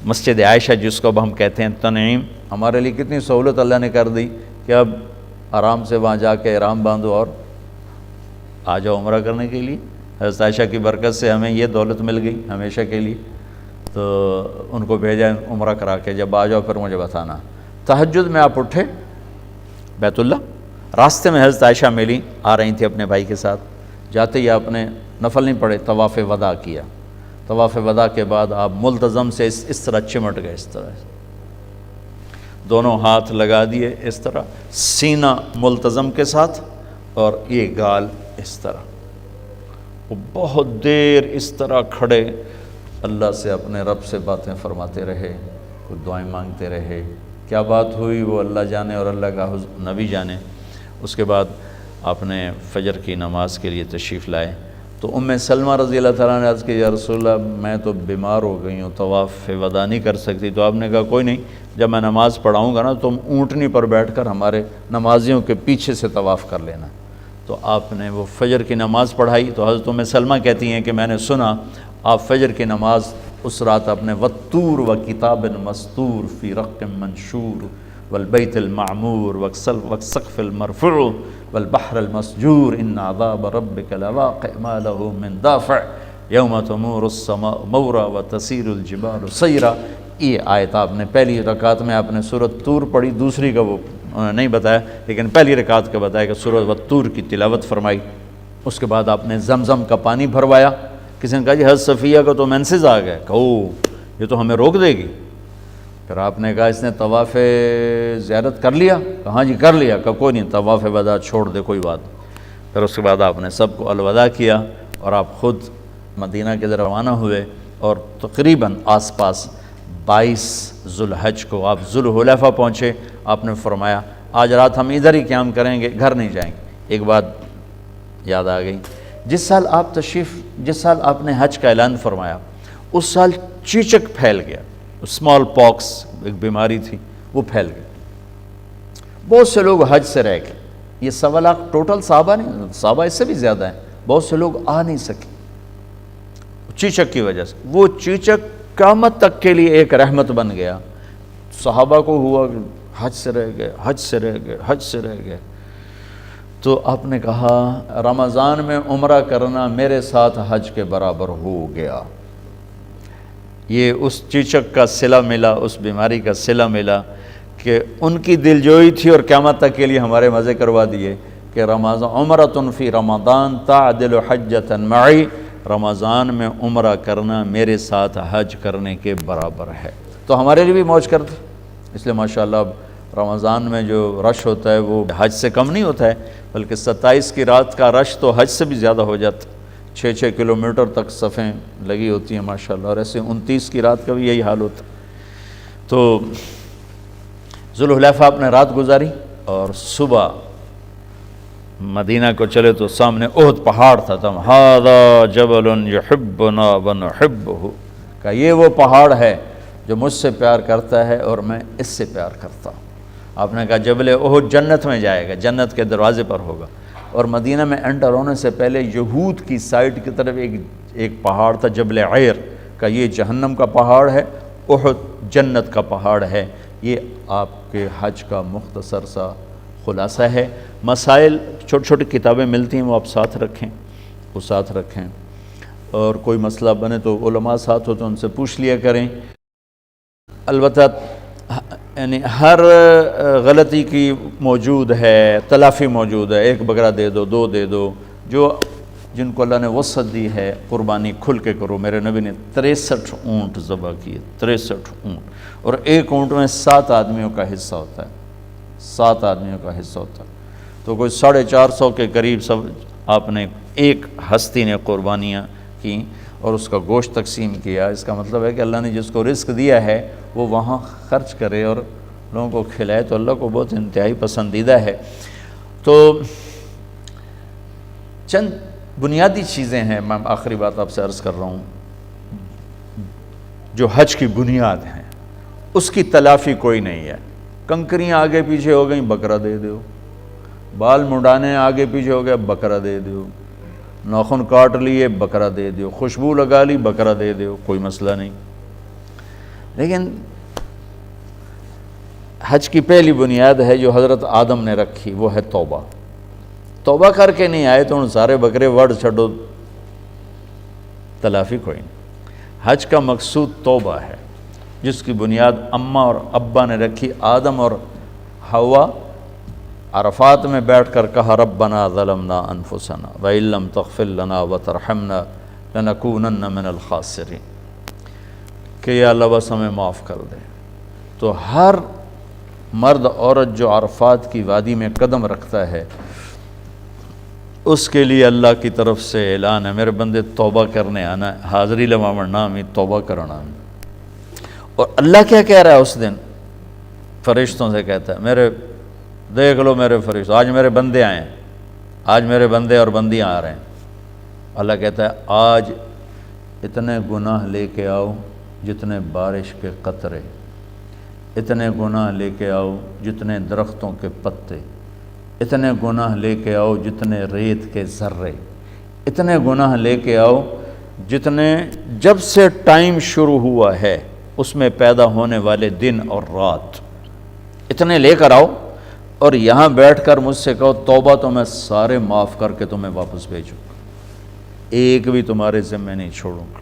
مسجد عائشہ، جس کو اب ہم کہتے ہیں تنعیم، ہمارے لیے کتنی سہولت اللہ نے کر دی کہ اب آرام سے وہاں جا کے احرام باندھو اور آ جاؤ عمرہ کرنے کے لیے۔ حضرت عائشہ کی برکت سے ہمیں یہ دولت مل گئی ہمیشہ کے لیے۔ تو ان کو بھیجا عمرہ کرا کے، جب آ جاؤ پھر مجھے بتانا۔ تہجد میں آپ اٹھے بیت اللہ، راستے میں حضرت عائشہ ملی، آ رہی تھی اپنے بھائی کے ساتھ، جاتے ہی آپ نے نفل نہیں پڑھے، طواف وداع کیا۔ طواف وداع کے بعد آپ ملتزم سے اس طرح چمٹ گئے، اس طرح دونوں ہاتھ لگا دیے اس طرح، سینہ ملتزم کے ساتھ اور یہ گال اس طرح، وہ بہت دیر اس طرح کھڑے اللہ سے اپنے رب سے باتیں فرماتے رہے، کوئی دعائیں مانگتے رہے، کیا بات ہوئی وہ اللہ جانے اور اللہ کا نبی جانے۔ اس کے بعد آپ نے فجر کی نماز کے لیے تشریف لائے تو ام سلمہ رضی اللہ تعالیٰ نے عرض کی یا رسول اللہ میں تو بیمار ہو گئی ہوں، طواف وداع نہیں کر سکتی، تو آپ نے کہا کوئی نہیں، جب میں نماز پڑھاؤں گا نا تم اونٹنی پر بیٹھ کر ہمارے نمازیوں کے پیچھے سے طواف کر لینا۔ تو آپ نے وہ فجر کی نماز پڑھائی تو حضرت ام سلمہ کہتی ہیں کہ میں نے سنا آپ فجر کی نماز اس رات اپنے والطور و کتاب مستور فی رق منشور والبیت المعمور والسقف المرفوع والبحر المسجور ان عذاب ربک لواقع ما له من دافع یوم تمور السماء مورا وتسیر الجبال سیرا۔ یہ آیت آپ نے پہلی رکعت میں آپ نے سورۃ طور پڑھی، دوسری کا وہ نہیں بتایا، لیکن پہلی رکعت کا بتایا کہ سورۃ والطور کی تلاوت فرمائی۔ اس کے بعد آپ نے زمزم کا پانی بھروایا۔ کسی نے کہا جی حضرت صفیہ کا تو مینسز آ گئے، کہو یہ تو ہمیں روک دے گی۔ پھر آپ نے کہا اس نے طواف زیارت کر لیا؟ کہاں جی کر لیا۔ کہا کوئی نہیں، طواف وداع چھوڑ دے، کوئی بات نہیں۔ پھر اس کے بعد آپ نے سب کو الوداع کیا اور آپ خود مدینہ کے ذرا روانہ ہوئے، اور تقریباً آس پاس 22 ذوالحج کو آپ ذوالحلیفہ پہنچے۔ آپ نے فرمایا آج رات ہم ادھر ہی قیام کریں گے، گھر نہیں جائیں گے۔ ایک بات یاد آ گئی، جس سال آپ نے حج کا اعلان فرمایا اس سال چیچک پھیل گیا، اسمال پاکس ایک بیماری تھی، وہ پھیل گئی، بہت سے لوگ حج سے رہ گئے۔ یہ 1.25 لاکھ ٹوٹل صحابہ نہیں، صحابہ اس سے بھی زیادہ ہیں، بہت سے لوگ آ نہیں سکے چیچک کی وجہ سے۔ وہ چیچک قیامت تک کے لیے ایک رحمت بن گیا۔ صحابہ کو ہوا کہ حج سے رہ گئے، حج سے رہ گئے، حج سے رہ گئے۔ تو آپ نے کہا رمضان میں عمرہ کرنا میرے ساتھ حج کے برابر ہو گیا۔ یہ اس چیچک کا صلہ ملا، اس بیماری کا صلہ ملا کہ ان کی دلجوئی تھی، اور قیامت تک کے لیے ہمارے مزے کروا دیے کہ عمرۃ فی رمضان تعدل حجۃ معی، رمضان میں عمرہ کرنا میرے ساتھ حج کرنے کے برابر ہے۔ تو ہمارے لیے بھی موج کرتے، اس لیے ماشاءاللہ اب رمضان میں جو رش ہوتا ہے وہ حج سے کم نہیں ہوتا ہے، بلکہ 27 کی رات کا رش تو حج سے بھی زیادہ ہو جاتا، 6 کلومیٹر تک صفیں لگی ہوتی ہیں ماشاءاللہ، اور ایسے 29 کی رات کا بھی یہی حال ہوتا۔ تو ذوالحلیفہ آپ نے رات گزاری، اور صبح مدینہ کو چلے تو سامنے احد پہاڑ تھا، تم ھذا جبل یحبنا ونحبہ، کہ یہ وہ پہاڑ ہے جو مجھ سے پیار کرتا ہے اور میں اس سے پیار کرتا ہوں۔ آپ نے کہا جبل احد جنت میں جائے گا، جنت کے دروازے پر ہوگا۔ اور مدینہ میں انٹر ہونے سے پہلے یہود کی سائڈ کی طرف ایک پہاڑ تھا جبل عیر، کا یہ جہنم کا پہاڑ ہے، احد جنت کا پہاڑ ہے۔ یہ آپ کے حج کا مختصر سا خلاصہ ہے۔ مسائل چھوٹی چھوٹی کتابیں ملتی ہیں، وہ آپ ساتھ رکھیں، وہ ساتھ رکھیں، اور کوئی مسئلہ بنے تو علماء ساتھ ہو تو ان سے پوچھ لیا کریں۔ البتہ یعنی ہر غلطی کی موجود ہے، تلافی موجود ہے، 1 بکرا دے دو، 2 دے دو، جن کو اللہ نے وسعت دی ہے قربانی کھل کے کرو۔ میرے نبی نے 63 اونٹ ذبح کیے، 63 اونٹ، اور ایک اونٹ میں 7 آدمیوں کا حصہ ہوتا ہے، 7 آدمیوں کا حصہ ہوتا ہے، تو کوئی 450 کے قریب سب آپ نے ایک ہستی نے قربانیاں کی اور اس کا گوشت تقسیم کیا۔ اس کا مطلب ہے کہ اللہ نے جس کو رزق دیا ہے وہ وہاں خرچ کرے اور لوگوں کو کھلائے، تو اللہ کو بہت انتہائی پسندیدہ ہے۔ تو چند بنیادی چیزیں ہیں، میں آخری بات آپ سے عرض کر رہا ہوں، جو حج کی بنیاد ہیں، اس کی تلافی کوئی نہیں ہے۔ کنکریاں آگے پیچھے ہو گئیں، بکرا دے دو، بال منڈانے آگے پیچھے ہو گیا، بکرا دے دو، ناخن کاٹ لیے، بکرا دے دو، خوشبو لگا لی، بکرا دے دو، کوئی مسئلہ نہیں۔ لیکن حج کی پہلی بنیاد ہے جو حضرت آدم نے رکھی، وہ ہے توبہ۔ توبہ کر کے نہیں آئے تو ان سارے بکرے وڑ چھڈو، تلافی کوئی نہیں۔ حج کا مقصود توبہ ہے، جس کی بنیاد اماں اور ابا نے رکھی۔ آدم اور حوا عرفات میں بیٹھ کر کہا ربنا ظلمنا انفسنا وَإِن لَّمْ تَغْفِرْ لَنَا وَتَرْحَمْنَا لَنَكُونَنَّ مِنَ الْخَاسِرِينَ کہ یا اللہ بس ہمیں معاف کر دے۔ تو ہر مرد عورت جو عرفات کی وادی میں قدم رکھتا ہے اس کے لیے اللہ کی طرف سے اعلان ہے، میرے بندے توبہ کرنے آنا ہے، حاضری لمامن نامی توبہ کرنا ہے۔ اور اللہ کیا کہہ رہا ہے اس دن؟ فرشتوں سے کہتا ہے میرے دیکھ لو میرے فرشتوں، آج میرے بندے آئے ہیں، آج میرے بندے اور بندیاں آ رہے ہیں۔ اللہ کہتا ہے آج اتنے گناہ لے کے آؤ جتنے بارش کے قطرے، اتنے گناہ لے کے آؤ جتنے درختوں کے پتے، اتنے گناہ لے کے آؤ جتنے ریت کے ذرے، اتنے گناہ لے کے آؤ جتنے جب سے ٹائم شروع ہوا ہے اس میں پیدا ہونے والے دن اور رات، اتنے لے کر آؤ اور یہاں بیٹھ کر مجھ سے کہو توبہ تو میں سارے معاف کر کے تمہیں واپس بھیجوں گا، ایک بھی تمہارے ذمہ نہیں چھوڑوں گا۔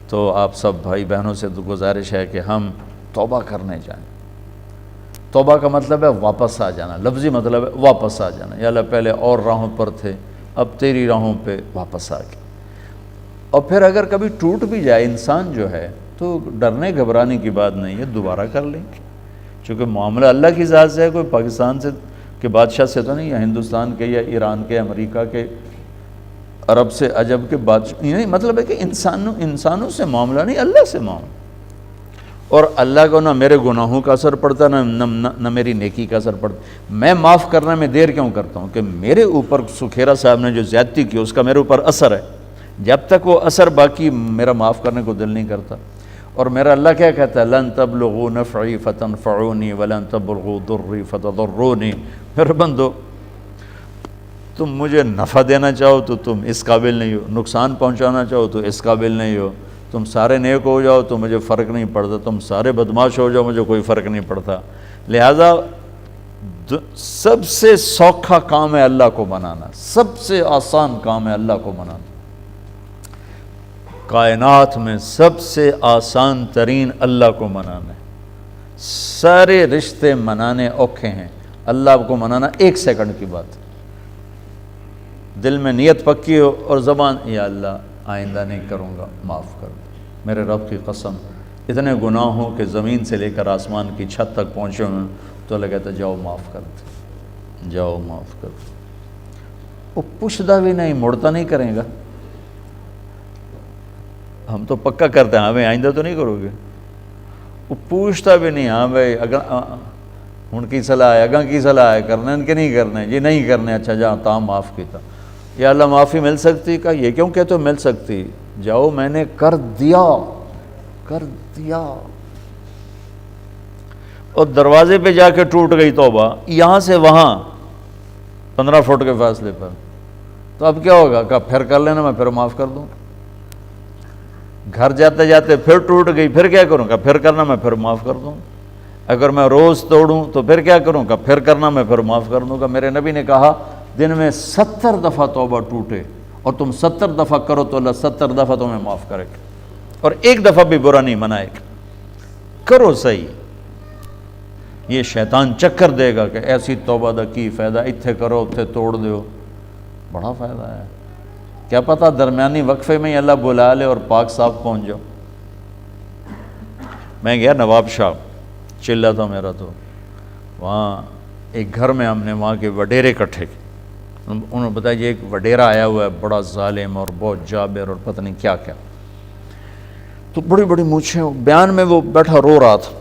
تو آپ سب بھائی بہنوں سے گزارش ہے کہ ہم توبہ کرنے جائیں۔ توبہ کا مطلب ہے واپس آ جانا، لفظی مطلب ہے واپس آ جانا، یا اللہ پہلے اور راہوں پر تھے اب تیری راہوں پہ واپس آ گئے۔ اور پھر اگر کبھی ٹوٹ بھی جائے انسان جو ہے تو ڈرنے گھبرانے کی بات نہیں ہے، دوبارہ کر لیں گے، چونکہ معاملہ اللہ کی ذات سے ہے، کوئی پاکستان سے کے بادشاہ سے تو نہیں، یا ہندوستان کے یا ایران کے امریکہ کے عرب سے عجب کے بادشاہ نہیں، مطلب ہے کہ انسانوں سے معاملہ نہیں، اللہ سے معاملہ۔ اور اللہ کو نہ میرے گناہوں کا اثر پڑتا نہ میری نیکی کا اثر پڑتا۔ میں معاف کرنے میں دیر کیوں کرتا ہوں کہ میرے اوپر سکھیرا صاحب نے جو زیادتی کی اس کا میرے اوپر اثر ہے، جب تک وہ اثر باقی میرا معاف کرنے کو دل نہیں کرتا۔ اور میرا اللہ کیا کہتا ہے لن تبلغوا نفعی فتنفعونی ولن تبلغوا ضری فتضرونی، میرے بندو تم مجھے نفع دینا چاہو تو تم اس قابل نہیں ہو، نقصان پہنچانا چاہو تو اس قابل نہیں ہو، تم سارے نیک ہو جاؤ تو مجھے فرق نہیں پڑتا، تم سارے بدماش ہو جاؤ مجھے کوئی فرق نہیں پڑتا۔ لہٰذا سب سے سوکھا کام ہے اللہ کو منانا، سب سے آسان کام ہے اللہ کو منانا۔ کائنات میں سب سے آسان ترین اللہ کو منانا ہے، سارے رشتے منانے اوکھے ہیں، اللہ کو منانا 1 سیکنڈ کی بات ہے۔ دل میں نیت پکی ہو اور زبان یا اللہ آئندہ نہیں کروں گا، معاف کر دو، میرے رب کی قسم اتنے گناہ ہوں کہ زمین سے لے کر آسمان کی چھت تک پہنچے ہوں، تو اللہ کہتا جاؤ معاف کر دو، جاؤ معاف کر دو۔ وہ پوچھتا بھی نہیں، مڑتا نہیں کرے گا، ہم تو پکا کرتے ہیں ہاں بھائی آئندہ تو نہیں کرو گے، وہ پوچھتا بھی نہیں ہاں بھائی ہن کی صلاح ہے، اگاں کی صلاح ہے، کرنے کہ نہیں کرنے، یہ نہیں کرنے، اچھا جاؤ تاں معاف کیتا، یا اللہ معافی مل سکتی؟ کہا یہ کیوں کہتے ہو مل سکتی، جاؤ میں نے کر دیا، کر دیا۔ اور دروازے پہ جا کے ٹوٹ گئی توبہ، یہاں سے وہاں 15 فٹ کے فاصلے پر، تو اب کیا ہوگا؟ کہا پھر کر لینا، میں پھر معاف کر دوں۔ گھر جاتے جاتے پھر ٹوٹ گئی، پھر کیا کروں گا؟ پھر کرنا، میں پھر معاف کر دوں۔ اگر میں روز توڑوں تو پھر کیا کروں گا؟ پھر کرنا، میں پھر معاف کر دوں گا۔ میرے نبی نے کہا دن میں 70 دفعہ توبہ ٹوٹے اور تم 70 دفعہ کرو تو اللہ 70 دفعہ تمہیں معاف کرے گا، اور 1 دفعہ بھی برا نہیں منائے گا۔ کرو صحیح، یہ شیطان چکر دے گا کہ ایسی توبہ دا کی فائدہ، اتھے کرو اتھے توڑ دیو، بڑا فائدہ ہے، کیا پتہ درمیانی وقفے میں ہی اللہ بلا لے اور پاک صاف پہنچ جاؤ۔ میں گیا نواب شاہ، چلا تھا میرا، تو وہاں ایک گھر میں ہم نے وہاں کے وڈیرے کٹھے، انہوں نے بتایا یہ ایک وڈیرا آیا ہوا ہے بڑا ظالم اور بہت جابر اور پتہ نہیں کیا کیا، تو بڑی بڑی مونچھیں، بیان میں وہ بیٹھا رو رہا تھا،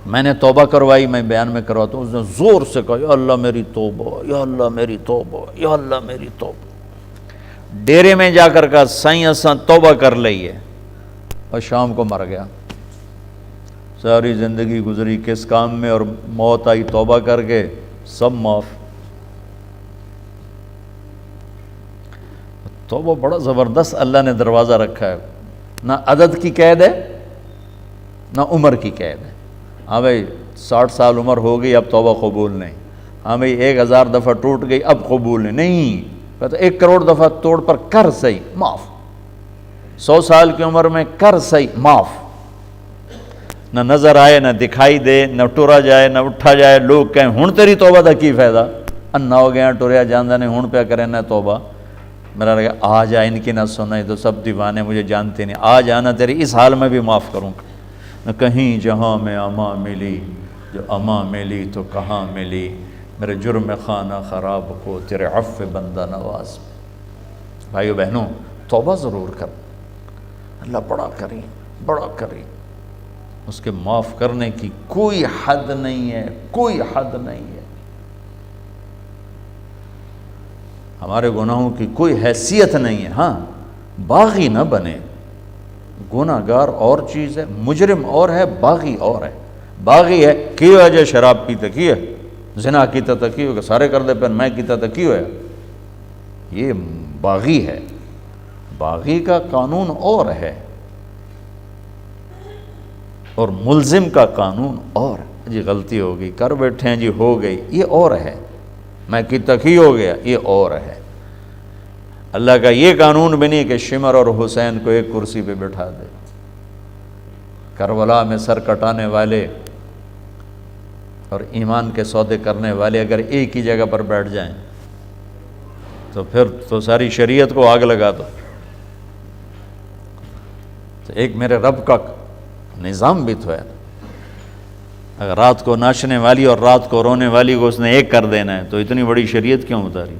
میں نے توبہ کروائی، میں بیان میں کرواتا ہوں، اس نے زور سے کہا یا اللہ میری توبہ، یا اللہ میری توبہ، یا اللہ میری توبہ۔ ڈیرے میں جا کر کہا سائیں اساں توبہ کر لئی ہے، اور شام کو مر گیا۔ ساری زندگی گزری کس کام میں، اور موت آئی توبہ کر کے، سب معاف۔ توبہ بڑا زبردست اللہ نے دروازہ رکھا ہے، نہ عدد کی قید ہے نہ عمر کی قید ہے۔ ہاں بھائی 60 سال عمر ہو گئی اب توبہ قبول نہیں، ہاں بھائی 1000 دفعہ ٹوٹ گئی اب قبول نہیں، کہتا 1 کروڑ دفعہ توڑ پر کر صحیح معاف، 100 سال کی عمر میں کر صحیح معاف، نہ نظر آئے نہ دکھائی دے، نہ ٹرا جائے نہ اٹھا جائے، لوگ کہیں ہن تیری توبہ دا کی فائدہ، انا ہو گیا ٹریا جاندہ نے ہن پہ کرے نہ توبہ، میرا لگا آج ان کی نہ سنائی تو سب دیوانے مجھے جانتے نہیں، آج آنا تیری اس حال میں بھی معاف کروں گا، نہ کہیں جہاں میں اما ملی، جو اما ملی تو کہاں ملی، میرے جرم خانہ خراب کو تیرے عفو بندہ نواز۔ بھائیو بہنوں، توبہ ضرور کر، اللہ بڑا کریم، بڑا کریم، اس کے معاف کرنے کی کوئی حد نہیں ہے، کوئی حد نہیں ہے۔ ہمارے گناہوں کی کوئی حیثیت نہیں ہے۔ ہاں، باغی نہ بنے، گناہ گار اور چیز ہے، مجرم اور ہے، باغی اور ہے۔ باغی ہے کیوں ہے جو شراب پیتا کیوں ہے، زنا کیتا تھا کیوں ہے، سارے کر دے پھر میں کیتا تھا کیوں ہے، یہ باغی ہے۔ باغی کا قانون اور ہے اور ملزم کا قانون اور ہے۔ جی غلطی ہو گئی، کر بیٹھے ہیں جی، ہو گئی، یہ اور ہے۔ میں کی تقی ہو گیا، یہ اور ہے۔ اللہ کا یہ قانون بھی نہیں کہ شمر اور حسین کو ایک کرسی پہ بٹھا دے۔ کربلا میں سر کٹانے والے اور ایمان کے سودے کرنے والے اگر ایک ہی جگہ پر بیٹھ جائیں تو پھر تو ساری شریعت کو آگ لگا دو۔ تو ایک میرے رب کا نظام بھی تو ہے۔ اگر رات کو ناچنے والی اور رات کو رونے والی کو اس نے ایک کر دینا ہے تو اتنی بڑی شریعت کیوں اتاری؟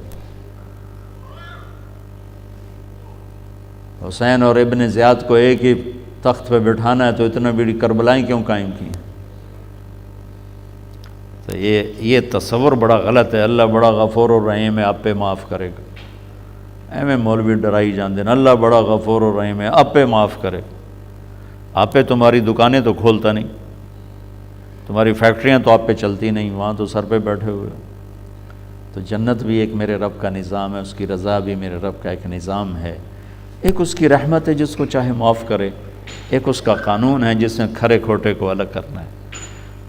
حسین اور ابن زیاد کو ایک ہی تخت پہ بٹھانا ہے تو اتنا بڑی کربلائیں کیوں قائم کی؟ تو یہ تصور بڑا غلط ہے۔ اللہ بڑا غفور الرحیم ہے، آپ پہ معاف کرے گا۔ ایویں مولوی ڈرائی جان دینا، اللہ بڑا غفور الرحیم ہے، آپ پہ معاف کرے گا۔ آپ پہ تمہاری دکانیں تو کھولتا نہیں، تمہاری فیکٹریاں تو آپ پہ چلتی نہیں، وہاں تو سر پہ بیٹھے ہوئے۔ تو جنت بھی ایک میرے رب کا نظام ہے، اس کی رضا بھی میرے رب کا ایک نظام ہے۔ ایک اس کی رحمت ہے جس کو چاہے معاف کرے، ایک اس کا قانون ہے جس نے کھرے کھوٹے کو الگ کرنا ہے۔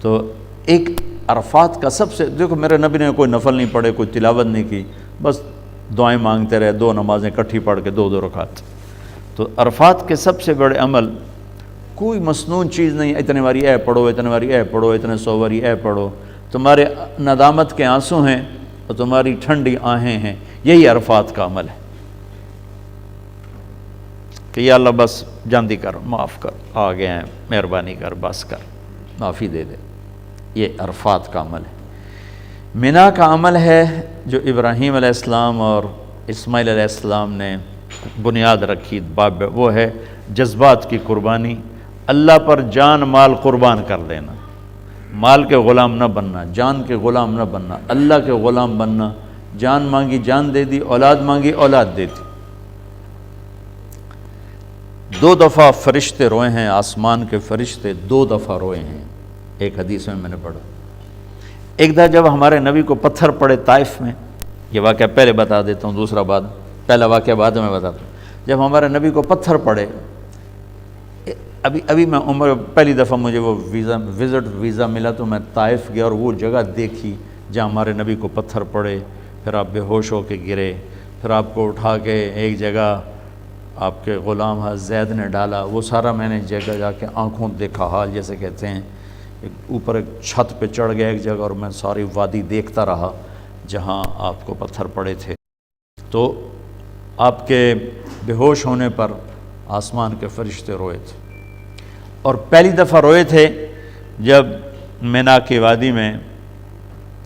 تو ایک عرفات کا سب سے، دیکھو میرے نبی نے کوئی نفل نہیں پڑھے، کوئی تلاوت نہیں کی، بس دعائیں مانگتے رہے، 2 نمازیں کٹھی پڑھ کے 2 رکعت۔ تو عرفات کے سب سے بڑے عمل کوئی مسنون چیز نہیں، اتنے باری اے پڑھو، اتنے باری اے پڑھو، اتنے 100 باری اے پڑھو۔ تمہارے ندامت کے آنسو ہیں اور تمہاری ٹھنڈی آہیں ہیں، یہی عرفات کا عمل ہے کہ یا اللہ بس جاندی کر، معاف کر، آ گئے ہیں، مہربانی کر، بس کر، معافی دے دے۔ یہ عرفات کا عمل ہے۔ منا کا عمل ہے جو ابراہیم علیہ السلام اور اسماعیل علیہ السلام نے بنیاد رکھی، باب وہ ہے جذبات کی قربانی، اللہ پر جان مال قربان کر دینا، مال کے غلام نہ بننا، جان کے غلام نہ بننا، اللہ کے غلام بننا۔ جان مانگی جان دے دی، اولاد مانگی اولاد دے دی۔ 2 دفعہ فرشتے روئے ہیں، آسمان کے فرشتے 2 دفعہ روئے ہیں، ایک حدیث میں نے پڑھا۔ ایک دفعہ جب ہمارے نبی کو پتھر پڑے طائف میں، یہ واقعہ پہلے بتا دیتا ہوں، دوسرا بعد، پہلا واقعہ بعد میں بتاتا ہوں۔ جب ہمارے نبی کو پتھر پڑے، ابھی میں عمر پہلی دفعہ مجھے وہ ویزا ملا تو میں طائف گیا اور وہ جگہ دیکھی جہاں ہمارے نبی کو پتھر پڑے، پھر آپ بے ہوش ہو کے گرے، پھر آپ کو اٹھا کے ایک جگہ آپ کے غلام زید نے ڈالا، وہ سارا میں نے جگہ جا کے آنکھوں دیکھا حال جیسے کہتے ہیں۔ اوپر ایک چھت پہ چڑھ گیا ایک جگہ اور میں ساری وادی دیکھتا رہا جہاں آپ کو پتھر پڑے تھے۔ تو آپ کے بے ہوش ہونے پر آسمان کے فرشتے روئے تھے، اور پہلی دفعہ روئے تھے جب مینا کی وادی میں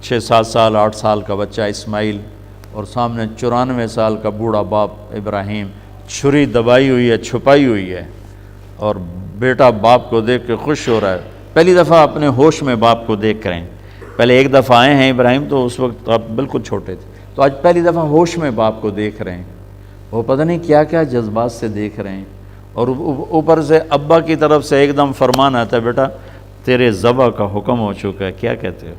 6-7 سال 8 سال کا بچہ اسماعیل اور سامنے 94 سال کا بوڑھا باپ ابراہیم، چھری دبائی ہوئی ہے، چھپائی ہوئی ہے، اور بیٹا باپ کو دیکھ کے خوش ہو رہا ہے۔ پہلی دفعہ اپنے ہوش میں باپ کو دیکھ رہے ہیں۔ پہلے ایک دفعہ آئے ہیں ابراہیم تو اس وقت آپ بالکل چھوٹے تھے، تو آج پہلی دفعہ ہوش میں باپ کو دیکھ رہے ہیں۔ وہ پتہ نہیں کیا کیا جذبات سے دیکھ رہے ہیں، اور اوپر سے ابا کی طرف سے ایک دم فرمان آتا ہے، بیٹا تیرے ذبح کا حکم ہو چکا ہے، کیا کہتے ہو؟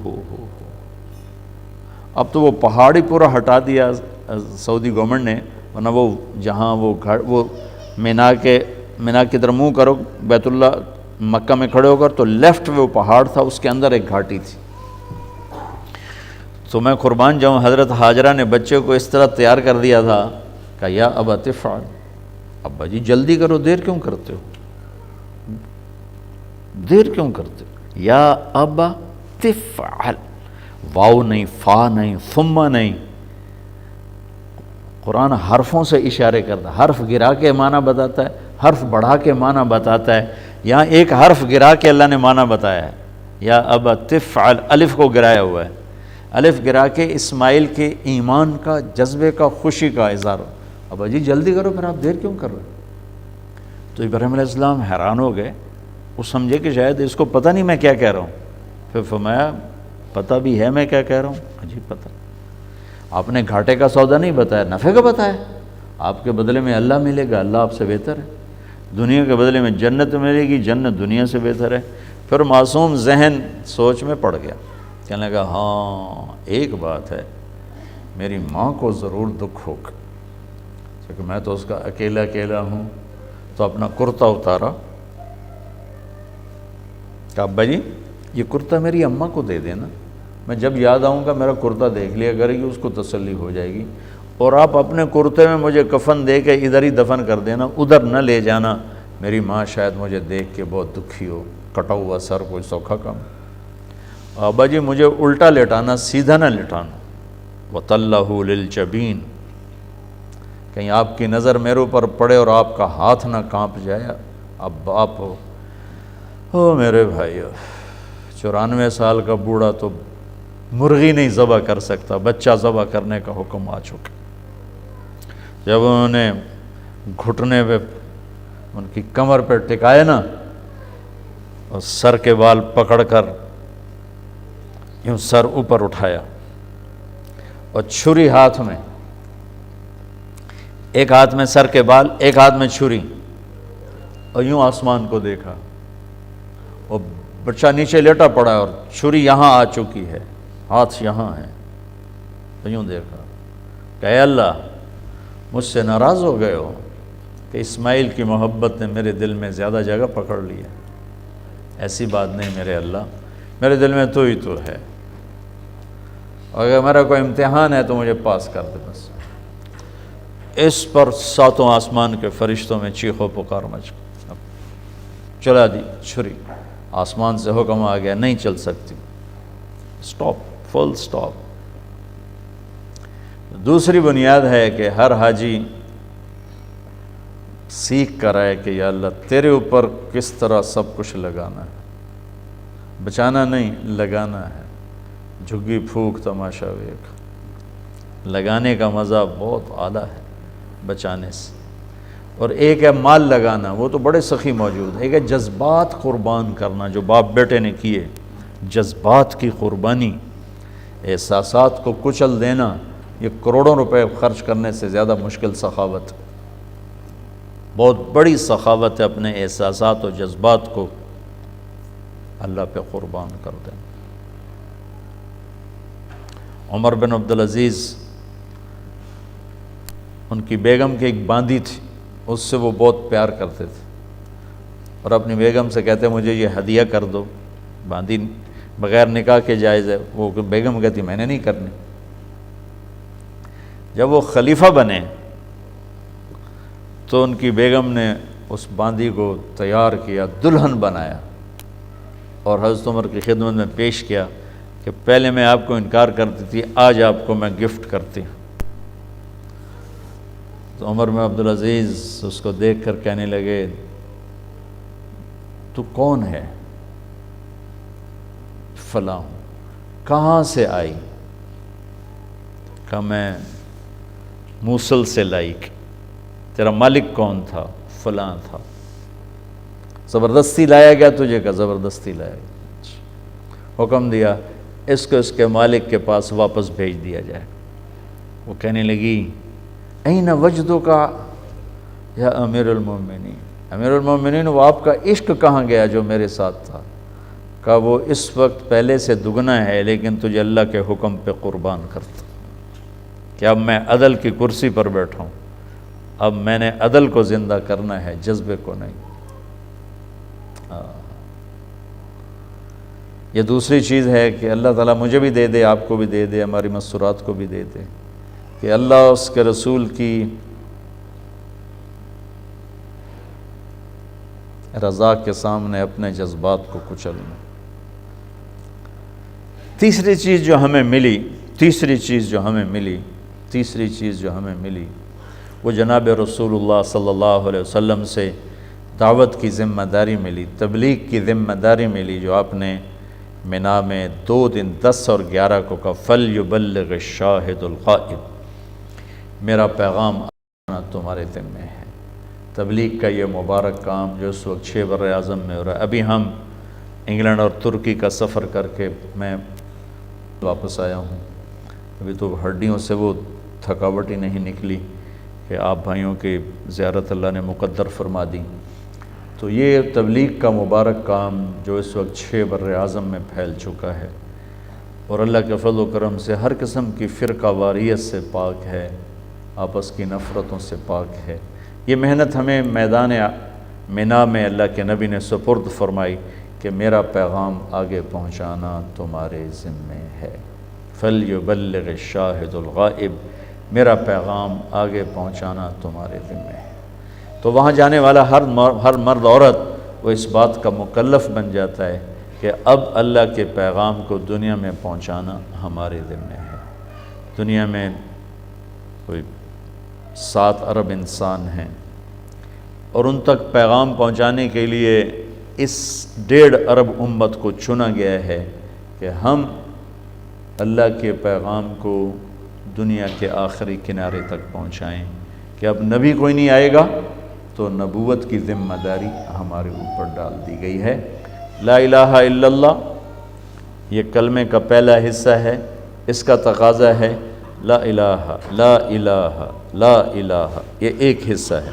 ہو اب تو وہ پہاڑی پورا ہٹا دیا سعودی گورنمنٹ نے، ورنہ وہ جہاں وہ گھر، وہ مینا کی طرف منہ کرو، بیت اللہ مکہ میں کھڑے ہو کر تو لیفٹ میں وہ پہاڑ تھا، اس کے اندر ایک گھاٹی تھی۔ تو میں قربان جاؤں، حضرت حاجرہ نے بچے کو اس طرح تیار کر دیا تھا کہ یا ابا تفعل، ابا جی جلدی کرو، دیر کیوں کرتے ہو، دیر کیوں کرتے ہو، یا ابا تفعل، واو نہیں، فا نہیں، ثم نہیں، قرآن حرفوں سے اشارے کرتا ہے، حرف گرا کے معنی بتاتا ہے، حرف بڑھا کے معنی بتاتا ہے۔ یہاں ایک حرف گرا کے اللہ نے معنی بتایا ہے، یا ابا تفعل، الف کو گرایا ہوا ہے، الف گرا کے اسماعیل کے ایمان کا، جذبے کا، خوشی کا اظہار۔ ابا جی جلدی کرو، پھر آپ دیر کیوں کر رہے؟ تو ابراہیم علیہ السلام حیران ہو گئے، وہ سمجھے کہ شاید اس کو پتہ نہیں میں کیا کہہ رہا ہوں۔ پھر فرمایا پتہ بھی ہے میں کیا کہہ رہا ہوں؟ عجیب پتہ، آپ نے گھاٹے کا سودا نہیں بتایا، نفع کا بتایا۔ آپ کے بدلے میں اللہ ملے گا، اللہ آپ سے بہتر ہے۔ دنیا کے بدلے میں جنت ملے گی، جنت دنیا سے بہتر ہے۔ پھر معصوم ذہن سوچ میں پڑ گیا، کہنے لگا ہاں ایک بات ہے، میری ماں کو ضرور دکھ ہوگا، کیونکہ میں تو اس کا اکیلا ہوں۔ تو اپنا کرتا اتارا، کہ ابا جی یہ کرتا میری اماں کو دے دینا، میں جب یاد آؤں گا میرا کرتا دیکھ لیا کرے گی، اس کو تسلی ہو جائے گی، اور آپ اپنے کرتے میں مجھے کفن دے کے ادھر ہی دفن کر دینا، ادھر نہ لے جانا، میری ماں شاید مجھے دیکھ کے بہت دکھی ہو، کٹا ہوا سر کوئی سوکھا کام۔ ابا جی مجھے الٹا لٹانا، سیدھا نہ لٹانا، وَطَلَّهُ لِلْجَبِينِ، کہیں آپ کی نظر میرے اوپر پڑے اور آپ کا ہاتھ نہ کانپ جائے۔ اب باپ ہو، او میرے بھائیو، 94 سال کا بوڑھا تو مرغی نہیں ذبح کر سکتا، بچہ ذبح کرنے کا حکم آ چکا۔ جب انہوں نے گھٹنے پہ ان کی کمر پہ ٹکائے نا، اور سر کے بال پکڑ کر یوں سر اوپر اٹھایا، اور چھری ہاتھ میں، ایک ہاتھ میں سر کے بال، ایک ہاتھ میں چھری، اور یوں آسمان کو دیکھا، اور بچہ نیچے لیٹا پڑا ہے اور چھری یہاں آ چکی ہے، ہاتھ یہاں ہے، تو یوں دیکھا کہ اے اللہ مجھ سے ناراض ہو گئے ہو کہ اسماعیل کی محبت نے میرے دل میں زیادہ جگہ پکڑ لی ہے۔ ایسی بات نہیں میرے اللہ، میرے دل میں تو ہی تو ہے، اور اگر میرا کوئی امتحان ہے تو مجھے پاس کر دے بس۔ اس پر ساتوں آسمان کے فرشتوں میں چیخ و پکار مچ گئی، چلا دی چھری، آسمان سے حکم آ گیا نہیں چل سکتی، سٹاپ، فل سٹاپ۔ دوسری بنیاد ہے کہ ہر حاجی سیکھ کر آئے کہ یا اللہ تیرے اوپر کس طرح سب کچھ لگانا ہے، بچانا نہیں لگانا ہے۔ جھگی پھونک تماشا ویک، لگانے کا مزہ بہت اعلیٰ ہے بچانے سے۔ اور ایک ہے مال لگانا، وہ تو بڑے سخی موجود ہے۔ ایک ہے جذبات قربان کرنا، جو باپ بیٹے نے کیے، جذبات کی قربانی، احساسات کو کچل دینا، یہ کروڑوں روپے خرچ کرنے سے زیادہ مشکل سخاوت، بہت بڑی سخاوت ہے اپنے احساسات و جذبات کو اللہ پہ قربان کر دینا۔ عمر بن عبدالعزیز، ان کی بیگم کی ایک باندی تھی، اس سے وہ بہت پیار کرتے تھے، اور اپنی بیگم سے کہتے مجھے یہ ہدیہ کر دو۔ باندی بغیر نکاح کے جائز ہے، وہ بیگم کہتی میں نے نہیں کرنی۔ جب وہ خلیفہ بنے تو ان کی بیگم نے اس باندی کو تیار کیا، دلہن بنایا، اور حضرت عمر کی خدمت میں پیش کیا کہ پہلے میں آپ کو انکار کرتی تھی، آج آپ کو میں گفٹ کرتی ہوں۔ تو عمر بن عبدالعزیز اس کو دیکھ کر کہنے لگے تو کون ہے؟ فلاں ہوں۔ کہاں سے آئی؟ کہ میں موصل سے لائی۔ تیرا مالک کون تھا؟ فلاں تھا۔ زبردستی لایا گیا تجھے؟ کہ زبردستی لایا گیا۔ حکم دیا اس کو اس کے مالک کے پاس واپس بھیج دیا جائے۔ وہ کہنے لگی این وجدک یا امیر المومنین، امیر المومنین وہ آپ کا عشق کہاں گیا جو میرے ساتھ تھا؟ کہا وہ اس وقت پہلے سے دگنا ہے، لیکن تجھے اللہ کے حکم پہ قربان کرتا کہ اب میں عدل کی کرسی پر بیٹھا ہوں، اب میں نے عدل کو زندہ کرنا ہے، جذبے کو نہیں۔ یہ دوسری چیز ہے کہ اللہ تعالیٰ مجھے بھی دے دے، آپ کو بھی دے دے، ہماری مسورات کو بھی دے دے، کہ اللہ اس کے رسول کی رضا کے سامنے اپنے جذبات کو کچلنا۔ تیسری چیز جو ہمیں ملی وہ جناب رسول اللہ صلی اللہ علیہ وسلم سے دعوت کی ذمہ داری ملی، تبلیغ کی ذمہ داری ملی، جو آپ نے منا میں 2 دن 10 اور 11 کو کہا فَلْيُبَلِّغِ الشَّاهِدُ الْغَائِبُ، میرا پیغام آنا تمہارے ذمہ ہے۔ تبلیغ کا یہ مبارک کام جو اس وقت 6 بر اعظم میں ہو رہا ہے، ابھی ہم انگلینڈ اور ترکی کا سفر کر کے میں واپس آیا ہوں، ابھی تو ہڈیوں سے وہ تھکاوٹ ہی نہیں نکلی کہ آپ بھائیوں کی زیارت اللہ نے مقدر فرما دی۔ تو یہ تبلیغ کا مبارک کام جو اس وقت 6 بر اعظم میں پھیل چکا ہے اور اللہ کے فضل و کرم سے ہر قسم کی فرقہ واریت سے پاک ہے، آپس کی نفرتوں سے پاک ہے، یہ محنت ہمیں میدان منا میں اللہ کے نبی نے سپرد فرمائی کہ میرا پیغام آگے پہنچانا تمہارے ذمے ہے۔ فَلْيُبَلِّغِ الشَّاهِدُ الْغَائِبُ، میرا پیغام آگے پہنچانا تمہارے ذمے ہے۔ تو وہاں جانے والا ہر مرد عورت وہ اس بات کا مکلف بن جاتا ہے کہ اب اللہ کے پیغام کو دنیا میں پہنچانا ہمارے ذمے ہے۔ دنیا میں کوئی 7 ارب انسان ہیں اور ان تک پیغام پہنچانے کے لیے اس 1.5 ارب امت کو چنا گیا ہے کہ ہم اللہ کے پیغام کو دنیا کے آخری کنارے تک پہنچائیں، کہ اب نبی کوئی نہیں آئے گا تو نبوت کی ذمہ داری ہمارے اوپر ڈال دی گئی ہے۔ لا الہ الا اللہ یہ کلمے کا پہلا حصہ ہے، اس کا تقاضا ہے لا الہ لا الہ لا الہ، یہ ایک حصہ ہے،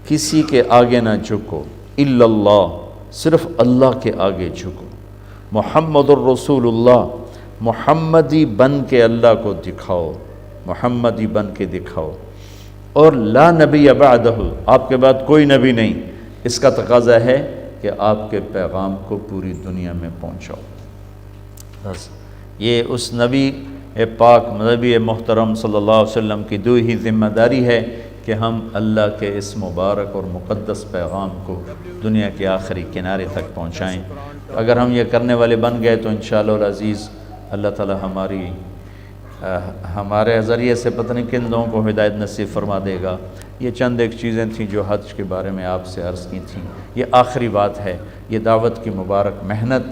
کسی کے آگے نہ جھکو، الا اللہ، صرف اللہ کے آگے جھکو، محمد الرسول اللہ، محمدی بن کے اللہ کو دکھاؤ، محمدی بن کے دکھاؤ، اور لا نبی بعدہ، آپ کے بعد کوئی نبی نہیں، اس کا تقاضا ہے کہ آپ کے پیغام کو پوری دنیا میں پہنچاؤ۔ بس یہ اس نبی پاک نبی محترم صلی اللہ علیہ وسلم کی دو ہی ذمہ داری ہے کہ ہم اللہ کے اس مبارک اور مقدس پیغام کو دنیا کے آخری کنارے تک پہنچائیں۔ اگر ہم یہ کرنے والے بن گئے تو انشاءاللہ العزیز اللہ تعالی ہمارے ذریعے سے پتہ نہیں کن لوگوں کو ہدایت نصیب فرما دے گا۔ یہ چند ایک چیزیں تھیں جو حج کے بارے میں آپ سے عرض کی تھیں۔ یہ آخری بات ہے، یہ دعوت کی مبارک محنت،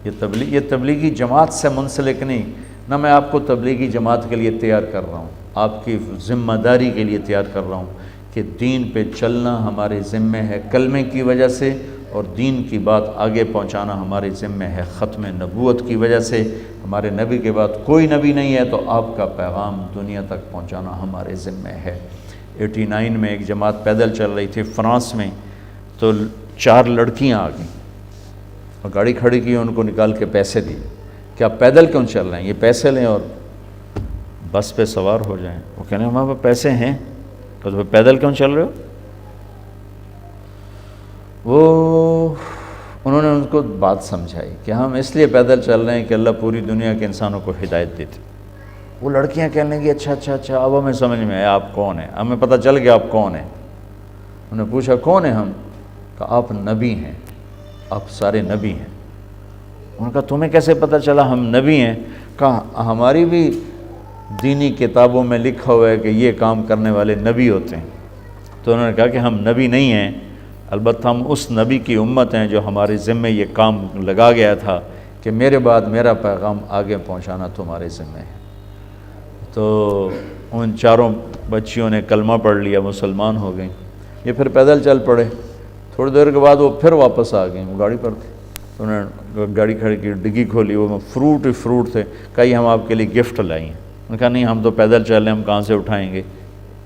یہ تبلیغی جماعت سے منسلک نہیں، نہ میں آپ کو تبلیغی جماعت کے لیے تیار کر رہا ہوں، آپ کی ذمہ داری کے لیے تیار کر رہا ہوں کہ دین پہ چلنا ہمارے ذمے ہے کلمے کی وجہ سے، اور دین کی بات آگے پہنچانا ہمارے ذمے ہے ختم نبوت کی وجہ سے۔ ہمارے نبی کے بعد کوئی نبی نہیں ہے تو آپ کا پیغام دنیا تک پہنچانا ہمارے ذمے ہے۔ 89 میں ایک جماعت پیدل چل رہی تھی فرانس میں، تو 4 لڑکیاں آ گئیں اور گاڑی کھڑی کی، ان کو نکال کے پیسے دیے کہ آپ پیدل کیوں چل رہے ہیں، یہ پیسے لیں اور بس پہ سوار ہو جائیں۔ وہ کہنے ہمارے پاس پیسے ہیں، تو پیدل کیوں چل رہے ہو؟ انہوں نے ان کو بات سمجھائی کہ ہم اس لیے پیدل چل رہے ہیں کہ اللہ پوری دنیا کے انسانوں کو ہدایت دیتے۔ وہ لڑکیاں کہنے لگی اچھا اب ہمیں سمجھ میں آیا آپ کون ہیں، ہمیں پتہ چل گیا آپ کون ہیں۔ انہوں نے پوچھا کون ہیں ہم؟ کہا آپ نبی ہیں، آپ سارے نبی ہیں۔ انہوں نے کہا تمہیں کیسے پتہ چلا ہم نبی ہیں؟ کہا ہماری بھی دینی کتابوں میں لکھا ہوا ہے کہ یہ کام کرنے والے نبی ہوتے ہیں۔ تو انہوں نے کہا کہ ہم نبی نہیں ہیں، البتہ ہم اس نبی کی امت ہیں جو ہمارے ذمے یہ کام لگا گیا تھا کہ میرے بعد میرا پیغام آگے پہنچانا تمہارے ذمے ہے۔ تو ان 4 بچیوں نے کلمہ پڑھ لیا، مسلمان ہو گئیں۔ یہ پھر پیدل چل پڑے، تھوڑی دیر کے بعد وہ پھر واپس آ گئیں، وہ گاڑی پر تھے۔ انہوں نے گاڑی کھڑی کی، ڈگی کھولی، وہ فروٹ تھے، کہیں ہم آپ کے لیے گفٹ لائیں ہیں۔ انہوں نے کہا نہیں ہم تو پیدل چل رہے ہیں، ہم کہاں سے اٹھائیں گے؟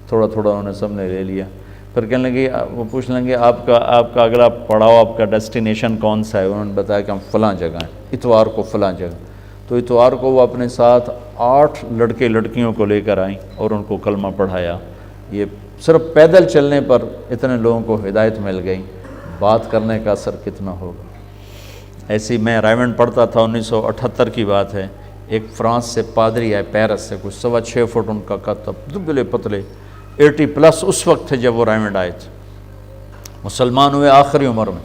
تھوڑا انہوں نے سب نے لے لیا۔ پھر کہنے لگے وہ پوچھ لیں گے آپ کا اگلا پڑاؤ، آپ کا ڈیسٹینیشن کون سا ہے؟ انہوں نے بتایا کہ ہم فلاں جگہ ہیں، اتوار کو فلاں جگہ۔ تو اتوار کو وہ اپنے ساتھ 8 لڑکے لڑکیوں کو لے کر آئیں اور ان کو کلمہ پڑھایا۔ یہ صرف پیدل چلنے پر اتنے لوگوں کو ہدایت مل گئی، بات کرنے کا اثر کتنا ہوگا۔ ایسی میں رائمنڈ پڑھتا تھا، 1978 کی بات ہے، ایک فرانس سے پادری آئے، پیرس سے، کچھ 6.25 فٹ ان کا قد، دبلے پتلے، 80+ اس وقت تھے جب وہ رائمنڈ آئے تھے، مسلمان ہوئے آخری عمر میں۔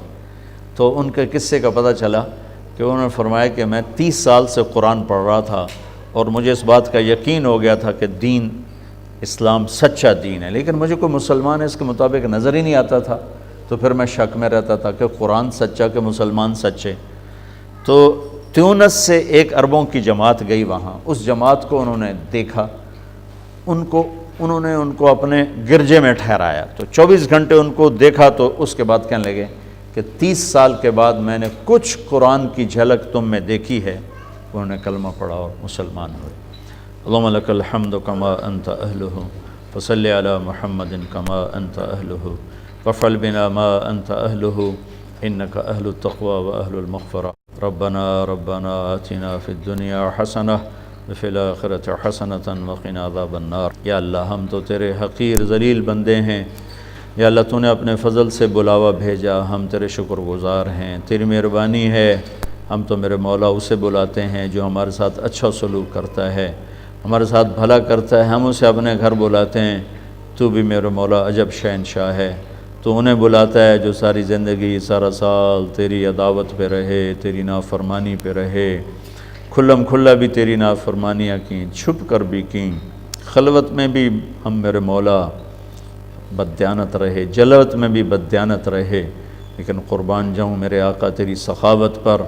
تو ان کے قصے کا پتہ چلا کہ انہوں نے فرمایا کہ میں 30 سال سے قرآن پڑھ رہا تھا اور مجھے اس بات کا یقین ہو گیا تھا کہ دین اسلام سچا دین ہے، لیکن مجھے کوئی مسلمان اس کے مطابق نظر ہی نہیں آتا تھا، تو پھر میں شک میں رہتا تھا کہ قرآن سچا کہ مسلمان سچے۔ تو تیونس سے 1 اربوں کی جماعت گئی وہاں، اس جماعت کو انہوں نے دیکھا، انہوں نے ان کو اپنے گرجے میں ٹھہرایا، تو 24 گھنٹے ان کو دیکھا، تو اس کے بعد کہنے لگے کہ 30 سال کے بعد میں نے کچھ قرآن کی جھلک تم میں دیکھی ہے۔ انہوں نے کلمہ پڑھا اور مسلمان ہوئے۔ اللہم لک الحمد کما انت اہلہ فصلی علی محمد کما انت اہلہ وافعل بنا ما انت اہلہ انک اہل التقوی و اہل المغفرہ۔ ربنا آتنا فی الدنیا حسنہ وفی الآخرۃ حسنۃ وقنا عذاب النار۔ یا اللہ ہم تو تیرے حقیر ذلیل بندے ہیں، یا اللہ تو نے اپنے فضل سے بلاوا بھیجا، ہم تیرے شکر گزار ہیں، تیری مہربانی ہے۔ ہم تو میرے مولا اسے بلاتے ہیں جو ہمارے ساتھ اچھا سلوک کرتا ہے، ہمارے ساتھ بھلا کرتا ہے، ہم اسے اپنے گھر بلاتے ہیں۔ تو بھی میرے مولا عجب شہنشاہ ہے، تو انہیں بلاتا ہے جو ساری زندگی سارا سال تیری عداوت پہ رہے، تیری نافرمانی پہ رہے، کھلم کھلا بھی تیری نافرمانیاں کیں، چھپ کر بھی کیں، خلوت میں بھی ہم میرے مولا بددیانت رہے، جلوت میں بھی بددیانت رہے، لیکن قربان جاؤں میرے آقا تیری سخاوت پر،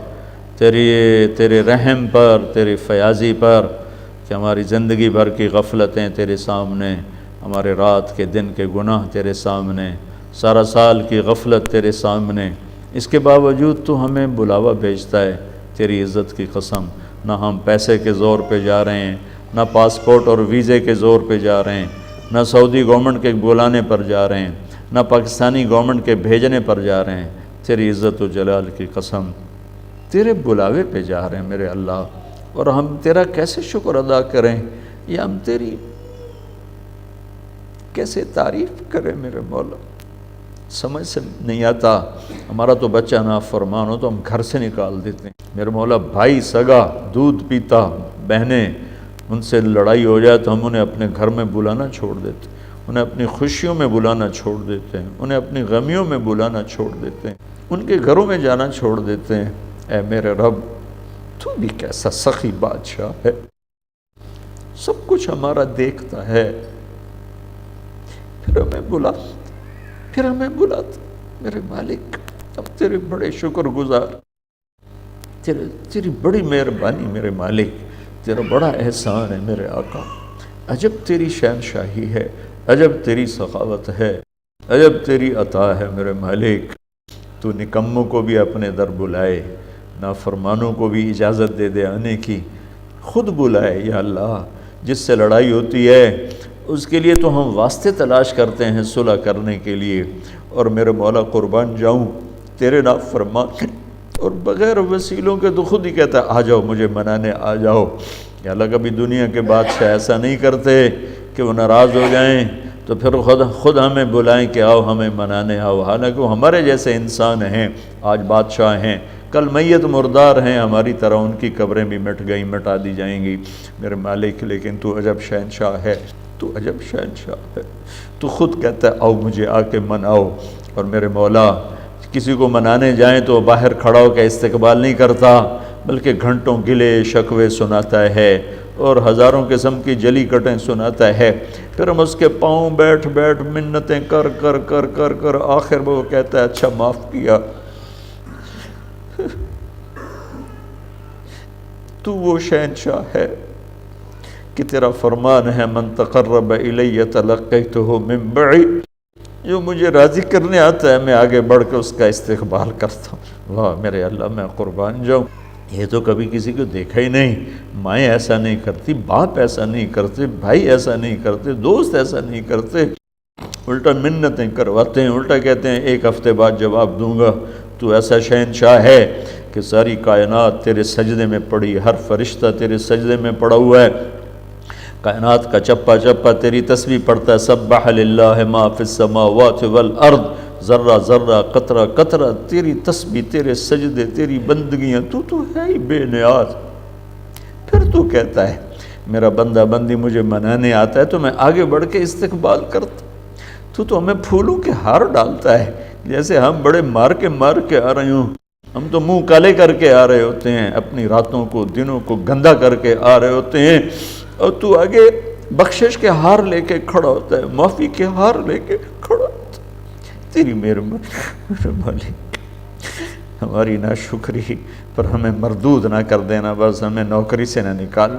تیرے رحم پر، تیری فیاضی پر، کہ ہماری زندگی بھر کی غفلتیں تیرے سامنے، ہمارے رات کے دن کے گناہ تیرے سامنے، سارا سال کی غفلت تیرے سامنے، اس کے باوجود تو ہمیں بلاوا بھیجتا ہے۔ تیری عزت کی قسم، نہ ہم پیسے کے زور پہ جا رہے ہیں، نہ پاسپورٹ اور ویزے کے زور پہ جا رہے ہیں، نہ سعودی گورنمنٹ کے بلانے پر جا رہے ہیں، نہ پاکستانی گورنمنٹ کے بھیجنے پر جا رہے ہیں، تیری عزت و جلال کی قسم تیرے بلاوے پہ جا رہے ہیں میرے اللہ، اور ہم تیرا کیسے شکر ادا کریں، یا ہم تیری کیسے تعریف کریں میرے مولا، سمجھ سے نہیں آتا۔ ہمارا تو بچہ نافرمان ہو تو ہم گھر سے نکال دیتے ہیں میرے مولا، بھائی سگا دودھ پیتا، بہنیں ان سے لڑائی ہو جائے تو ہم انہیں اپنے گھر میں بلانا چھوڑ دیتے ہیں، انہیں اپنی خوشیوں میں بلانا چھوڑ دیتے ہیں، انہیں اپنی غمیوں میں بلانا چھوڑ دیتے ہیں، ان کے گھروں میں جانا چھوڑ دیتے ہیں۔ اے میرے رب تو بھی کیسا سخی بادشاہ ہے، سب کچھ ہمارا دیکھتا ہے، پھر ہمیں بلاتا میرے مالک، اب تیرے بڑے شکر گزار، تیری بڑی مہربانی میرے مالک، تیرا بڑا احسان ہے میرے آقا، عجب تیری شہنشاہی ہے، عجب تیری سخاوت ہے، عجب تیری عطا ہے میرے مالک۔ تو نکموں کو بھی اپنے در بلائے، نافرمانوں کو بھی اجازت دے دے آنے کی، خود بلائے یا اللہ۔ جس سے لڑائی ہوتی ہے اس کے لیے تو ہم واسطے تلاش کرتے ہیں صلح کرنے کے لیے، اور میرے مولا قربان جاؤں تیرے نافرمان اور بغیر وسیلوں کے تو خود ہی کہتا ہے آ جاؤ مجھے منانے آ جاؤ۔ یا اللہ کبھی دنیا کے بادشاہ ایسا نہیں کرتے کہ وہ ناراض ہو جائیں تو پھر خود ہمیں بلائیں کہ آؤ ہمیں منانے آؤ، حالانکہ وہ ہمارے جیسے انسان ہیں، آج بادشاہ ہیں، کل میت مردار ہیں ہماری طرح، ان کی قبریں بھی مٹ گئیں، مٹا دی جائیں گی میرے مالک، لیکن تو عجب شہنشاہ ہے، تو عجب شہنشاہ ہے، تو خود کہتا ہے آؤ مجھے آ کے مناؤ۔ اور میرے مولا کسی کو منانے جائیں تو باہر کھڑا ہو کے استقبال نہیں کرتا، بلکہ گھنٹوں گلے شکوے سناتا ہے اور ہزاروں قسم کی جلی کٹیں سناتا ہے، پھر ہم اس کے پاؤں بیٹھ بیٹھ منتیں کر کر کر کر کر آخر وہ کہتا ہے اچھا معاف کیا۔ تو وہ شہنشاہ ہے کہ تیرا فرمان ہے من تقرب الی تلقیتہ من بعید، جو مجھے راضی کرنے آتا ہے میں آگے بڑھ کے اس کا استقبال کرتا ہوں۔ واہ میرے اللہ میں قربان جاؤں، یہ تو کبھی کسی کو دیکھا ہی نہیں، مائیں ایسا نہیں کرتی، باپ ایسا نہیں کرتے، بھائی ایسا نہیں کرتے، دوست ایسا نہیں کرتے، الٹا منتیں کرواتے ہیں، الٹا کہتے ہیں 1 ہفتے بعد جواب دوں گا۔ تو ایسا شہنشاہ ہے کہ ساری کائنات تیرے سجدے میں پڑی، ہر فرشتہ تیرے سجدے میں پڑا ہوا ہے، کائنات کا چپا چپا تیری تسبیح پڑھتا ہے، سبح للہ ما فی السماوات والارض، ذرہ ذرہ قطرہ قطرہ تیری تسبیح، تیرے سجدے، تیری بندگیاں، تو ہے ہی بے نیاز۔ پھر تو کہتا ہے میرا بندہ بندی مجھے منانے آتا ہے تو میں آگے بڑھ کے استقبال کرتا، تو ہمیں پھولوں کے ہار ڈالتا ہے، جیسے ہم بڑے مار کے آ رہے ہوں، ہم تو منہ کالے کر کے آ رہے ہوتے ہیں، اپنی راتوں کو دنوں کو گندا کر کے آ رہے ہوتے ہیں، اور تو آگے بخشش کے ہار لے کے کھڑا ہوتا ہے، معافی کے ہار لے کے کھڑا ہوتا ہے۔ تیری مہربانی، ہماری ناشکری پر ہمیں مردود نہ کر دینا، بس ہمیں نوکری سے نہ نکال،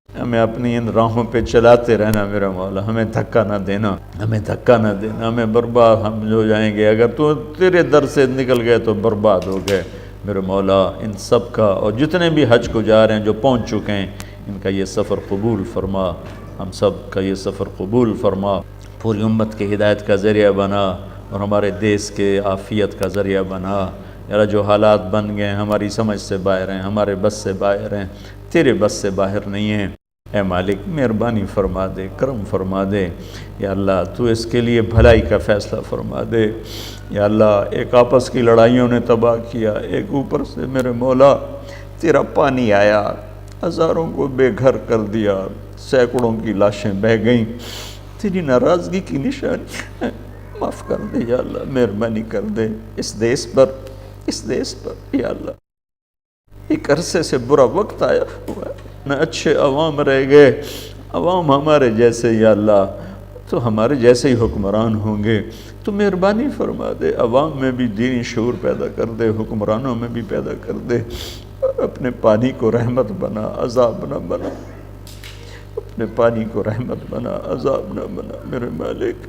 ہمیں اپنی ان راہوں پہ چلاتے رہنا میرا مولا، ہمیں دھکا نہ دینا، ہمیں دھکا نہ دینا، ہمیں برباد ہم ہو جائیں گے، اگر تو تیرے در سے نکل گئے تو برباد ہو گئے میرے مولا۔ ان سب کا، اور جتنے بھی حج کو جا رہے ہیں، جو پہنچ چکے ہیں، ان کا یہ سفر قبول فرما، ہم سب کا یہ سفر قبول فرما، پوری امت کی ہدایت کا ذریعہ بنا، اور ہمارے دیس کے عافیت کا ذریعہ بنا۔ یا اللہ جو حالات بن گئے ہیں ہماری سمجھ سے باہر ہیں، ہمارے بس سے باہر ہیں، تیرے بس سے باہر نہیں ہیں، اے مالک مہربانی فرما دے، کرم فرما دے یا اللہ، تو اس کے لیے بھلائی کا فیصلہ فرما دے یا اللہ۔ ایک آپس کی لڑائیوں نے تباہ کیا، ایک اوپر سے میرے مولا تیرا پانی آیا، ہزاروں کو بے گھر کر دیا، سینکڑوں کی لاشیں بہہ گئیں، تیری ناراضگی کی نشانی، معاف کر دے یا اللہ، مہربانی کر دے اس دیس پر، اس دیس پر یا اللہ۔ ایک عرصے سے برا وقت آیا ہوا ہے، نہ اچھے عوام رہ گئے، عوام ہمارے جیسے یا اللہ، تو ہمارے جیسے ہی حکمران ہوں گے، تو مہربانی فرما دے، عوام میں بھی دینی شعور پیدا کر دے، حکمرانوں میں بھی پیدا کر دے، اور اپنے پانی کو رحمت بنا، عذاب نہ بنا، اپنے پانی کو رحمت بنا، عذاب نہ بنا میرے مالک۔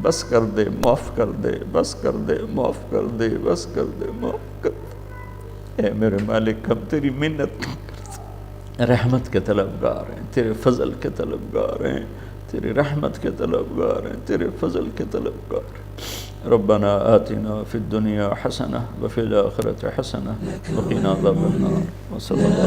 بس کر دے، معاف کر دے، بس کر دے، معاف کر دے، بس کر دے، معاف کر دے اے میرے مالک۔ ہم تیری منت، رحمت کے طلبگار ہیں، تیرے فضل کے طلبگار ہیں، تیری رحمت کے طلبگار ہیں، تیرے فضل کے طلبگار ہیں۔ ربنا آتنا فی الدنیا حسنہ وفی الآخرۃ حسنہ وقنا عذاب النار، وصلی اللہ